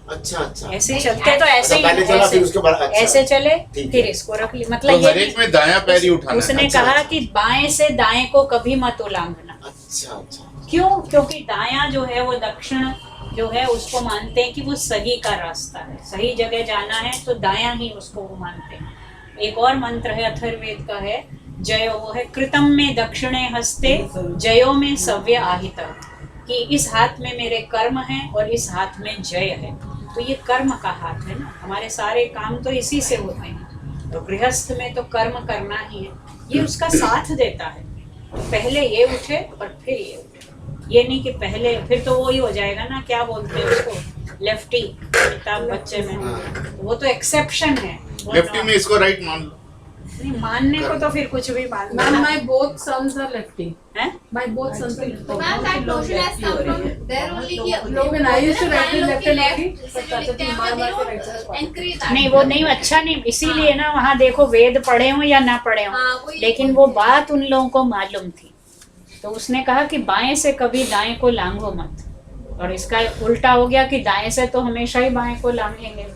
अच्छा अच्छा, ऐसे चलते तो ऐसे ही, पहले चला फिर उसके बाद। अच्छा, ऐसे चले ठीक फिर है। इसको रख ली, तो मतलब हर ये एक में दायां पैर ही उठाना है। उसने अच्छा, कहा कि बाएं से दाएं को कभी मत उल्लंघना। अच्छा अच्छा, क्यों? क्योंकि दायां जो है वो दक्षिण जो है उसको मानते हैं कि वो सही का रास्ता है, सही जगह जाना है तो दायां ही उसको वो मानते हैं। एक और मंत्र है अथर्ववेद का है, जयो, वो है कृतम में दक्षिणे हस्ते जयो में सव्य आहिता, कि इस हाथ में मेरे कर्म है और इस हाथ में जय है। तो ये कर्म का हाथ है ना, हमारे सारे काम तो इसी से होते हैं। तो गृहस्थ में तो कर्म करना ही है, ये उसका साथ देता है। तो पहले ये उठे और फिर ये उठे। ये नहीं कि पहले, फिर तो वो ही हो जाएगा ना, क्या बोलते हैं उसको, लेफ्टी। अमिताभ बच्चन में वो तो एक्सेप्शन है। वो लेफ्टी में इसको राइट मान लो। नहीं, मानने को तो फिर कुछ भी मान ma'am my both sons are lefty, हैं? My both sons are lefty. Ma'am that notion has come from there only कि लोग ना used to write left left से जो लिखते हैं वो एनकरेज नहीं, वो नहीं, अच्छा नहीं, इसीलिए ना वहाँ देखो वेद पढ़े हो या ना पढ़े हो, हाँ, वही- लेकिन वो बात उन लोगों को मालूम थी, तो उसने कहा कि बाएं से कभी दाएं को लांघो मत, और इसका उल्टा हो गया कि दाएं से तो हमेशा ही बाएं को लांघेंगे।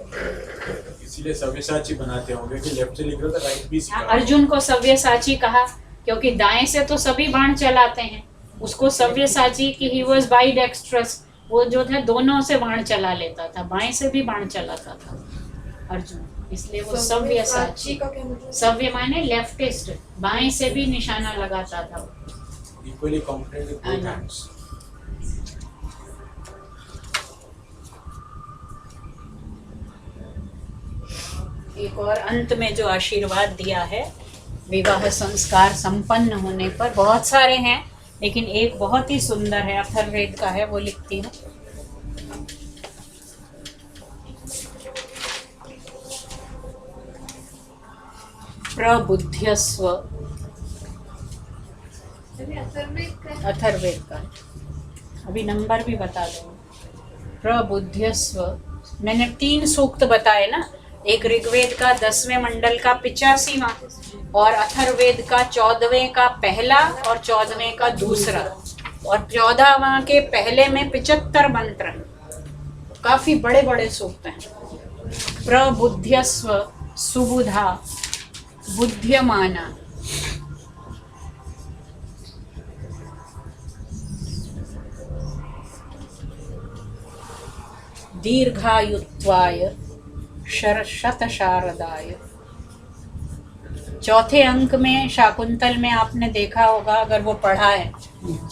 इसीलिए सव्यसाची बनाते होंगे कि लेफ्ट से लिख रहे हो तो राइट भी सिखा। अर्जुन को सव्यसाची कहा क्योंकि दाएं से तो सभी बाण चलाते हैं, उसको सव्यसाची कि ही वाज बाई डेक्स्ट्रस, वो जो था दोनों से बाण चला लेता था, बाएं से भी बाण चलाता था अर्जुन, इसलिए वो सव्यसाची। का क्या मतलब? सव्य माने लेफ्टिस्ट, बाएं से भी निशाना लगाता था। Equally competent with both hands. एक और अंत में जो आशीर्वाद दिया है विवाह संस्कार संपन्न होने पर, बहुत सारे हैं लेकिन एक बहुत ही सुंदर है, अथर्ववेद का है, वो लिखती हूँ। प्रबुध्यस्व, अथर्ववेद का, अभी नंबर भी बता दो। प्रबुध्यस्व, मैंने 3 सूक्त बताए ना, एक ऋग्वेद का 10वें मंडल का 85वां, और अथर्ववेद का 14वें का पहला और 14वें का दूसरा, और 14वां के पहले में 75 मंत्र हैं, काफी बड़े बड़े सूक्त हैं। प्रबुध्यस्व, सुबुधा, बुद्ध्यमाना, दीर्घायुत्वाय, शतशारदाय। चौथे अंक में शाकुंतल में आपने देखा होगा, अगर वो पढ़ा है,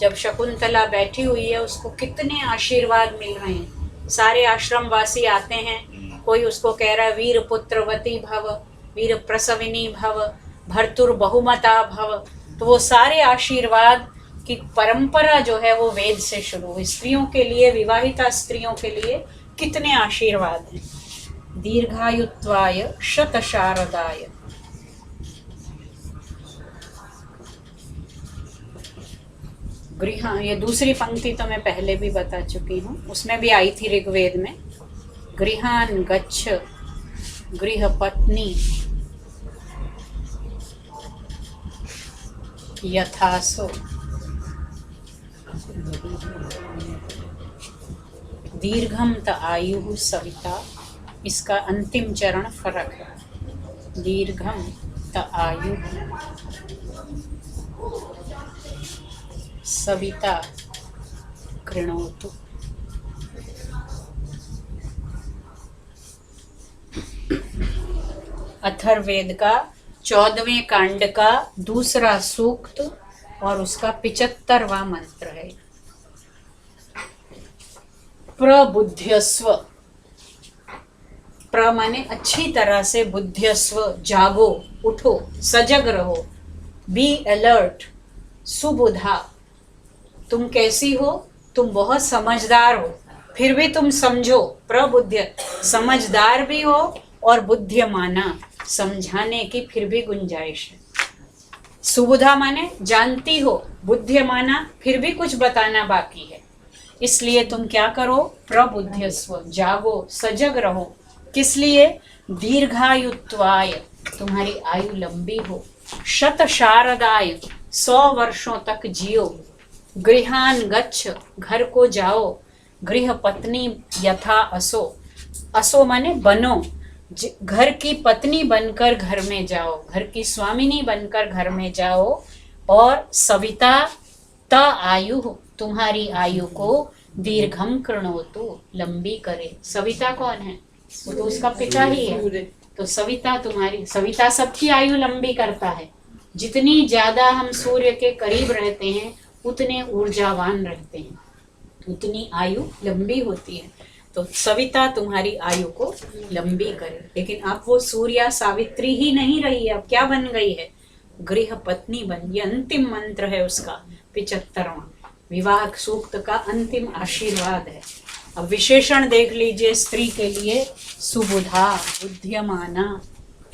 जब शकुंतला बैठी हुई है उसको कितने आशीर्वाद मिल रहे हैं, सारे आश्रमवासी आते हैं, कोई उसको कह रहा है वीर पुत्रवती भव, वीर प्रसविनी भव, भर्तुर बहुमता भव, तो वो सारे आशीर्वाद की परंपरा जो है वो वेद से शुरू हुई। स्त्रियों के लिए, विवाहिता स्त्रियों के लिए कितने आशीर्वाद हैं। दीर्घायुत्वाय, शतशारदाय। गृह, ये दूसरी पंक्ति तो मैं पहले भी बता चुकी हूँ, उसमें भी आई थी ऋग्वेद में। गृहान गच्छ, गृह पत्नी यथासो। दीर्घम त आयु सविता, इसका अंतिम चरण फर्क है। दीर्घम त आयु सविता कृणोतु। अथर्ववेद का 14वें कांड का दूसरा सूक्त और उसका 75वां मंत्र है। प्रबुध्यस्व, प्र माने अच्छी तरह से, बुद्ध्यस्व जागो, उठो, सजग रहो, बी अलर्ट। सुबुधा, तुम कैसी हो, तुम बहुत समझदार हो, फिर भी तुम समझो। प्रबुद्ध, समझदार भी हो और बुद्धिमाना, समझाने की फिर भी गुंजाइश है। सुबुधा माने जानती हो, बुद्धिमाना फिर भी कुछ बताना बाकी है, इसलिए तुम क्या करो, प्रबुध्यस्व, जागो, सजग रहो। किस लिए? दीर्घायुत्वाय, तुम्हारी आयु लंबी हो। शतशारदाय, 100 वर्षों तक जियो। गृहान गच्छ, घर को जाओ। गृह पत्नी यथा असो, असो माने बनो, घर की पत्नी बनकर घर में जाओ, घर की स्वामिनी बनकर घर में जाओ। और सविता त आयु, तुम्हारी आयु को दीर्घम कृणोतु, लंबी करे। सविता कौन है? वो तो उसका पिता ही है। तो सविता तुम्हारी, सविता सबकी आयु लंबी करता है। जितनी ज्यादा हम सूर्य के करीब रहते हैं उतने ऊर्जावान रहते हैं, उतनी आयु लंबी होती है। तो सविता तुम्हारी आयु को लंबी करे। लेकिन अब वो सूर्या सावित्री ही नहीं रही है, अब क्या बन गई है? गृह पत्नी बन। ये अंतिम मंत्र है उसका 75वां। विवाह सूक्त का अंतिम आशीर्वाद है। अब विशेषण देख लीजिए स्त्री के लिए, सुबुधा, बुद्धिमाना,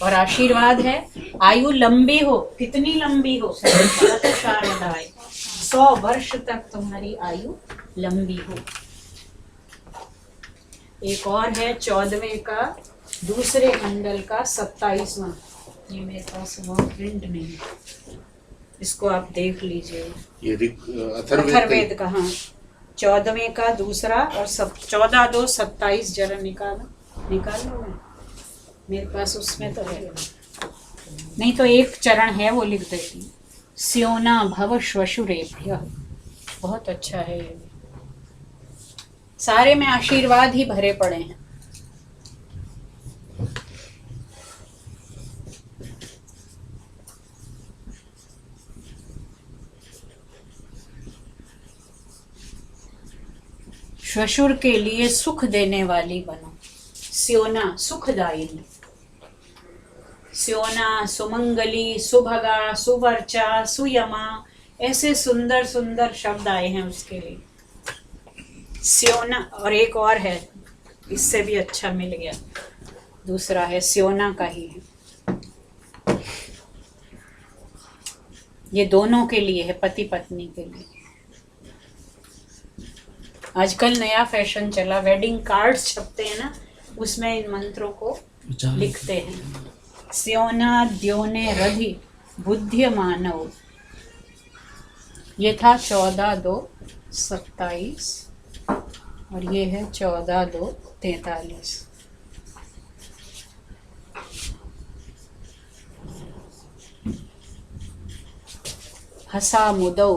और आशीर्वाद है आयु लंबी हो। कितनी लंबी हो? शारदाय, 100 वर्ष तक तुम्हारी आयु लंबी हो। एक और है 14वें का दूसरे मंडल का 27वां, ये मेरे पास वो प्रिंट नहीं है, इसको आप देख लीजिए। ये अथर्ववेद का, हाँ, 14वें का दूसरा और 14 2 27 जरा निकालो। मेरे पास उसमें तो है, नहीं तो एक चरण है वो लिख देती। स्योना भव श्वशुरेभ्यः, बहुत अच्छा है ये, सारे में आशीर्वाद ही भरे पड़े हैं। श्वशुर के लिए सुख देने वाली बनो। स्योना सुखदायिनी, स्योना, सुमंगली, सुभगा, सुवर्चा, सुयमा, ऐसे सुंदर सुंदर शब्द आए हैं उसके लिए। स्योना, और एक और है, इससे भी अच्छा मिल गया, दूसरा है स्योना का ही है, ये दोनों के लिए है, पति पत्नी के लिए। आजकल नया फैशन चला, वेडिंग कार्ड्स छपते हैं ना, उसमें इन मंत्रों को लिखते हैं। स्योना द्योने रधि बुद्धिमानव, ये था 14 2 27 और ये है 14 2 43। हसा मुदौ,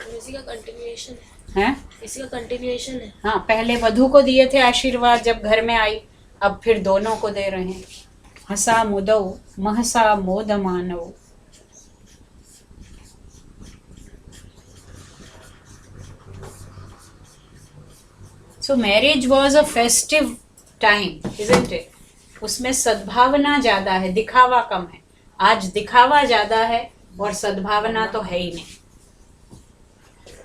इसी का कंटिन्यूएशन है, इसी का कंटिन्यूएशन है। हाँ, पहले वधू को दिए थे आशीर्वाद जब घर में आई, अब फिर दोनों को दे रहे हैं। हसा मुदौ महसा मोदमानव, so marriage was a festive time, isn't it? उसमें सद्भावना ज्यादा है, दिखावा कम है। आज दिखावा ज्यादा है और सद्भावना तो है ही नहीं।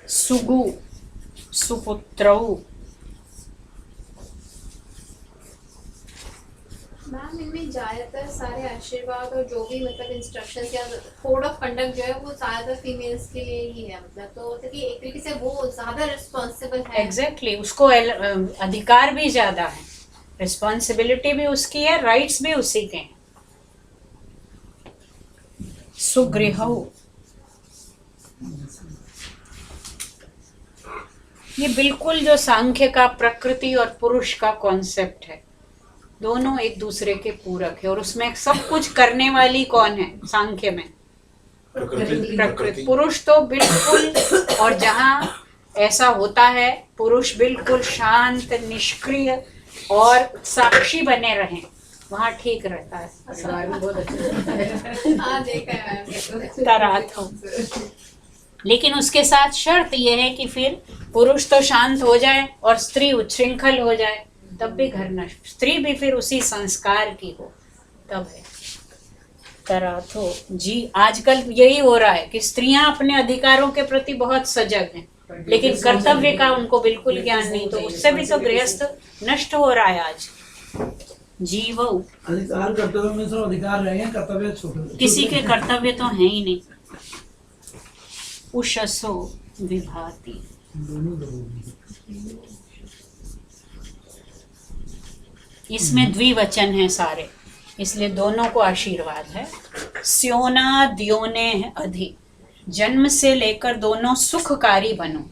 सुगु, सुपुत्रौ, मैम इनमें ज्यादातर सारे आशीर्वाद और जो भी मतलब इंस्ट्रक्शंस या कोड ऑफ कंडक्ट जो है वो ज्यादातर फीमेल्स के लिए ही है, मतलब तो कि एक तरीके से वो ज्यादा रिस्पॉन्सिबल है। एग्जैक्टली, उसको अधिकार भी ज्यादा है, रिस्पॉन्सिबिलिटी भी उसकी है, राइट्स भी उसी के हैं। सुगृहौ, ये बिल्कुल जो सांख्य का प्रकृति और पुरुष का कॉन्सेप्ट है, दोनों एक दूसरे के पूरक है। और उसमें सब कुछ करने वाली कौन है सांख्य में? प्रकृति। पुरुष तो बिल्कुल, और जहाँ ऐसा होता है पुरुष बिल्कुल शांत, निष्क्रिय और साक्षी बने रहें, वहाँ ठीक रहता है। बहुत अच्छा हाँ देखा है मैम। तरात हो। लेकिन उसके साथ शर्त यह है कि फिर पुरुष तो शांत हो जाए और स्त्री उच्छृंखल हो जाए, तब भी घर नष्ट। स्त्री भी फिर उसी संस्कार की हो, तब है। तराथो जी, आजकल यही हो रहा है कि स्त्रियां अपने अधिकारों के प्रति बहुत सजग हैं, लेकिन कर्तव्य का उनको बिल्कुल ज्ञान नहीं, तो उससे भी तो गृहस्थ नष्ट हो रहा है आज। जीवो, अधिकार कर्तव्य में सब अधिकार रहेंगे, कर्तव्य छोटे, किसी के कर्तव्य तो है ही नहीं। उषसो विभाति, इसमें द्विवचन है सारे, इसलिए दोनों को आशीर्वाद है। स्योना द्योने अधि, जन्म से लेकर दोनों सुखकारी बनो।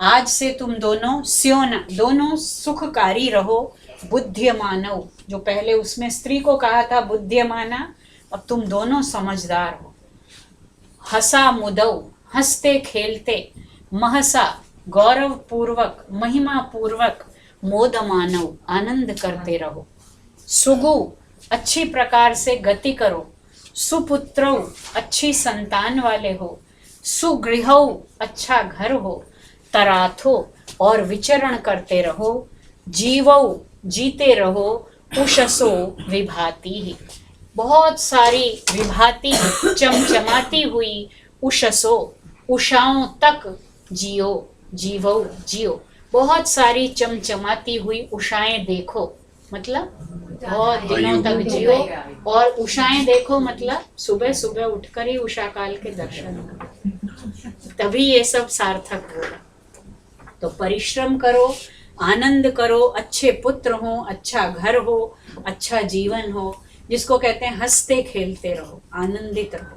आज से तुम दोनों स्योना, दोनों सुखकारी रहो। बुद्धिमानव, जो पहले उसमें स्त्री को कहा था बुद्धिमाना, अब तुम दोनों समझदार हो। हसा मुदौ, हंसते खेलते। महसा, गौरव पूर्वक, महिमा पूर्वक। मोदमानव, आनंद करते रहो। सुगु, अच्छी प्रकार से गति करो। सुपुत्रौ, अच्छी संतान वाले हो। सुगृहौ, अच्छा घर हो। तराथो, और विचरण करते रहो। जीवौ, जीते रहो। उषसो विभाति, बहुत सारी विभाति, चमचमाती हुई। उषसो, उषाओं तक जियो, जीवो, जियो। बहुत सारी चमचमाती हुई उषाएं देखो, मतलब बहुत दिनों तक जियो। और उषाएं देखो मतलब सुबह सुबह उठकर ही उषा काल के दर्शन करो, तभी ये सब सार्थक होगा। तो परिश्रम करो, आनंद करो, अच्छे पुत्र हो, अच्छा घर हो, अच्छा जीवन हो, जिसको कहते हैं हंसते खेलते रहो, आनंदित रहो।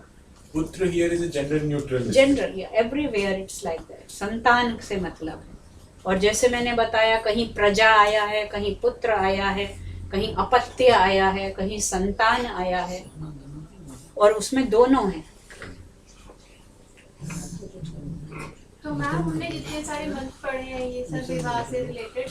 पुत्र here is a gender neutral. General या एवरीवेयर इट्स लाइक दैट। संतान से मतलब है। और जैसे मैंने बताया, कहीं प्रजा आया है, कहीं पुत्र आया है, कहीं अपत्य आया है, कहीं संतान आया है, और उसमें दोनों हैं। तो मैम हमने जितने सारे मंत्र पढ़े हैं ये सब विवाह से रिलेटेड,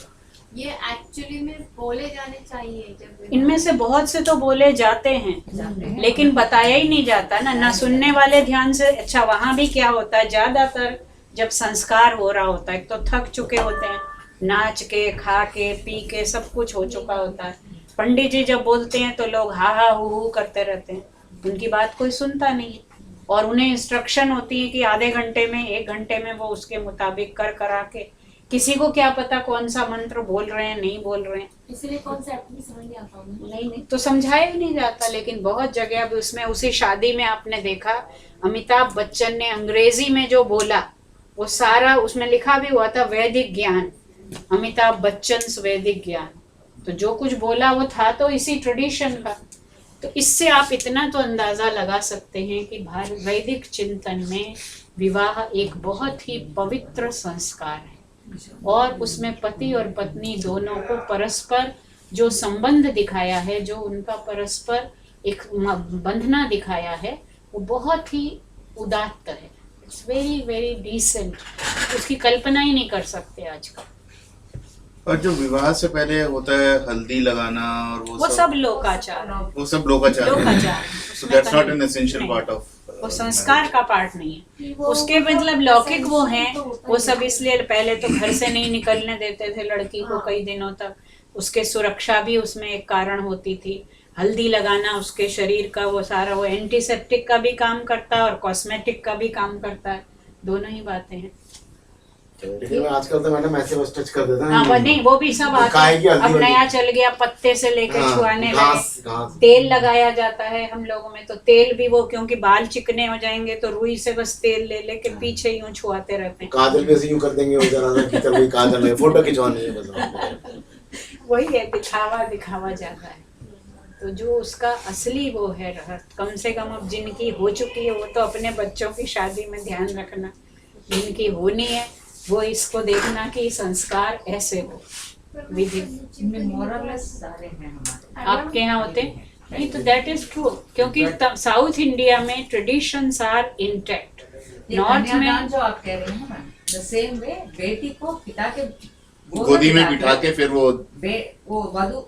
ये एक्चुअली में बोले जाने चाहिए जब इनमें से बहुत से तो बोले जाते हैं, लेकिन बताया ही नहीं जाता ना सुनने वाले ध्यान से। अच्छा, वहां भी क्या होता है, ज्यादातर जब संस्कार हो रहा होता है तो थक चुके होते हैं, नाच के, खा के, पी के, सब कुछ हो चुका होता है। पंडित जी जब बोलते हैं तो लोग हा हा हु करते रहते हैं, उनकी बात कोई सुनता नहीं है। और उन्हें इंस्ट्रक्शन होती है कि आधे घंटे में, 1 घंटे में वो उसके मुताबिक करा के, किसी को क्या पता कौन सा मंत्र बोल रहे हैं, नहीं बोल रहे हैं। इसलिए कॉन्सेप्ट भी समझ नहीं आता उन्हें। नहीं तो समझाया ही नहीं जाता। लेकिन बहुत जगह अब उसमें, उसी शादी में आपने देखा, अमिताभ बच्चन ने अंग्रेजी में जो बोला वो सारा उसमें लिखा भी हुआ था, वैदिक ज्ञान, अमिताभ बच्चन वैदिक ज्ञान। तो जो कुछ बोला वो था तो इसी ट्रेडिशन का। तो इससे आप इतना तो अंदाजा लगा सकते हैं कि वैदिक चिंतन में विवाह एक बहुत ही पवित्र संस्कार है, और उसमें पति और पत्नी दोनों को परस्पर जो संबंध दिखाया है, जो उनका परस्पर एक बंधना दिखाया है, वो बहुत ही उदात्त है। इट्स वेरी वेरी डिसेंट, उसकी कल्पना ही नहीं कर सकते आजकल। और जो विवाह से पहले होता है हल्दी लगाना और वो सब लोकाचार है। वो सब लोकाचार लोकाचार so that's not an essential part of, वो संस्कार का पार्ट नहीं है। उसके मतलब लौकिक वो हैं, वो सब इसलिए पहले तो घर से नहीं निकलने देते थे लड़की को कई दिनों तक, उसके सुरक्षा भी उसमें एक कारण होती थी। हल्दी लगाना उसके शरीर का वो सारा, वो एंटीसेप्टिक का भी काम करता है और कॉस्मेटिक का भी काम करता है, दोनों ही बातें हैं। लेकिन आजकल तो मैडम ऐसे बस टच कर देता है। हाँ, नहीं वो भी सब आता है। अब नया चल गया, पत्ते से लेकर छुआने लगे, तेल लगाया जाता है हम लोगों में। तो तेल भी वो, क्योंकि बाल चिकने हो जाएंगे तो रुई से बस तेल ले लेके पीछे यूं छुआते रहते हैं। काजल भी ऐसे यूं कर देंगे, उधर की तरफ भी काजल है, फोटो खिंचवानी है बस। वही है, दिखावा ज्यादा है। तो जो उसका असली वो है, कम से कम अब जिनकी हो चुकी है वो तो अपने बच्चों की शादी में ध्यान रखना, जिनकी होनी है वो इसको देखना कि संस्कार ऐसे हो, विधि। आपके यहाँ होते नहीं तो दैट इज ट्रू, क्योंकि साउथ इंडिया में ट्रेडिशंस आर इंटैक्ट। नॉर्थ में जो आप कह रहे हैं ना, द सेम वे बेटी को पिता के गोदी में बिठा के फिर वो वधु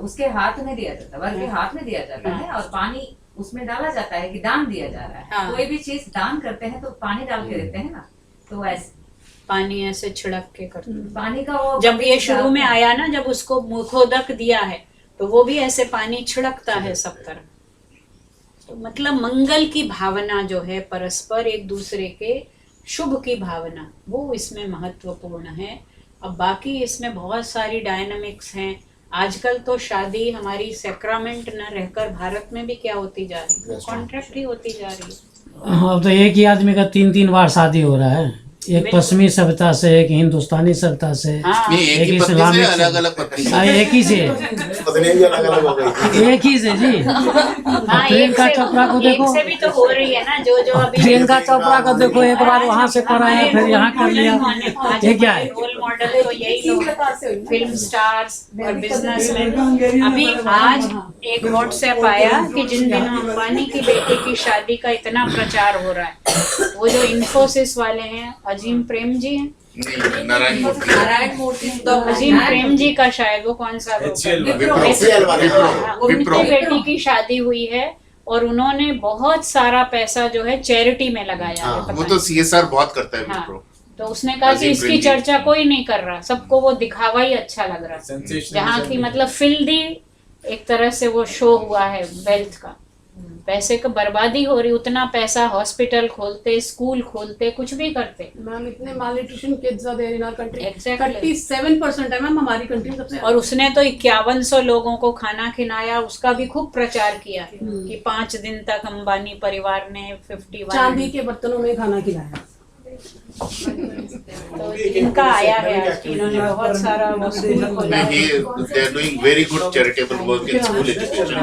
उसके हाथ में दिया जाता है, वर के हाथ में दिया जाता है, और पानी उसमें डाला जाता है कि दान दिया जा रहा है। हाँ। कोई भी चीज दान करते हैं तो पानी डाल के देते हैं ना, तो ऐसे पानी ऐसे छिड़क के करते हैं। पानी का वो जब ये शुरू में आया ना, जब उसको मुखोदक दिया है तो वो भी ऐसे पानी छिड़कता है सब तरफ। तो मतलब मंगल की भावना जो है, परस्पर एक दूसरे के शुभ की भावना, वो इसमें महत्वपूर्ण है। अब बाकी इसमें बहुत सारी डायनामिक्स हैं। आजकल तो शादी हमारी सैक्रामेंट न रहकर भारत में भी क्या होती जा रही है, कॉन्ट्रैक्ट ही होती जा रही है। अब तो एक ही आदमी का 3-3 बार शादी हो रहा है, एक पश्चिमी सभ्यता से, एक हिंदुस्तानी सभ्यता से, एक इस्लामिक से, अलग-अलग पत्नी से, एक ही से, पत्नी भी अलग-अलग हो गई, एक ही से जी। प्रियंका चोपड़ा को देखो, से भी तो हो रही है ना, जो अभी प्रियंका चोपड़ा को देखो, एक बार वहाँ से कराया फिर यहाँ कर लिया। ये क्या है? रोल मॉडल तो यही लोग, फिल्म स्टार्स और बिजनेसमैन। अभी आज एक व्हाट्सएप आया कि जिन दिनों अंबानी की बेटी की शादी का इतना प्रचार हो रहा है, वो जो इन्फोसिस वाले हैं, अजीम प्रेम जी हैं, नारायण मूर्ति, तो अजीम प्रेम जी का शायद वो कौन सा उनकी बेटी की शादी हुई है, और उन्होंने बहुत सारा पैसा जो है चैरिटी में लगाया है। वो तो CSR बहुत करता है विप्रो। तो उसने कहा कि इसकी चर्चा कोई नहीं कर रहा, सबको वो दिखावा ही अच्छा लग रहा है, जहाँ की मतलब फिल्दी एक तरह से वो शो हुआ है वेल्थ का। पैसे का बर्बादी हो रही, उतना पैसा हॉस्पिटल खोलते, स्कूल खोलते, कुछ भी करते। मैम इतने malnutrition kids are there in our country. Exactly. 37% है मैम हमारी कंट्री में सबसे। और उसने तो 5100 लोगों को खाना खिलाया, उसका भी खूब प्रचार किया कि 5 दिन तक अंबानी परिवार ने 51 चांदी के बर्तनों में खाना खिलाया। तो इनका आया है आज कि इन्होंने बहुत सारा वो स्कूल खोला है। They are doing very good charitable work in school education.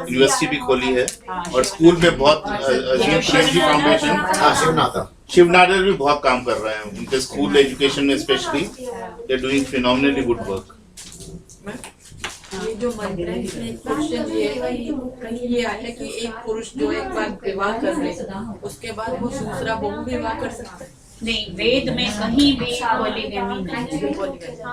University भी खोली है और स्कूल में बहुत अजीम प्रेमजी फाउंडेशन, शिवनाडर भी बहुत काम कर रहे हैं उनके स्कूल एजुकेशन में, specially they are doing phenomenally good work. ये जो मंत्र है इसमें क्वेश्चन ये कहीं ये आया कि एक पुरुष जो एक बार विवाह कर ले उसके बाद वो दूसरा बहु विवाह कर सकता है? नहीं, वेद में कहीं भी पॉलीगैमी नहीं है।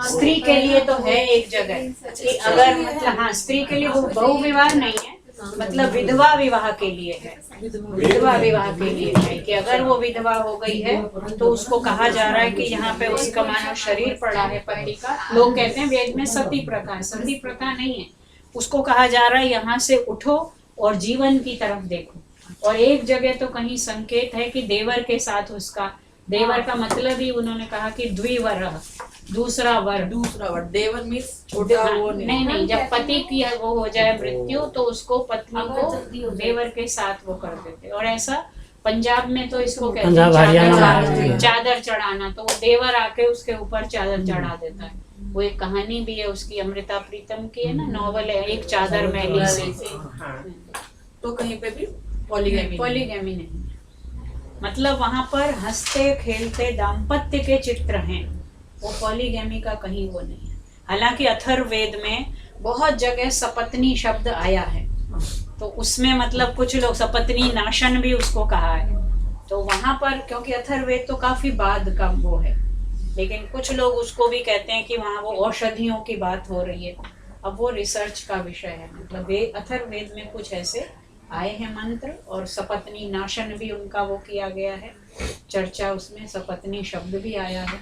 स्त्री के लिए तो है एक जगह कि अगर मतलब हाँ स्त्री के लिए वो बहु विवाह नहीं है, मतलब विधवा विवाह के लिए है। विधवा विवाह के लिए है कि अगर वो विधवा हो गई है तो उसको कहा जा रहा है कि यहाँ पे उसका मानव शरीर पड़ा है पति का। लोग कहते हैं वेद में सती प्रथा है, सती प्रथा नहीं है। उसको कहा जा रहा है यहाँ से उठो और जीवन की तरफ देखो। और एक जगह तो कहीं संकेत है कि देवर के साथ उसका, देवर का मतलब ही उन्होंने कहा कि द्विवर, दूसरा वर। देवर मीन्स छोटा वो नहीं, जब पति की वो हो जाए मृत्यु तो उसको पत्नी को देवर के साथ वो कर देते। और ऐसा पंजाब में तो इसको कहते हैं चादर चढ़ाना, तो वो देवर आके उसके ऊपर चादर चढ़ा देता है। वो एक कहानी भी है उसकी, अमृता प्रीतम की है ना, नॉवल है, एक चादर मैली से। तो कहीं पे भी पॉलीगैमी नहीं, मतलब वहां पर हंसते खेलते दाम्पत्य के चित्र हैं, वो पॉलीगैमी का कहीं वो नहीं है। हालांकि अथर्ववेद में बहुत जगह सपत्नी शब्द आया है, तो उसमें मतलब कुछ लोग सपत्नी नाशन भी उसको कहा है। तो वहां पर क्योंकि अथर्ववेद तो काफी बाद का वो है, लेकिन कुछ लोग उसको भी कहते हैं कि वहाँ वो औषधियों की बात हो रही है। अब वो रिसर्च का विषय है, मतलब अथर्ववेद में कुछ ऐसे आए हैं मंत्र, और सपत्नी नाशन भी उनका वो किया गया है चर्चा, उसमें सपत्नी शब्द भी आया है।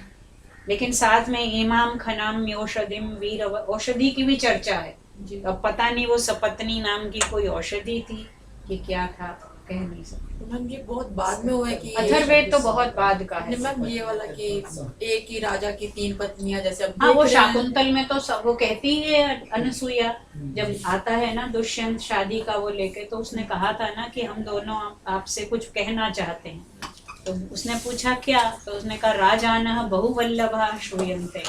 लेकिन साथ में इमाम खनाम औषधिम वीर, औषधि की भी चर्चा है। अब पता नहीं वो सपत्नी नाम की कोई औषधि थी कि क्या था, कह नहीं सकते। मैम ये बहुत बाद में हुआ है कि अथर्ववेद तो बहुत बाद का है। मैम ये वाला कि एक ही राजा की 3 पत्नियां जैसे अब हाँ, वो देख रहे हैं। शाकुंतल में तो सब वो कहती है, अनसुईया जब आता है ना दुष्यंत शादी का वो लेके, तो उसने कहा था ना कि हम दोनों आपसे कुछ कहना चाहते हैं। तो उसने पूछा क्या, तो उसने कहा राजानः बहुवल्लभा श्रूयन्ते,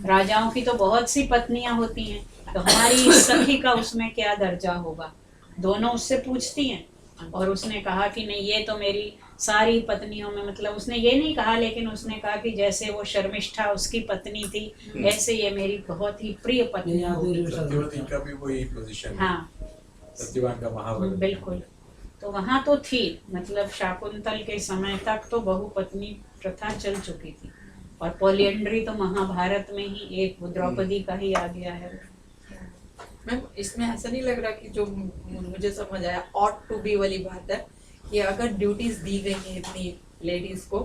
राजाओं की तो बहुत सी पत्नियां होती हैं, तो हमारी इस सखी का उसमें क्या दर्जा होगा। दोनों उससे पूछती हैं, और उसने कहा कि नहीं ये तो मेरी सारी पत्नियों में, मतलब उसने ये नहीं कहा, लेकिन उसने कहा कि जैसे वो शर्मिष्ठा उसकी पत्नी थी ऐसे ये मेरी बहुत ही प्रिय पत्नी होगी। सत्यवती का भी वही पोजीशन है। हाँ, सत्यवान का महाभारत बिल्कुल। तो वहाँ तो थी, मतलब शाकुंतल के समय तक तो बहुपत्नी प्रथा चल चुकी थी, और पॉलिएंड्री तो महाभारत में ही एक द्रौपदी का ही आ गया है। मैम इसमें ऐसा नहीं लग रहा कि जो मुझे समझ आया ऑट टू बी वाली बात है कि अगर ड्यूटीज दी गई हैं इतनी लेडीज को,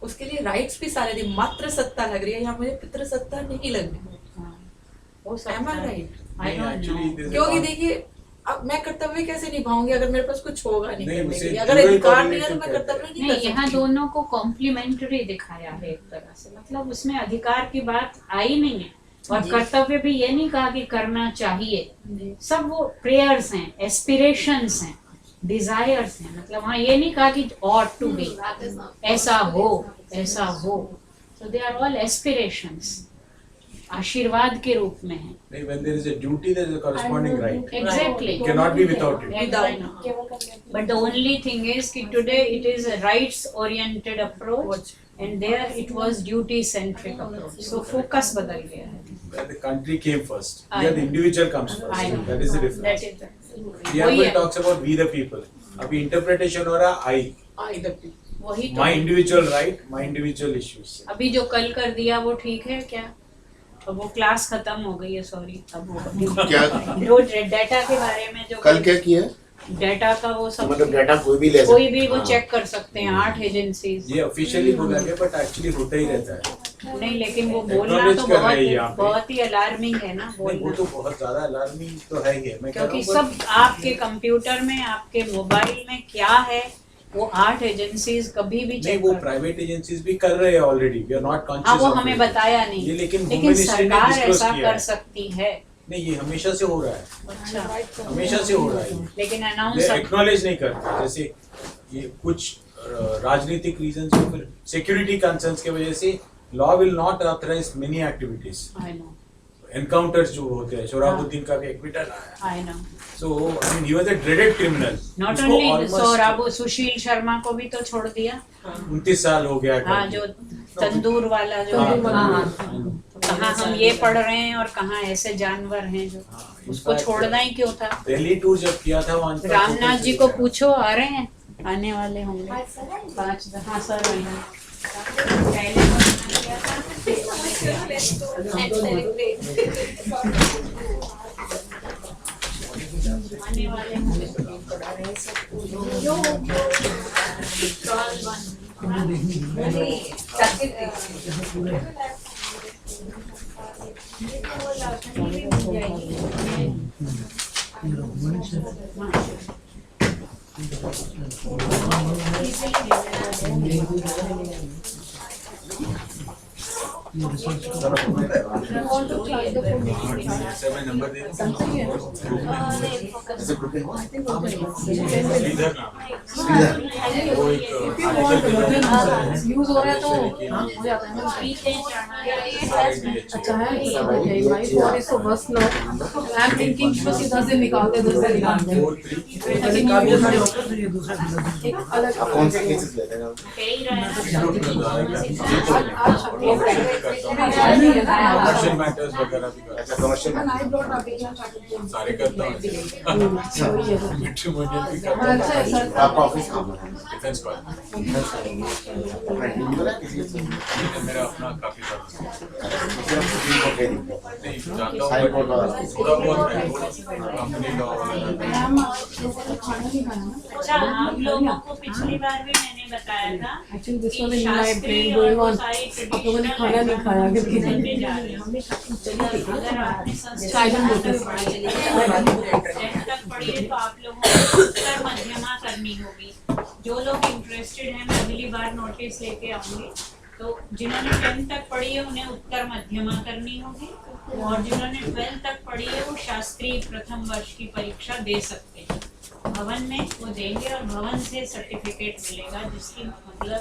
उसके लिए राइट्स भी सारे दी, मात्र सत्ता लग रही है, यहाँ मुझे पितृ सत्ता नहीं लग रही। वो Am I right? एक्चुअली क्योंकि देखिए अब मैं कर्तव्य कैसे निभाऊंगी अगर मेरे पास कुछ होगा नहीं नहीं, करने के उसे लिए? अगर dual अधिकार नहीं है तो coordination मैं कर्तव्य नहीं कर नहीं, यहाँ सकती। दोनों को कॉम्प्लीमेंट्री दिखाया है एक तरह से, मतलब उसमें अधिकार की बात आई नहीं है, और जी। कर्तव्य भी ये नहीं कहा कि करना चाहिए। सब वो प्रेयर्स हैं, एस्पिरेशंस हैं, डिजायर्स हैं, मतलब हाँ ये नहीं कहा कि ऑट टू बी, ऐसा हो ऐसा हो। सो दे आर ऑल एस्पिरेशंस, आशीर्वाद के रूप में है। नहीं, when there is a duty there is a corresponding right. Exactly. It cannot be without it. Exactly. But the only thing is कि today it is a rights oriented approach, and there it was duty centric approach. So focus बदल गया है। Where the country came first. I Here the know. individual comes first. I know. That is the difference. That is the- Here वही we है। talks about we the people. अभी interpretation हो रहा I. वही तो My individual right, my individual issues. अभी जो कल कर दिया वो ठीक है क्या? अब वो क्लास खत्म हो गई है, सॉरी। अब वो क्या जो डाटा के बारे में जो कल क्या किया? डाटा का वो सब मतलब डाटा कोई भी ले सकता कोई भी वो हाँ। चेक कर सकते हैं, 8 एजेंसीज। ये ऑफिशियली बोला गया बट एक्चुअली होता ही रहता है। नहीं, लेकिन वो बोलना Acknowledge तो कर रहे हैं यहाँ पे। बहुत ही अलार्मिंग है ना नहीं, वो बोलना, तो बहुत ज्यादा अलार्मिंग तो है ही है। मैं कह रहा क्योंकि हूँ सब आपके कंप्यूटर में, आपके मोबाइल में क्या है, वो 8 एजेंसीज कभी भी नहीं, चेक वो कर, प्राइवेट एजेंसीज भी कर रहे हैं already, we are not conscious. हाँ वो हमें बताया नहीं, ये लेकिन लेकिन होम मिनिस्ट्री ने सरकार डिस्क्लोज ऐसा किया कर है। सकती है। नहीं, ये हमेशा से हो रहा है, अच्छा, हमेशा से हो रहा है। लेकिन ये अनाउंस एक्नॉलेज नहीं करते, जैसे ये कुछ राजनीतिक रीजन या फिर सिक्योरिटी कंसर्न्स की वजह से law will not authorize many activities. I know, encounters जो होते हैं, सोहराबुद्दीन का भी एक्विटल आया, I know, so I mean he was a dreaded criminal. Not only Sohrab, Sushil Sharma को भी तो छोड़ दिया। 29 साल हो गया। हाँ, जो तंदूर वाला जो है, कहाँ हम ये पढ़ रहे हैं और कहाँ ऐसे जानवर हैं जो, उसको छोड़ना ही क्यों था। दिल्ली टूर जब किया था वहाँ पर रामनाथ जी को पूछो, आ रहे हैं, आने वाले होंगे 5 हाँ सर पहले किया था। आने वाले होंगे। नंबर दे वो एक यूज हो रहा है तो हो जाता है ना। अच्छा है, भाई सॉरी सो बस नो, आई एम थिंकिंग बस इधर से निकाल दे, इधर से निकाल दे। एक अलग कौन से केसेस लेते हैं? कमर्शियल मैटर्स वगैरह भी करता अच्छा, कमर्शियल हूँ, सारे करता हूँ। मैट्रिमोनियल भी करता हूँ। अच्छा है सर। आपका ऑफिस कहाँ पर है? डिफेंस कॉलेज अपना इंडिविजुअल है किसी से? मेरा अपना काफी सारा सिर्फ सुप्रीम कोर्ट के नहीं। नहीं जानता हाई कोर्ट हूँ, वाला। थोड़ा बहुत है कंपनी लॉ वगैरह। मैम लोगों ने खाना नहीं खाया ना। अच्छा, आप लोगों को पिछली बार भी मैंने बताया था एक्चुअली दिस कि वन इन माय शास्त्रीय ब्रेन और गोइंग वो ऑन। सारी आप लोगों ने खाना नहीं खाया क्योंकि बनने जा रहे हैं। अगर आपने चाइल्ड संस्कृत तक पढ़ी है तो आप लोगों को उत्तर मध्यमा करनी होगी। जो लोग इंटरेस्टेड हैं, मैं अगली बार नोटिस लेके आऊंगी, तो जिन्होंने 10th तक पढ़ी है उन्हें उत्तर मध्यमा करनी होगी, और जिन्होंने 12th तक पढ़ी है वो शास्त्रीय प्रथम वर्ष की परीक्षा दे सकते हैं। भवन में वो देंगे और भवन से सर्टिफिकेट मिलेगा, जिसकी मतलब